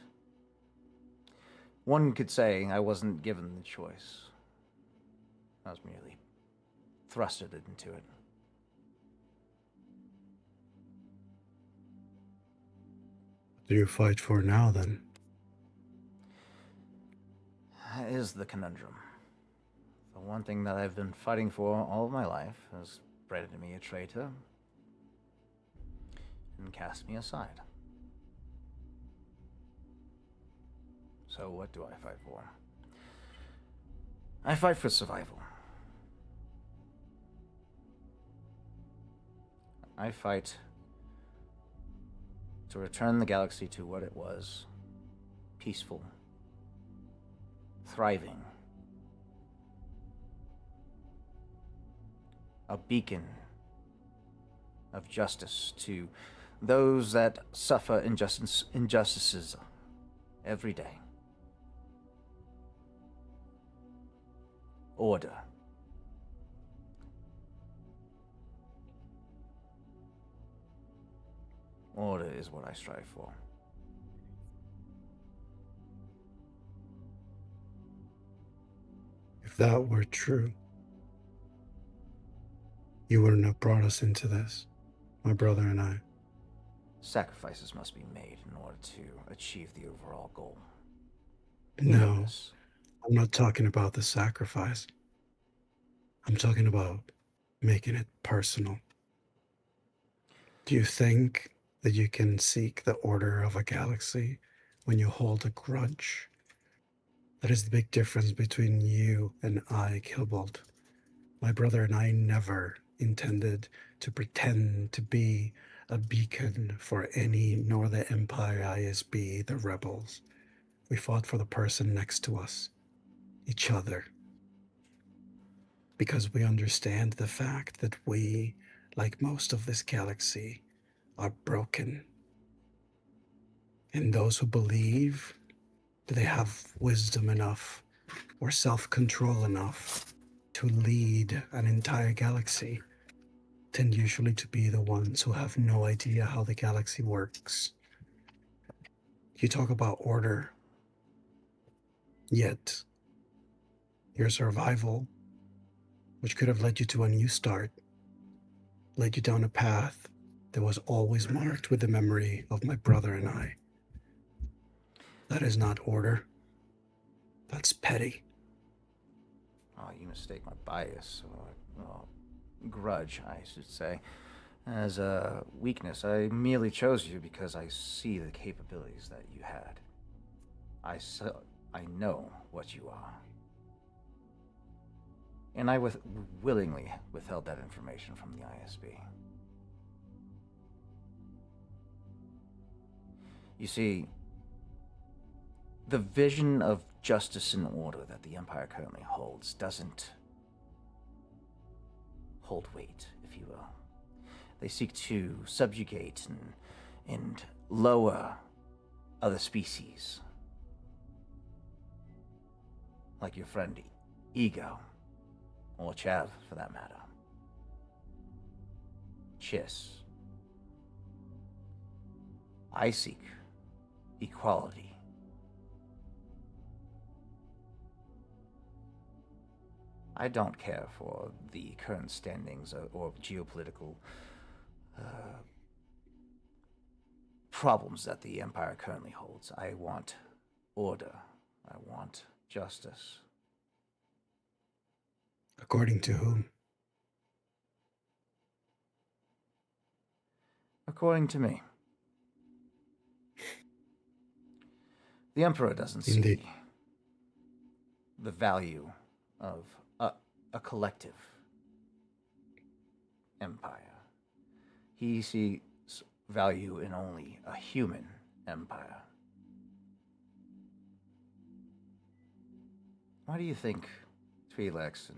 one could say I wasn't given the choice. I was merely thrusted into it. What do you fight for now, then? That is the conundrum. The one thing that I've been fighting for all of my life has branded me a traitor and cast me aside. So what do I fight for? I fight for survival. I fight to return the galaxy to what it was. Peaceful. Thriving. A beacon of justice to those that suffer injustices every day. Order. Order is what I strive for. If that were true, you wouldn't have brought us into this, my brother and I. Sacrifices must be made in order to achieve the overall goal. No, I'm not talking about the sacrifice. I'm talking about making it personal. Do you think that you can seek the order of a galaxy when you hold a grudge? That is the big difference between you and I, Kilbold. My brother and I never intended to pretend to be a beacon for any, nor the Empire ISB, the rebels. We fought for the person next to us, each other. Because we understand the fact that we, like most of this galaxy, are broken. And those who believe that they have wisdom enough or self-control enough to lead an entire galaxy tend usually to be the ones who have no idea how the galaxy works. You talk about order, yet your survival, which could have led you to a new start, led you down a path that was always marked with the memory of my brother and I. That is not order. That's petty. Oh, you mistake my bias, or grudge, I should say, as a weakness. I merely chose you because I see the capabilities that you had. I know what you are. And I willingly withheld that information from the ISB. You see, the vision of justice and order that the Empire currently holds doesn't hold weight, if you will. They seek to subjugate and lower other species. Like your friend Ego, or Chav for that matter. Chiss. I seek equality. I don't care for the current standings or geopolitical problems that the Empire currently holds. I want order. I want justice. According to whom? According to me. The Emperor doesn't Indeed. see the value of a collective empire. He sees value in only a human empire. Why do you think Twi'leks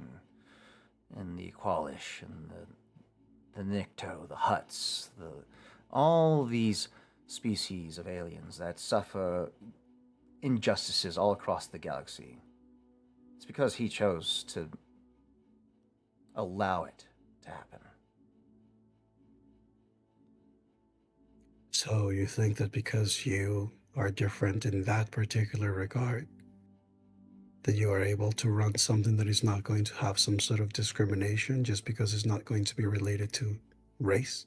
and the Qualish and the Nikto, the Hutts, all these species of aliens that suffer injustices all across the galaxy? It's because he chose to allow it to happen. So you think that because you are different in that particular regard, that you are able to run something that is not going to have some sort of discrimination just because it's not going to be related to race?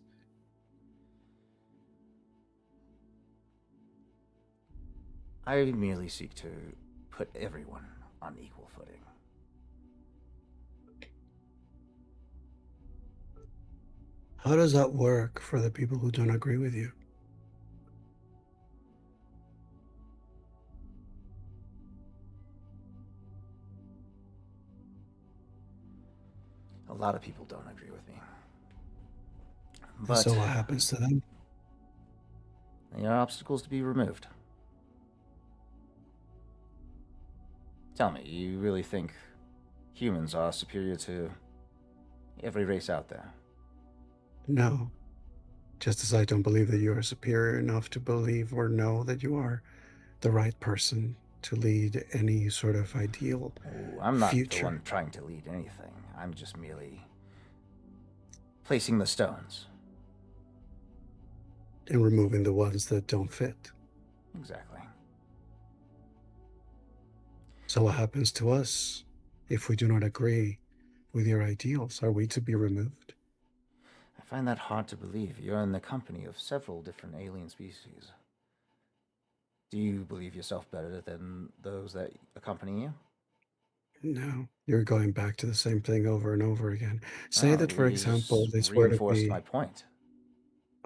I merely seek to put everyone on equal footing. How does that work for the people who don't agree with you? A lot of people don't agree with me. And But so what happens to them? there are obstacles to be removed. Tell me, you really think humans are superior to every race out there? No. Just as I don't believe that you are superior enough to believe or know that you are the right person to lead any sort of ideal Oh, I'm not the future. one trying to lead anything. I'm just merely placing the stones. And removing the ones that don't fit. Exactly. So what happens to us if we do not agree with your ideals? Are we to be removed? I find that hard to believe. You're in the company of several different alien species. Do you believe yourself better than those that accompany you? No, you're going back to the same thing over and over again. Say Oh, that, for you example, just this were to reinforced my be. point.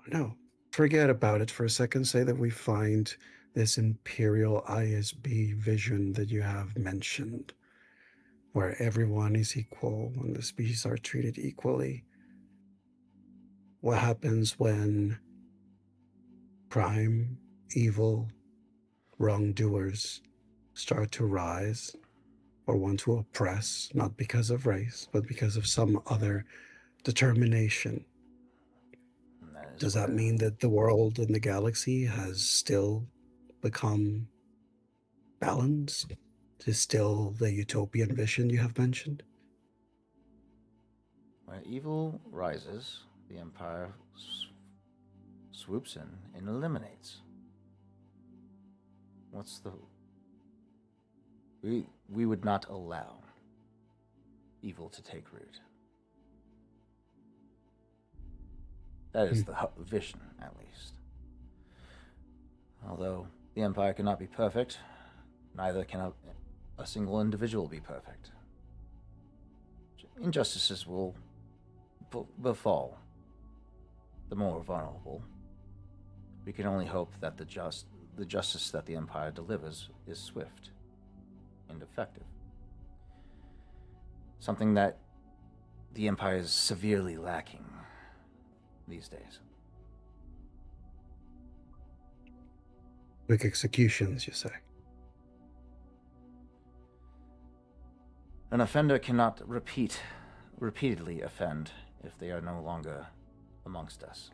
No, forget about it for a second. Say that we find this Imperial ISB vision that you have mentioned, where everyone is equal and the species are treated equally. What happens when crime, evil, wrongdoers start to rise or want to oppress, not because of race, but because of some other determination? And that is Does that where mean that the world and the galaxy has still become balanced? Is still the utopian vision you have mentioned? where evil rises, the Empire swoops in and eliminates. What's the... We would not allow evil to take root. That is the vision, at least. Although the Empire cannot be perfect, neither can a single individual be perfect. Injustices will befall the more vulnerable. We can only hope that the justice that the Empire delivers is swift and effective. Something that the Empire is severely lacking these days. Quick executions, you say? An offender cannot repeatedly offend if they are no longer amongst us.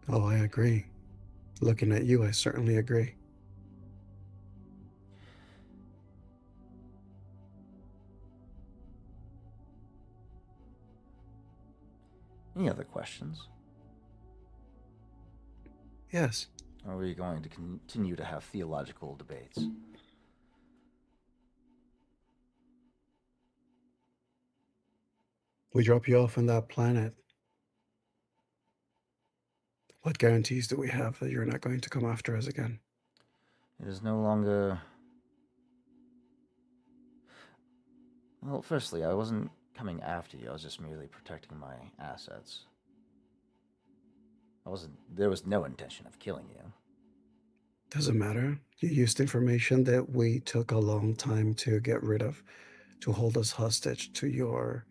Oh, I agree. Looking at you, I certainly agree. Any other questions? Yes. Or are we going to continue to have theological debates? We drop you off on that planet. What guarantees do we have that you're not going to come after us again? It is no longer... Well, firstly, I wasn't coming after you. I was just merely protecting my assets. There was no intention of killing you. Doesn't matter. You used information that we took a long time to get rid of, to hold us hostage to your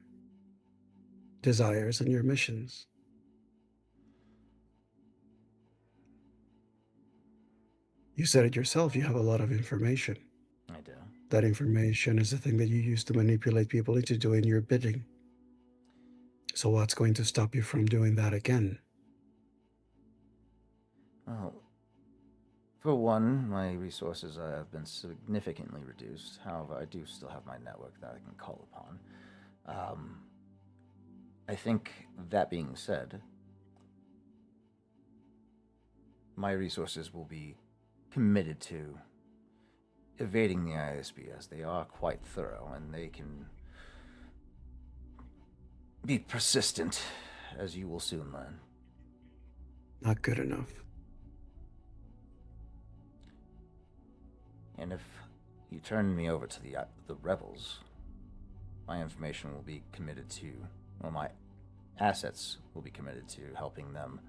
desires and your missions. You said it yourself, you have a lot of information. I do. That information is the thing that you use to manipulate people into doing your bidding. So what's going to stop you from doing that again? Well, for one, my resources have been significantly reduced. However, I do still have my network that I can call upon. I think, that being said, my resources will be committed to evading the ISB, as they are quite thorough and they can be persistent, as you will soon learn. Not good enough. And if you turn me over to the rebels, my information will be committed to, well, my assets will be committed to helping them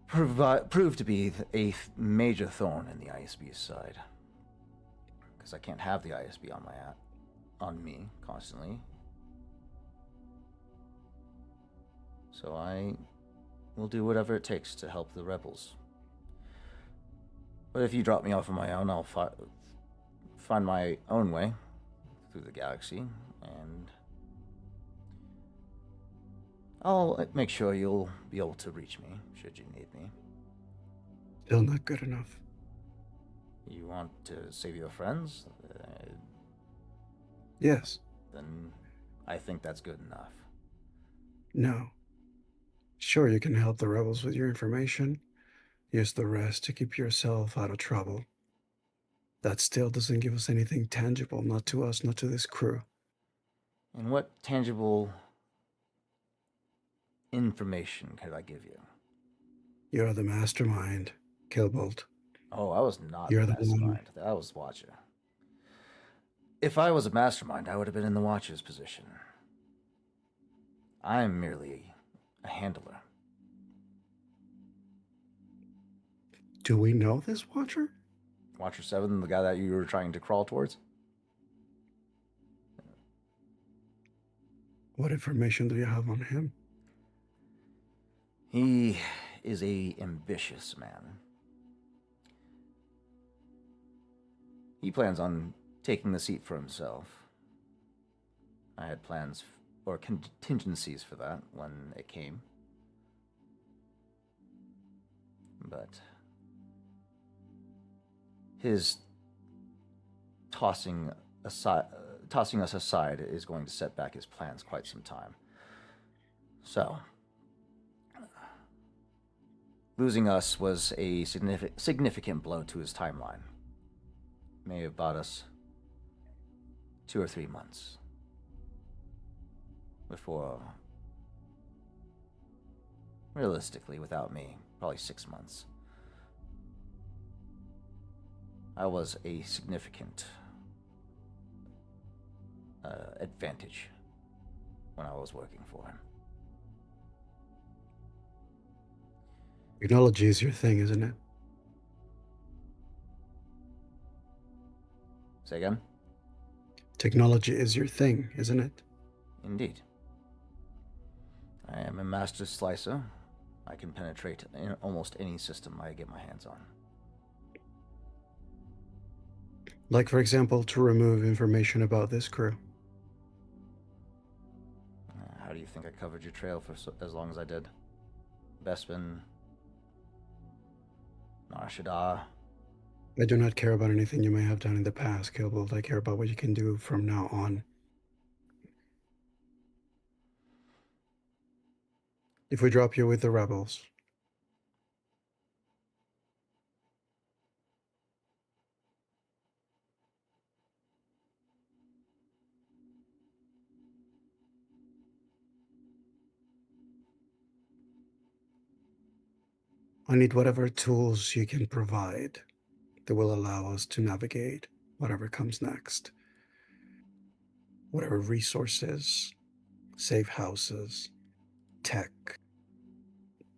prove to be a major thorn in the ISB's side. Because I can't have the ISB on me constantly. So I will do whatever it takes to help the rebels. But if you drop me off on my own, I'll find my own way through the galaxy, and I'll make sure you'll be able to reach me should you need me. Still not good enough. You want to save your friends? Yes. Then I think that's good enough. No. Sure, you can help the rebels with your information. Use the rest to keep yourself out of trouble. That still doesn't give us anything tangible, not to us, not to this crew. And what tangible information could I give you? You're the mastermind, Killbolt. Oh, I was not You're the the one. mastermind. I was Watcher. If I was a mastermind, I would have been in the Watcher's position. I'm merely a handler. Do we know this Watcher? Watcher 7, the guy that you were trying to crawl towards? What information do you have on him? He is a ambitious man. He plans on taking the seat for himself. I had plans or contingencies for that when it came. But his tossing us aside is going to set back his plans quite some time. So, losing us was a significant blow to his timeline. May have bought us 2 or 3 months before, realistically, without me, probably 6 months. I was a significant advantage when I was working for him. Technology is your thing, isn't it? Say again? Technology is your thing, isn't it? Indeed. I am a master slicer. I can penetrate in almost any system I get my hands on. Like, for example, to remove information about this crew. How do you think I covered your trail for as long as I did? Bespin, Nar Shaddaa. I do not care about anything you may have done in the past, Killbolt. I care about what you can do from now on. If we drop you with the rebels, I need whatever tools you can provide that will allow us to navigate whatever comes next. Whatever resources, safe houses, tech,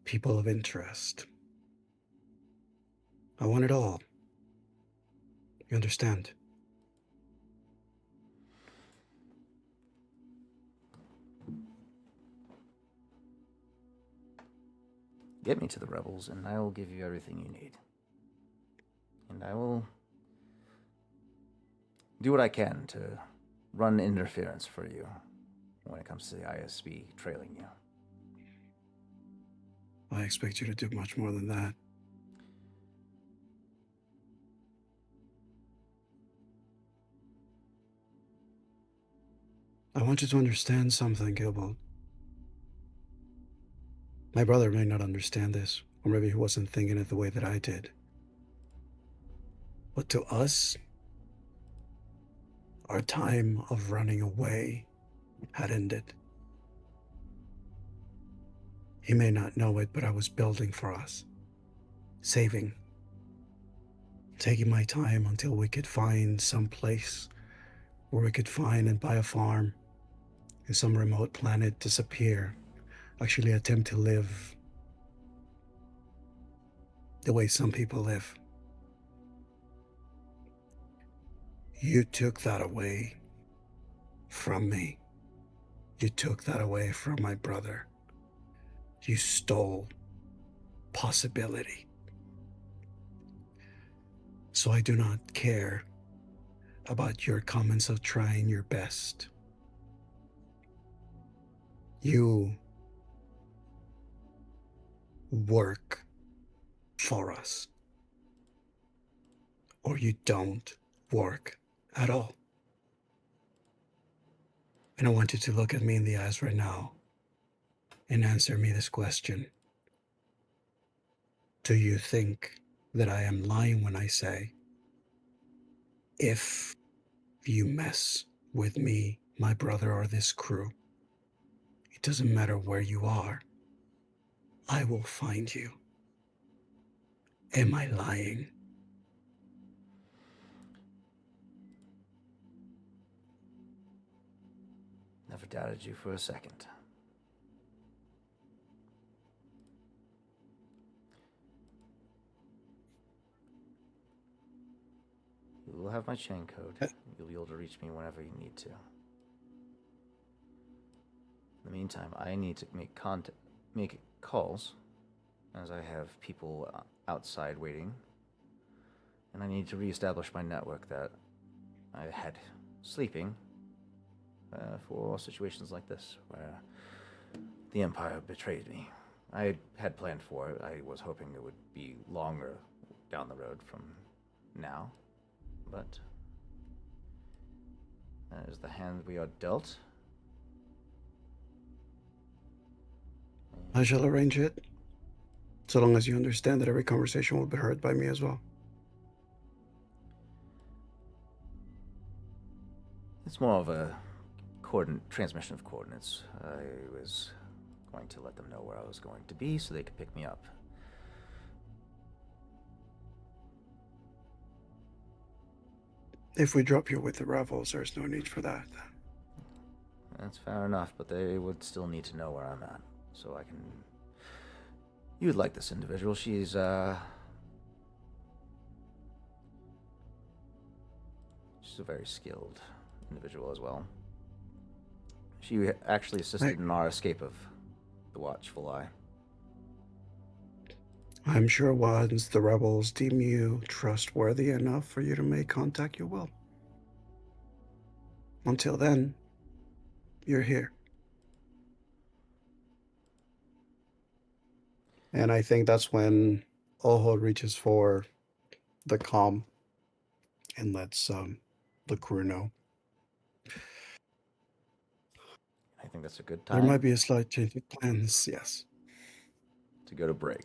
people of interest. I want it all. You understand? Get me to the rebels, and I will give you everything you need. And I will do what I can to run interference for you when it comes to the ISB trailing you. I expect you to do much more than that. I want you to understand something, Gilbolt. My brother may not understand this, or maybe he wasn't thinking it the way that I did. But to us, our time of running away had ended. He may not know it, but I was building for us. Saving. Taking my time until we could find some place where we could find and buy a farm in some remote planet, disappear, actually attempt to live the way some people live. You took that away from me. You took that away from my brother. You stole possibility. So I do not care about your comments of trying your best. You work for us, or you don't work at all. And I want you to look at me in the eyes right now and answer me this question. Do you think that I am lying when I say, if you mess with me, my brother, or this crew, it doesn't matter where you are, I will find you? Am I lying? Never doubted you for a second. You will have my chain code. You'll be able to reach me whenever you need to. In the meantime, I need to make calls, as I have people outside waiting, and I need to reestablish my network that I had sleeping for situations like this, where the Empire betrayed me. I had planned for it. I was hoping it would be longer down the road from now, but that is the hand we are dealt. I shall arrange it, so long as you understand that every conversation will be heard by me as well. It's more of a transmission of coordinates. I was going to let them know where I was going to be so they could pick me up. If we drop you with the rebels, there's no need for that. That's fair enough, but they would still need to know where I'm at, so I can... You would like this individual. She's a very skilled individual as well. She actually assisted in our escape of the Watchful Eye. I'm sure once the rebels deem you trustworthy enough for you to make contact, you will. Until then, you're here. And I think that's when Oho reaches for the comm and lets the crew know. I think that's a good time. There might be a slight change of plans, yes. To go to break.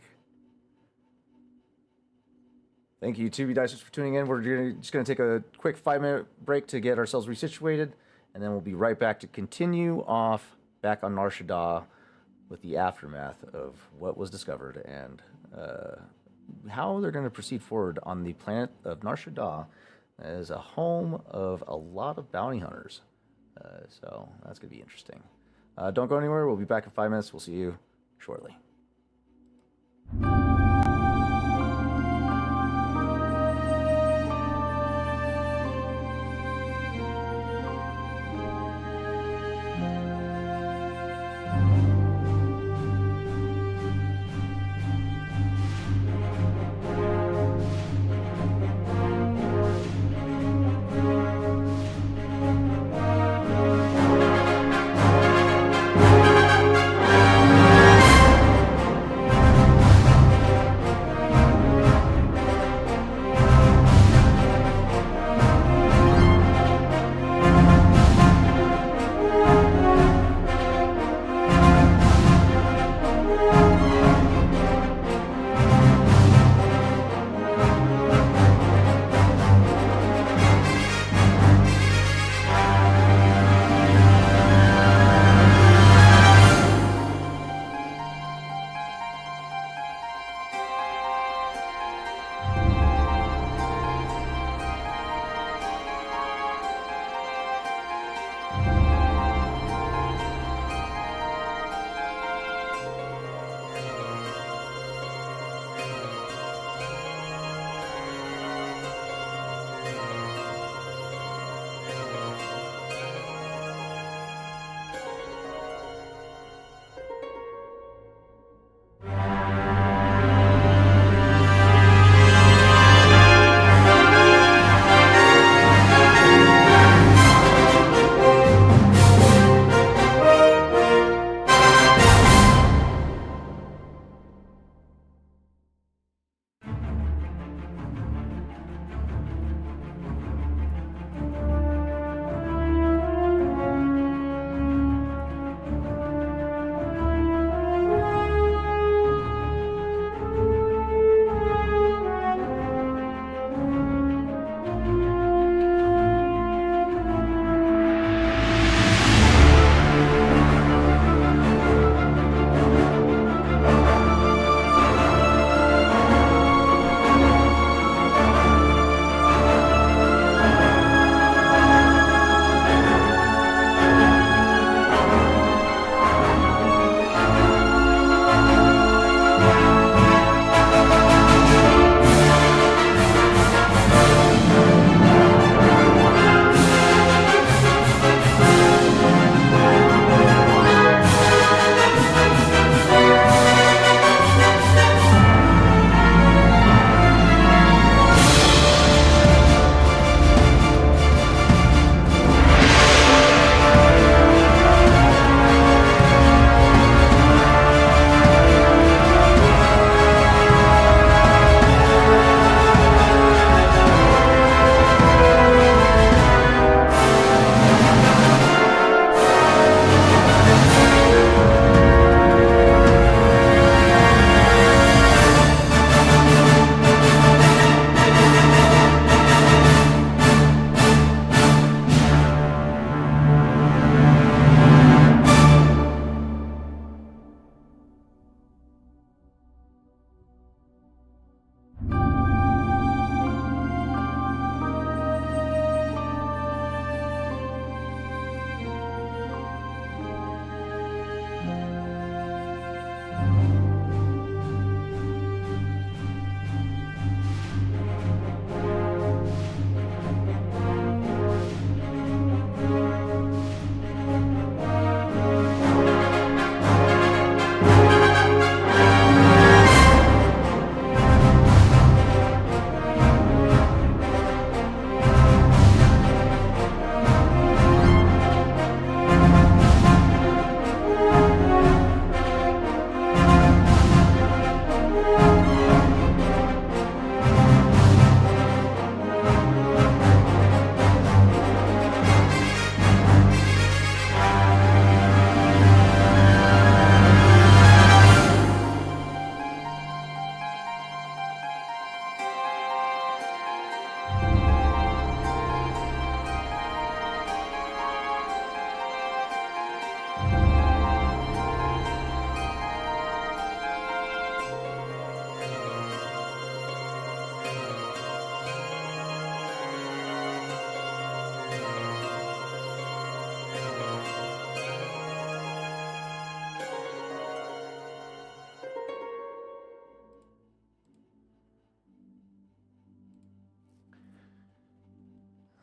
Thank you, 2B Dicers, for tuning in. We're just going to take a quick 5-minute break to get ourselves resituated, and then we'll be right back to continue off back on Nar Shaddaa with the aftermath of what was discovered and how they're going to proceed forward on the planet of Nar Shaddaa as a home of a lot of bounty hunters. So that's going to be interesting. Don't go anywhere. We'll be back in 5 minutes. We'll see you shortly.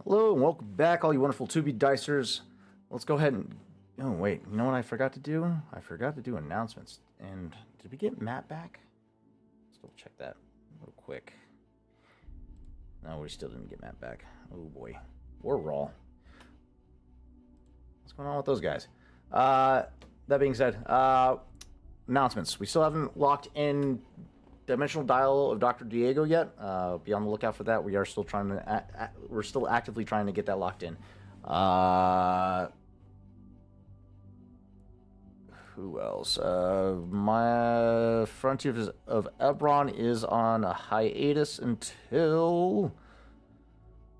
Hello and welcome back, all you wonderful 2B Dicers. Let's go ahead and... Oh, wait. You know what I forgot to do? I forgot to do announcements. And did we get Matt back? Let's go check that real quick. No, we still didn't get Matt back. Oh, boy. We're raw. What's going on with those guys? That being said, announcements. We still haven't locked in Dimensional Dial of Dr. Diego yet. Be on the lookout for that. We are still trying to. We're still actively trying to get that locked in. Who else? My Frontiers of Ebron is on a hiatus until.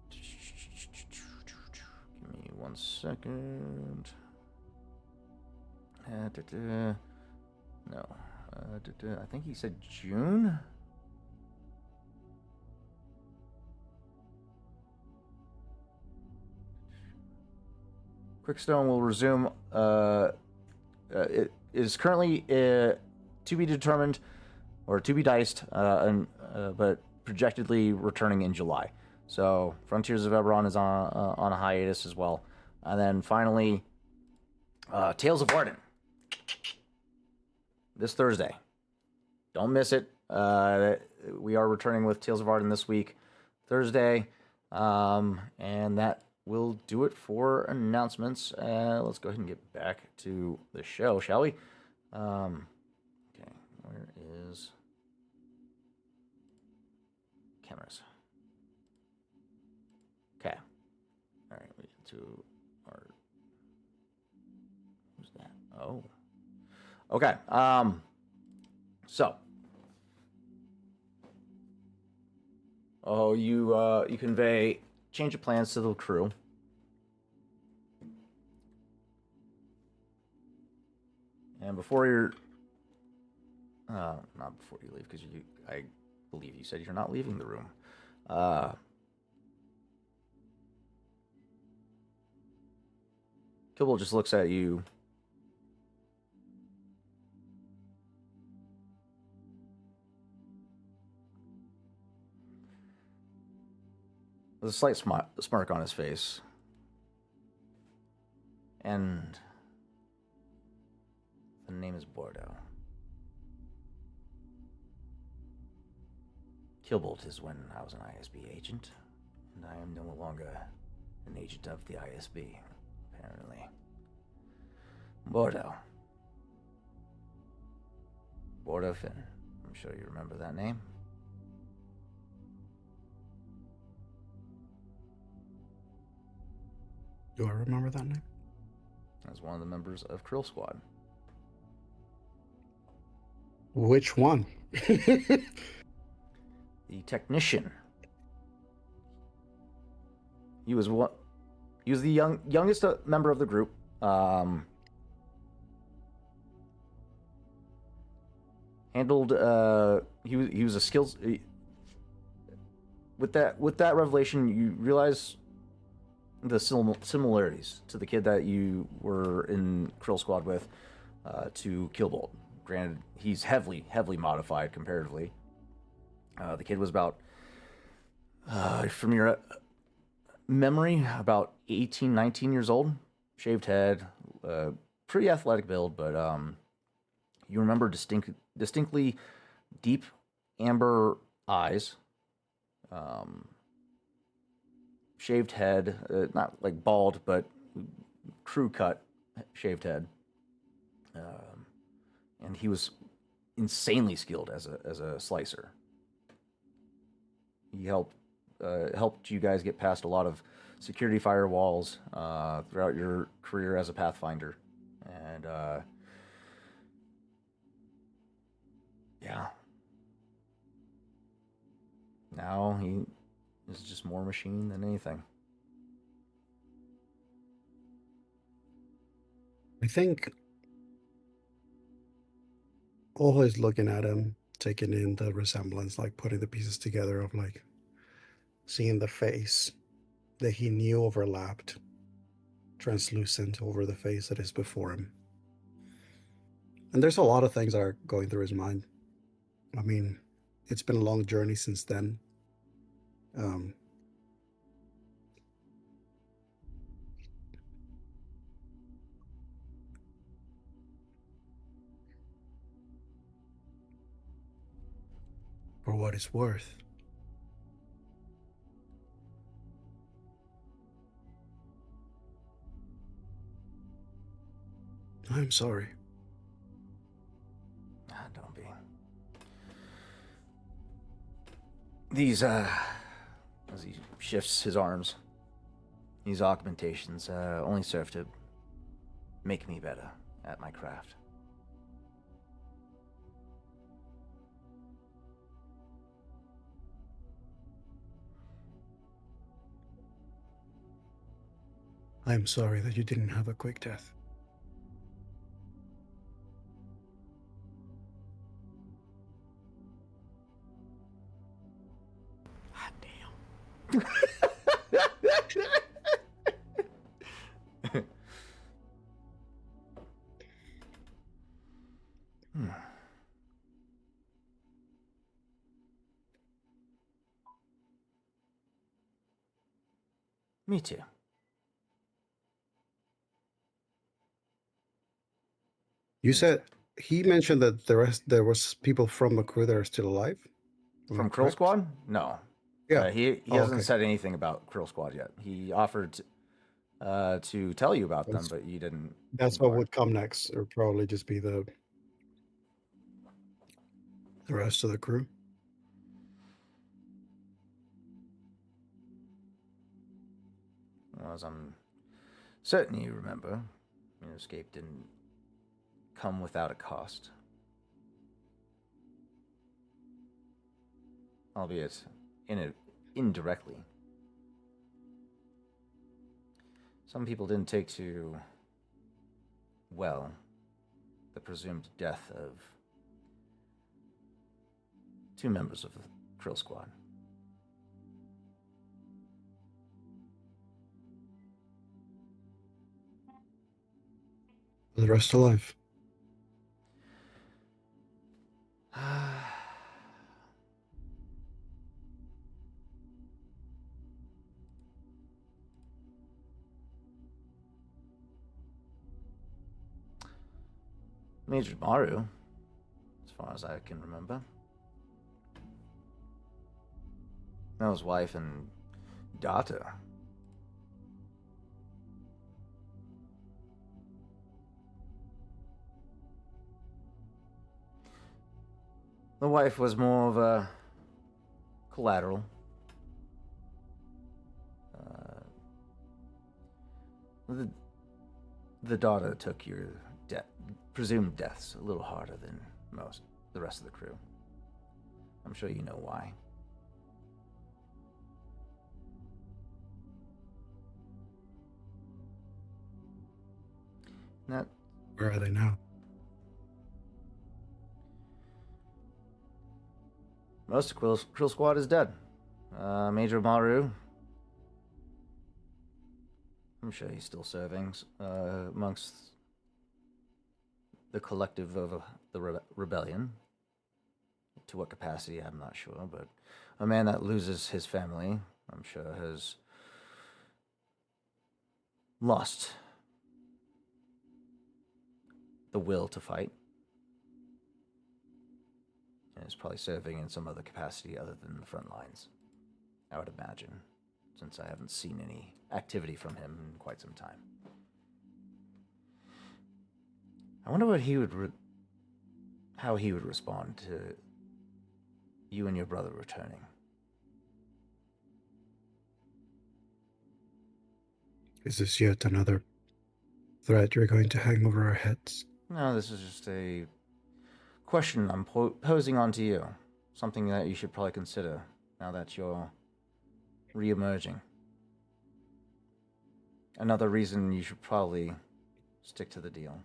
Give me 1 second. No. I think he said June. Quickstone will resume. It is currently to be determined, or to be diced, but projectedly returning in July. So Frontiers of Eberron is on a hiatus as well, and then finally, Tales of Arden. This Thursday. Don't miss it. We are returning with Tales of Arden this week, Thursday. And that will do it for announcements. Let's go ahead and get back to the show, shall we? Okay, where is cameras? Okay. All right, we get to our... Who's that? Oh. Okay, so, you convey change of plans to the crew. And before you're, not before you leave, because I believe you said you're not leaving the room. Kibble just looks at you. With a slight smirk on his face. And the name is Bordeaux. Kilbolt is when I was an ISB agent, and I am no longer an agent of the ISB, apparently. Bordeaux. Bordeaux Finn. I'm sure you remember that name. Do I remember that name? As one of the members of Krill Squad. Which one? The technician. He was the youngest member of the group. Handled. He was a skills. With that revelation, you realize the similarities to the kid that you were in Krill Squad with, to Killbolt. Granted, he's heavily modified comparatively. The kid was about, from your memory, about 18, 19 years old. Shaved head, pretty athletic build, but you remember distinctly deep amber eyes. Shaved head, not like bald, but crew cut shaved head. And he was insanely skilled as a slicer. He helped you guys get past a lot of security firewalls throughout your career as a Pathfinder, and yeah. Now he is just more machine than anything. I think always looking at him, taking in the resemblance, like putting the pieces together of like seeing the face that he knew overlapped, translucent over the face that is before him. And there's a lot of things that are going through his mind. I mean, it's been a long journey since then. For what it's worth. I'm sorry. Don't be. These, as he shifts his arms, these augmentations only serve to make me better at my craft. I'm sorry that you didn't have a quick death. Ah, damn. Me too. You said he mentioned that there was people from the crew that are still alive. Am I From Krill correct? Squad? No. Yeah. He Oh, hasn't okay. said anything about Krill Squad yet. He offered to tell you about them, That's- but you didn't. That's what inquire. would come next, or probably just be the rest of the crew. Well, as I'm certain you remember, escape didn't come without a cost. Albeit indirectly. Some people didn't take to well the presumed death of 2 members of the Krill Squad. The rest alive. Major Maru, as far as I can remember. Mel's wife and daughter. The wife was more of a collateral. The daughter took your presumed deaths a little harder than most the rest of the crew. I'm sure you know why. That Where are they now? most of Krill Squad is dead. Major Maru, I'm sure he's still serving amongst the collective of the rebellion. To what capacity, I'm not sure, but a man that loses his family, I'm sure, has lost the will to fight. And is probably serving in some other capacity other than the front lines, I would imagine, since I haven't seen any activity from him in quite some time. I wonder what he would how he would respond to you and your brother returning. Is this yet another threat you're going to hang over our heads? No, this is just a question I'm posing onto you. Something that you should probably consider now that you're re-emerging. Another reason you should probably stick to the deal.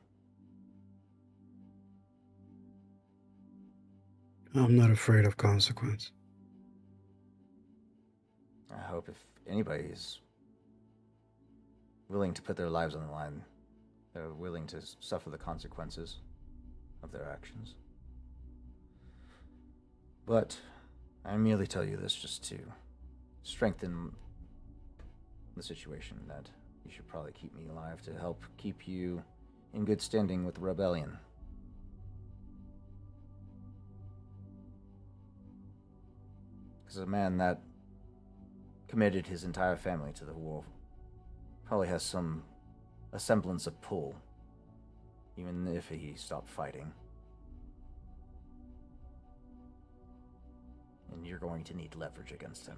I'm not afraid of consequence. I hope if anybody's willing to put their lives on the line, they're willing to suffer the consequences of their actions. But I merely tell you this just to strengthen the situation, that you should probably keep me alive to help keep you in good standing with the rebellion. Because a man that committed his entire family to the war probably has a semblance of pull, even if he stopped fighting. And you're going to need leverage against him.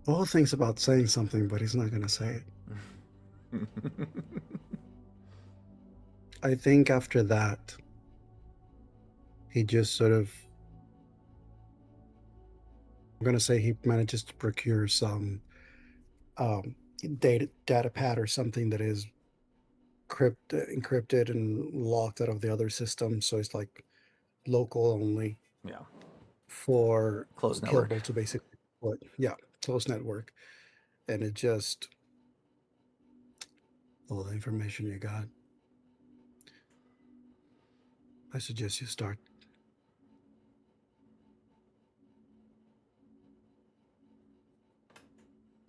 All thinks about saying something, but he's not going to say it. I think after that, he just sort of, I'm going to say he manages to procure some data pad or something that is encrypted and locked out of the other system. So it's like local only. Yeah. For Closed network. Killable to basically closed network. And it just all the information you got. I suggest you start.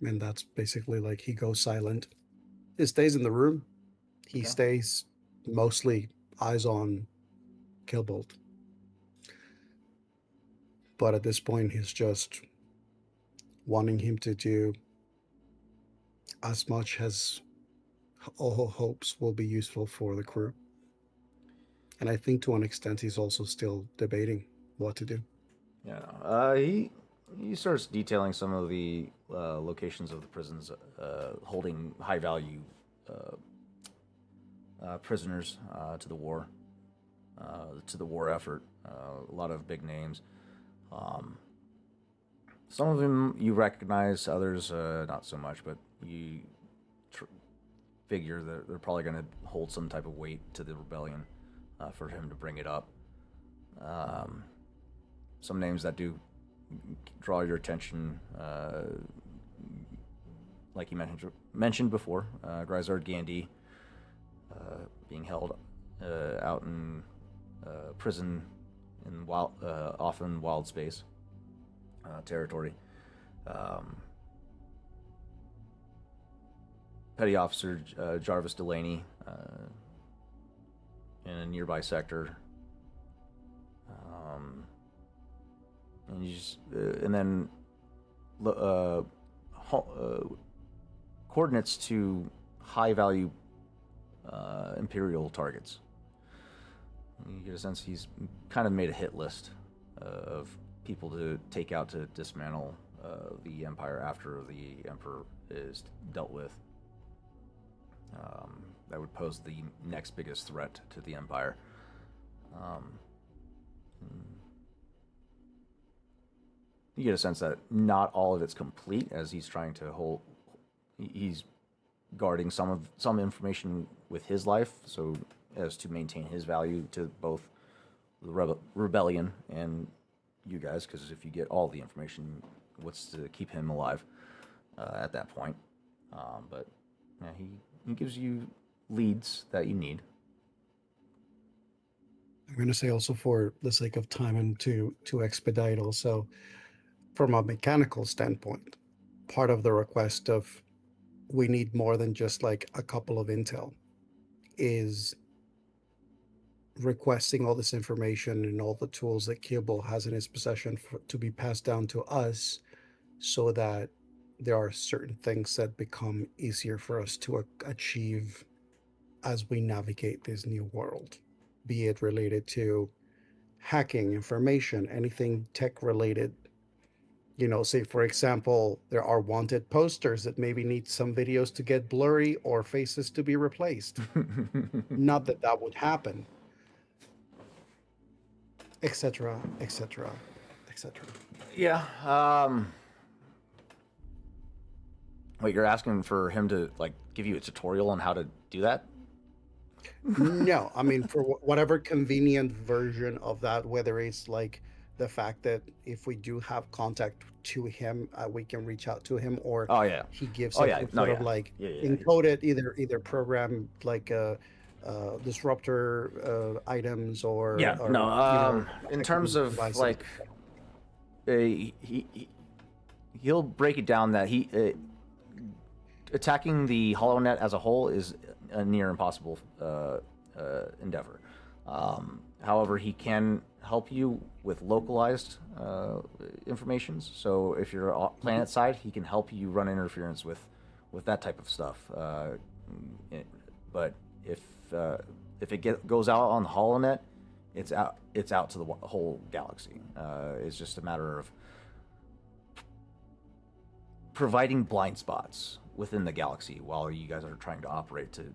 And that's basically like he goes silent. He stays in the room. He stays mostly eyes on Killbolt. But at this point, he's just wanting him to do as much as all hopes will be useful for the crew. And I think to an extent, he's also still debating what to do. Yeah. He starts detailing some of the locations of the prisons holding high-value prisoners to the war effort. A lot of big names. Some of them you recognize, others not so much, but you figure that they're probably going to hold some type of weight to the rebellion for him to bring it up. Some names that do draw your attention, like you mentioned before, Grisard Gandhi being held out in prison in often wild space territory. Petty Officer Jarvis Delaney in a nearby sector. And then coordinates to high-value Imperial targets. You get a sense he's kind of made a hit list of people to take out to dismantle the Empire after the Emperor is dealt with. That would pose the next biggest threat to the Empire. You get a sense that not all of it's complete, as he's trying to hold. He's guarding some information with his life, so as to maintain his value to both the rebellion and you guys. Because if you get all the information, what's to keep him alive at that point? But yeah, he gives you leads that you need. I'm going to say also for the sake of time and to expedite also, from a mechanical standpoint, part of the request of we need more than just like a couple of intel is requesting all this information and all the tools that Kibble has in his possession to be passed down to us, so that there are certain things that become easier for us to achieve as we navigate this new world, be it related to hacking, information, anything tech related. You know, say for example, there are wanted posters that maybe need some videos to get blurry or faces to be replaced. Not that that would happen, etc., etc., etc. Yeah. Wait, you're asking for him to like give you a tutorial on how to do that? No, I mean for whatever convenient version of that, whether it's like the fact that if we do have contact to him, we can reach out to him, or he gives us sort of like encoded either program like disruptor items or in terms of devices. Like he'll break it down that attacking the HoloNet as a whole is a near impossible endeavor. However, he can help you with localized information. So if you're planet side, he can help you run interference with that type of stuff. But if it goes out on the HoloNet, it's out to the whole galaxy. It's just a matter of providing blind spots within the galaxy while you guys are trying to operate to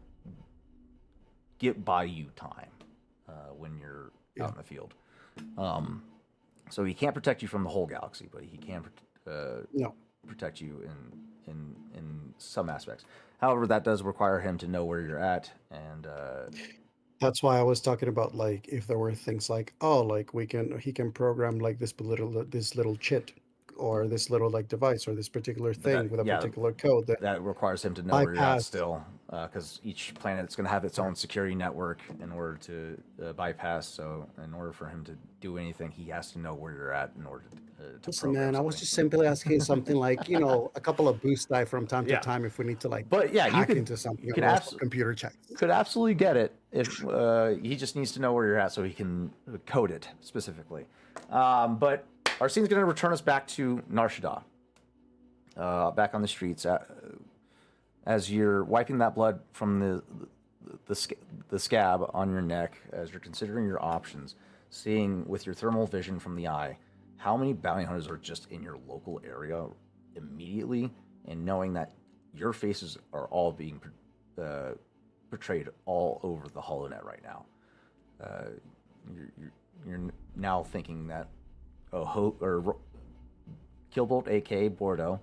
buy you time when you're out in the field. So he can't protect you from the whole galaxy, but he can protect you in some aspects. However, that does require him to know where you're at, and That's why I was talking about, like, if there were things like, oh, like he can program like this little chit or this little like device or this particular thing with a particular code that requires him to know where you're at still, because each planet's going to have its own security network in order to bypass. So in order for him to do anything, he has to know where you're at in order to Listen, program man, I was something. just simply asking something like, a couple of boost die from time to time if we need to, like, but yeah, hack into something. You can computer checks. Could absolutely get it if he just needs to know where you're at so he can code it specifically. But our scene's going to return us back to Nar Shaddaa, back on the streets. As you're wiping that blood from the scab on your neck, as you're considering your options, seeing with your thermal vision from the eye how many bounty hunters are just in your local area immediately, and knowing that your faces are all being portrayed all over the HoloNet right now. You're now thinking that Killbolt, aka Bordeaux,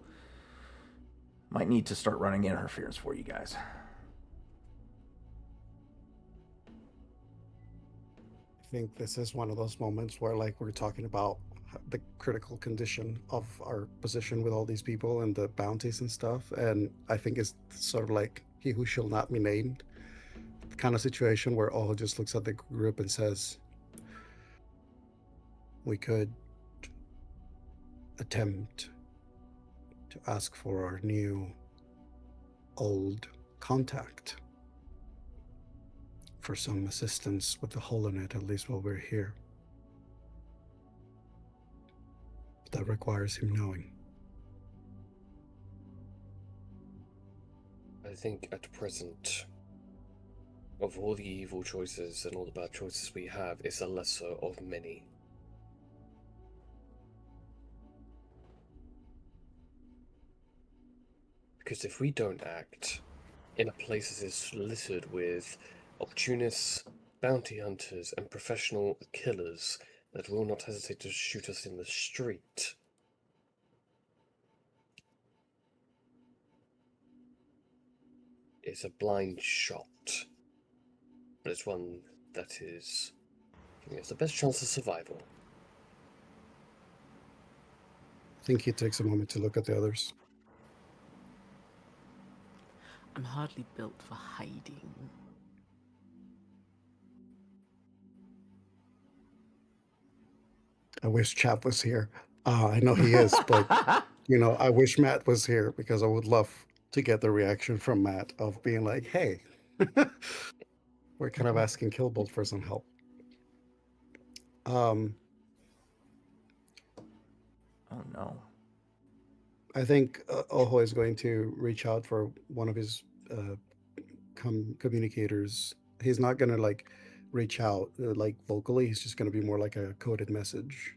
might need to start running interference for you guys. I think this is one of those moments where, like, we're talking about the critical condition of our position with all these people and the bounties and stuff, and I think it's sort of like he who shall not be named kind of situation where Oho just looks at the group and says, we could attempt to ask for our new old contact for some assistance with the HoloNet, at least while we're here. That requires him knowing. I think at present, of all the evil choices and all the bad choices we have, it's a lesser of many. Because if we don't act in a place that is littered with opportunists, bounty hunters, and professional killers that will not hesitate to shoot us in the street, it's a blind shot. But it's one that is giving us the best chance of survival. I think he takes a moment to look at the others. I'm hardly built for hiding. I wish Chap was here. I know he is, but I wish Matt was here because I would love to get the reaction from Matt of being like, hey, we're kind of asking Killbolt for some help. Oh no. I think Oho is going to reach out for one of his communicators. He's not going to like reach out like vocally. He's just going to be more like a coded message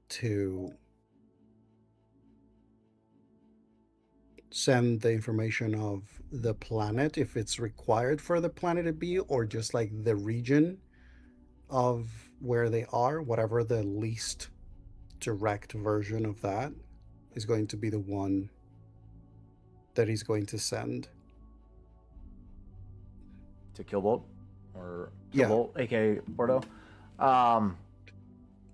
to send the information of the planet, if it's required for the planet to be, or just like the region of where they are, whatever the least direct version of that is going to be the one that he's going to send. To Killbolt? Or Killbolt, aka Bordeaux?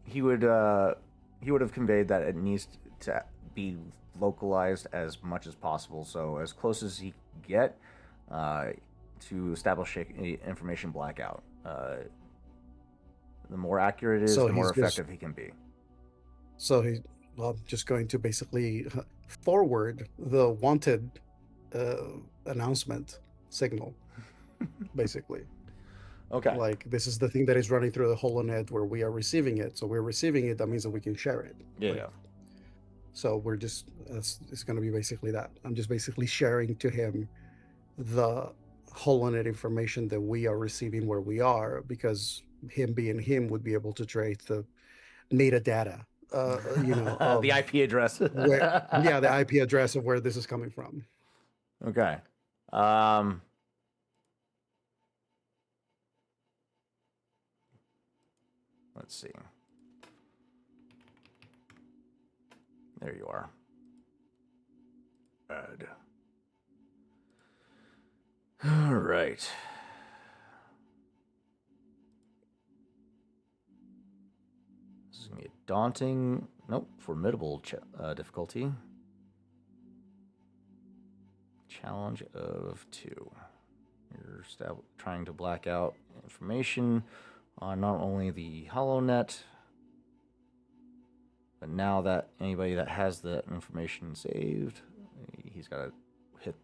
He would have conveyed that it needs to be localized as much as possible, so as close as he can get to establish a information blackout. The more accurate it is, the more effective he can be. So Well, I'm just going to basically forward the wanted announcement signal, basically. Okay. Like, this is the thing that is running through the HoloNet where we are receiving it. So we're receiving it. That means that we can share it. Yeah. Like, so we're just, it's going to be basically that. I'm just basically sharing to him the HoloNet information that we are receiving where we are, because him being him would be able to trace the metadata, of the IP address. yeah, the IP address of where this is coming from. Okay. Let's see. There you are. Good. All right. This is going to be a daunting, formidable difficulty. Challenge of 2. You're trying to black out information on not only the HoloNet, but now that anybody that has that information saved, he's got to hit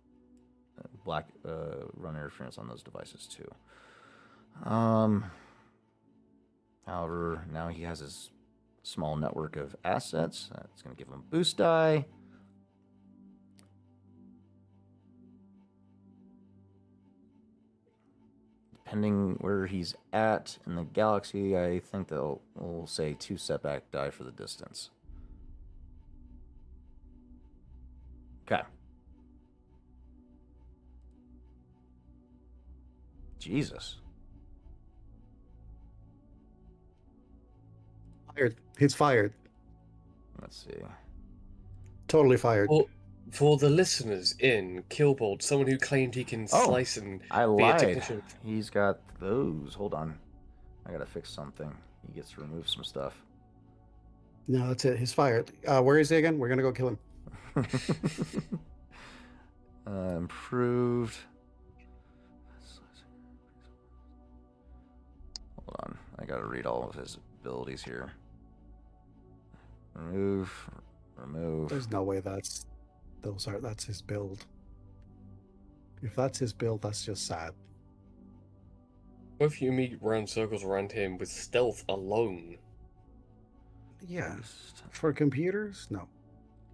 run interference on those devices too. However, now he has his small network of assets. That's going to give him a boost die. Depending where he's at in the galaxy, I think we'll say 2 setback die for the distance. Okay. Jesus. Fired. He's fired. Let's see. Totally fired. Well, for the listeners in Killboard, someone who claimed he can slice and I be a lied. technician. He's got those. Hold on. I gotta fix something. He gets to remove some stuff. No, that's it. He's fired. Where is he again? We're gonna go kill him. Improved. Hold on. I gotta read all of his abilities here. Remove. There's no way that's his build. If that's his build, that's just sad. Both you and me ran circles around him with stealth alone. Yeah. For computers, no.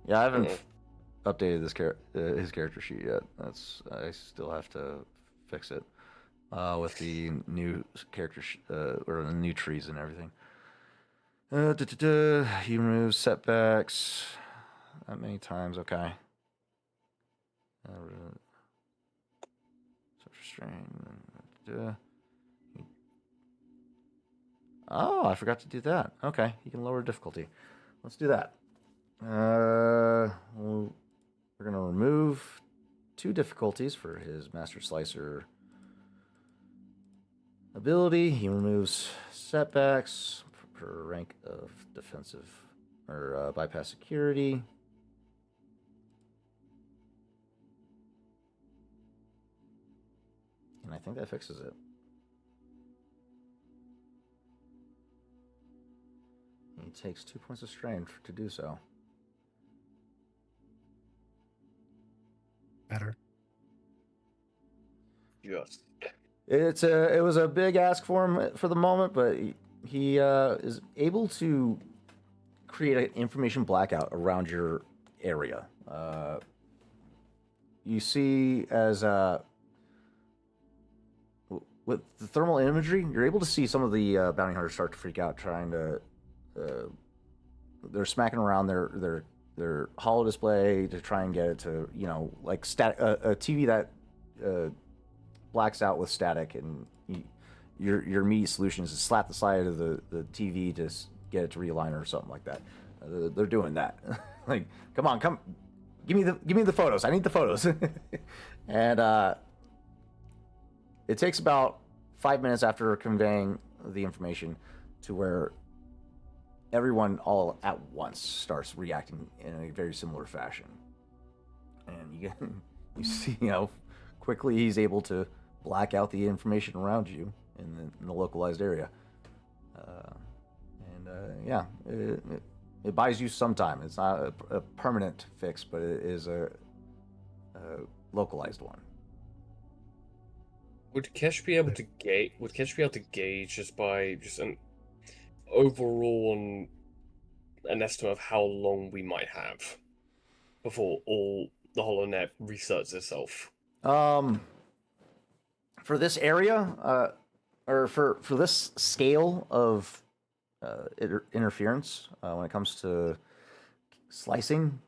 Yeah, I haven't updated his character sheet yet. I still have to fix it with the new character or the new trees and everything. He removes setbacks that many times. Okay. Strain. Oh, I forgot to do that. Okay, you can lower difficulty. Let's do that. We're gonna remove 2 difficulties for his Master Slicer ability. He removes setbacks per rank of defensive or bypass security. And I think that fixes it. He takes 2 points of strain to do so. Better. Yes. It was a big ask for him for the moment, but he is able to create an information blackout around your area. You see as with the thermal imagery, you're able to see some of the bounty hunters start to freak out, trying to. They're smacking around their holo display to try and get it to, like a TV that blacks out with static, and your immediate solution is to slap the side of the TV to get it to realign or something like that. They're doing that. Like, come, give me the photos. I need the photos. And it takes about 5 minutes after conveying the information to where everyone all at once starts reacting in a very similar fashion. And you see, quickly he's able to black out the information around you in the localized area. It buys you some time. It's not a permanent fix, but it is a localized one. Would Kesh be able to gauge? Would Kesh be able to gauge just by just an overall an estimate of how long we might have before all the HoloNet resets itself? For this area, or for this scale of interference, when it comes to slicing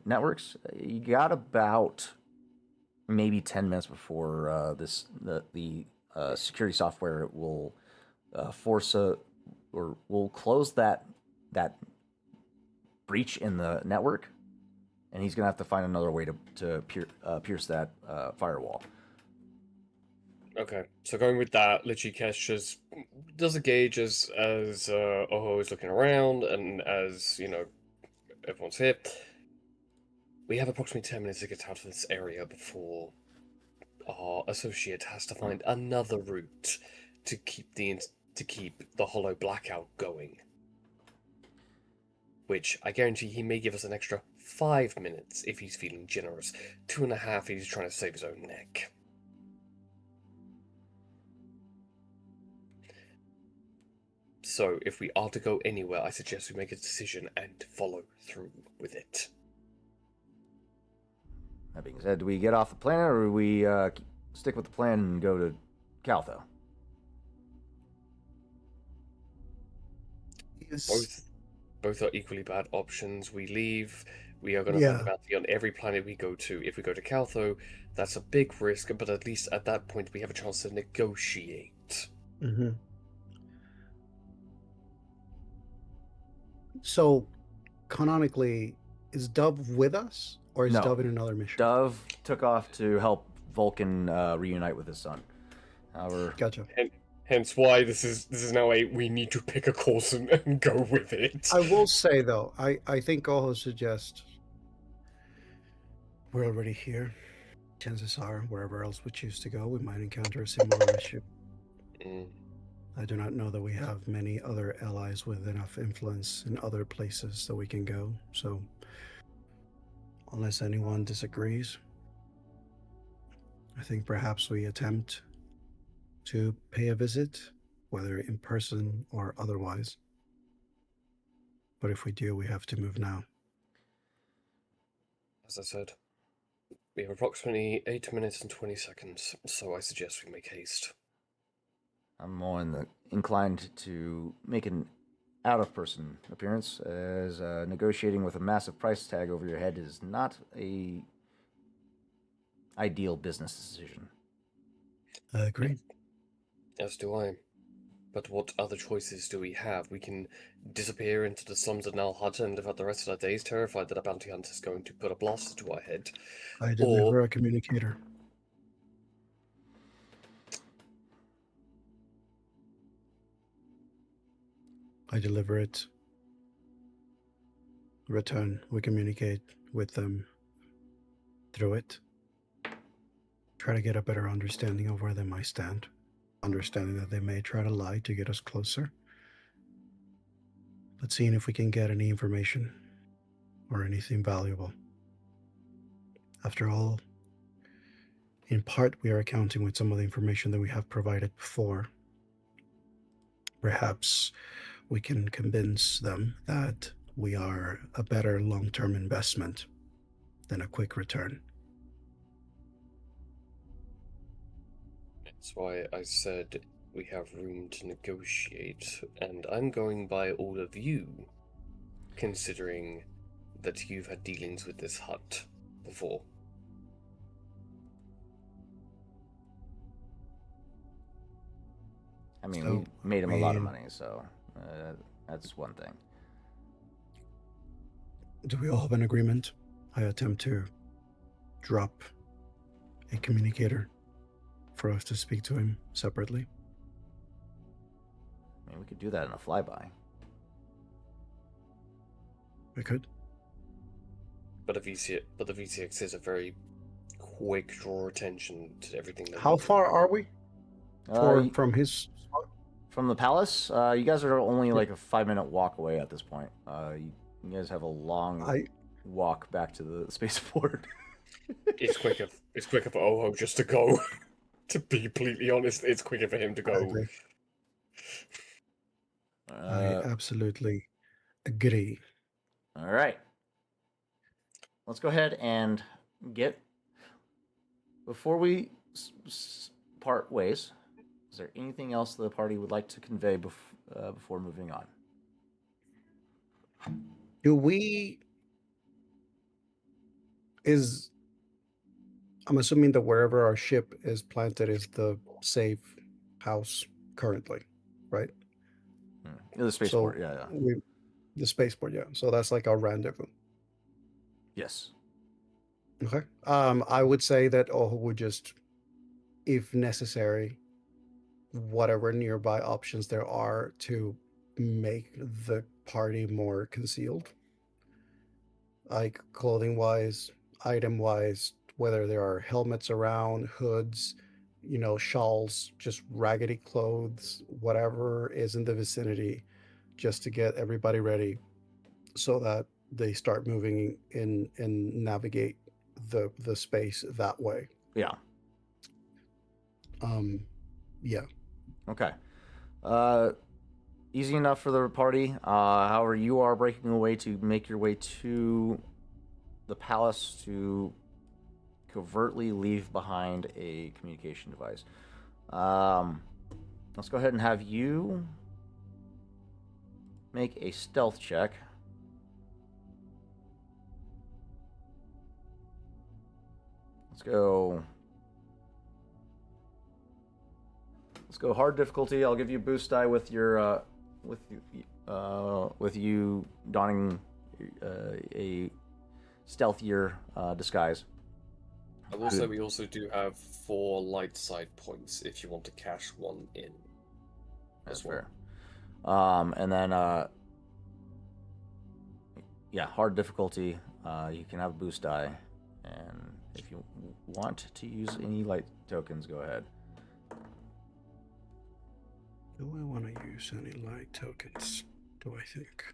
networks, you got about maybe 10 minutes before the security software will force or will close that breach in the network, and he's gonna have to find another way to pierce that firewall. Okay, so going with that, literally Kesh just does a gauge as Oho is looking around, and as everyone's here. We have approximately 10 minutes to get out of this area before our associate has to find another route to keep the hollow blackout going. Which I guarantee he may give us an extra 5 minutes if he's feeling generous. 2.5 if he's trying to save his own neck. So if we are to go anywhere, I suggest we make a decision and follow through with it. That being said, do we get off the planet, or do we stick with the plan and go to Caltho? Yes. Both are equally bad options. We leave. We are going to find a bounty on every planet we go to. If we go to Caltho, that's a big risk, but at least at that point we have a chance to negotiate. Mm-hmm. So, canonically, is Dove with us, or is No. Dove in another mission? Dove took off to help Vulcan reunite with his son. However, Gotcha. Hence why this is now we need to pick a course and go with it. I will say, though, I think Oho suggests we're already here. Chances are, wherever else we choose to go, we might encounter a similar issue. I do not know that we have many other allies with enough influence in other places that we can go, so unless anyone disagrees, I think perhaps we attempt to pay a visit, whether in person or otherwise. But if we do, we have to move now. As I said, we have approximately 8 minutes and 20 seconds, so I suggest we make haste. I'm more inclined to make an out-of-person appearance, as negotiating with a massive price tag over your head is not a ideal business decision. I agree. As do I. But what other choices do we have? We can disappear into the slums of Nal Hut and live out the rest of our days terrified that a bounty hunter is going to put a blaster to our head. I deliver a communicator. I deliver it. Return. We communicate with them through it. Try to get a better understanding of where they might stand. Understanding that they may try to lie to get us closer. But seeing if we can get any information or anything valuable. After all, in part, we are accounting with some of the information that we have provided before. Perhaps we can convince them that we are a better long-term investment than a quick return. That's why I said we have room to negotiate, and I'm going by all of you, considering that you've had dealings with this hut before. I mean, So, we made him a lot of money, so that's one thing. Do we all have an agreement? I attempt to drop a communicator for us to speak to him separately. I mean, we could do that in a flyby. We could. But the VCX is a very quick draw attention to everything. That How far are we from his spot? from the palace. You guys are only like a 5-minute walk away at this point. You guys have a long walk back to the spaceport. It's quicker. It's quicker for Oho just to go. To be completely honest, it's quicker for him to I go. agree. I absolutely agree. All right. Let's go ahead and get. Before we part ways, is there anything else the party would like to convey before moving on? Do we? I'm assuming that wherever our ship is planted is the safe house currently, right? The spaceport, yeah. The spaceport, yeah. So that's like our rendezvous. Yes. Okay. I would say that Oho would just, if necessary, whatever nearby options there are to make the party more concealed, like clothing wise, item wise, whether there are helmets around, hoods, shawls, just raggedy clothes, whatever is in the vicinity, just to get everybody ready so that they start moving in and navigate the space that way. Yeah. Yeah. Okay. Easy enough for the party. However, you are breaking away to make your way to the palace to covertly leave behind a communication device. Let's go ahead and have you make a stealth check. Let's go hard difficulty. I'll give you a boost die with your with you donning a stealthier disguise. And also, we also do have 4 light side points if you want to cash one in. That's fair. And then hard difficulty. You can have a boost die, and if you want to use any light tokens, go ahead. Do I want to use any light tokens? Do I think?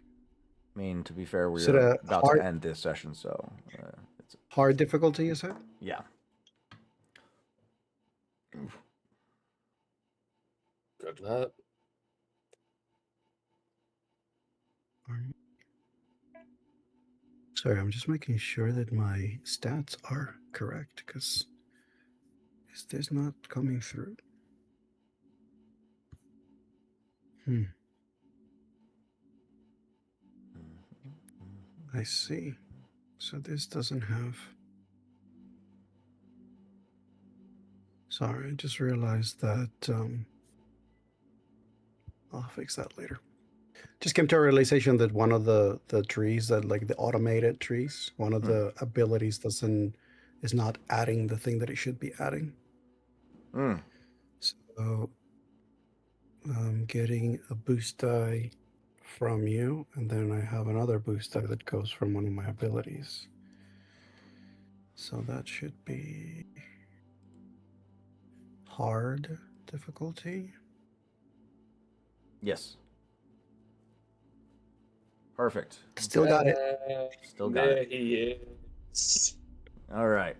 I mean, to be fair, we're about to end this session, so it's hard difficulty, you said? Yeah. Good luck. Sorry, I'm just making sure that my stats are correct, because is this not coming through? I see. So this doesn't have... Sorry, I just realized that... I'll fix that later. Just came to a realization that one of the trees, that like the automated trees, one of the abilities is not adding the thing that it should be adding. So I'm getting a boost die from you, and then I have another boost die that goes from one of my abilities. So that should be hard difficulty. Yes. Perfect. Still got it. Still got it. He is. All right.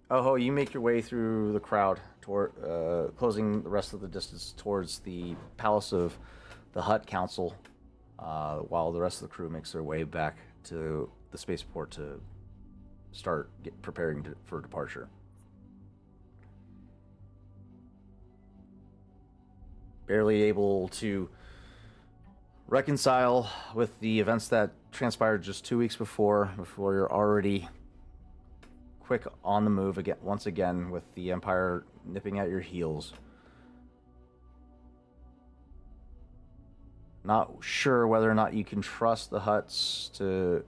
Oho, you make your way through the crowd toward closing the rest of the distance towards the Palace of the Hutt Council, while the rest of the crew makes their way back to the spaceport to start preparing for departure. Barely able to reconcile with the events that transpired just 2 weeks before you're already quick on the move again, once again, with the Empire nipping at your heels. Not sure whether or not you can trust the Hutts to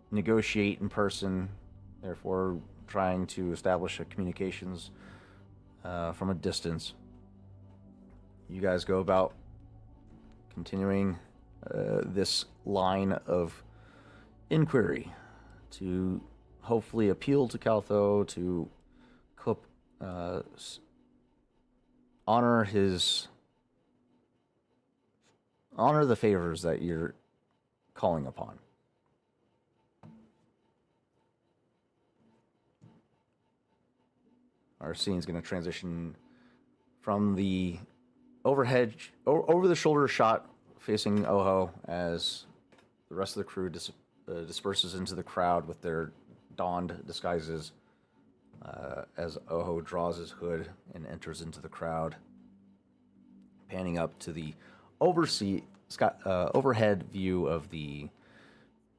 negotiate in person, therefore trying to establish a communications from a distance. You guys go about continuing this line of inquiry to hopefully appeal to Caltho to honor the favors that you're calling upon. Our scene's going to transition from the over the shoulder shot facing Oho as the rest of the crew disperses into the crowd with their donned disguises as Oho draws his hood and enters into the crowd, panning up to the overhead view of the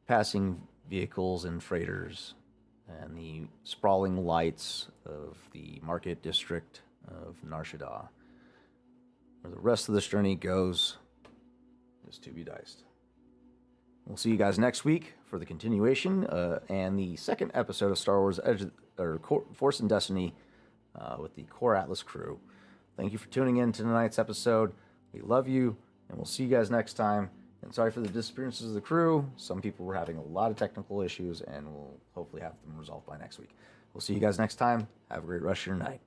passing vehicles and freighters and the sprawling lights of the market district of Narshada. Where the rest of this journey goes is to be diced. We'll see you guys next week for the continuation and the second episode of Star Wars Force and Destiny with the Core Atlas crew. Thank you for tuning in to tonight's episode. We love you, and we'll see you guys next time. And sorry for the disappearances of the crew. Some people were having a lot of technical issues, and we'll hopefully have them resolved by next week. We'll see you guys next time. Have a great rest of your night.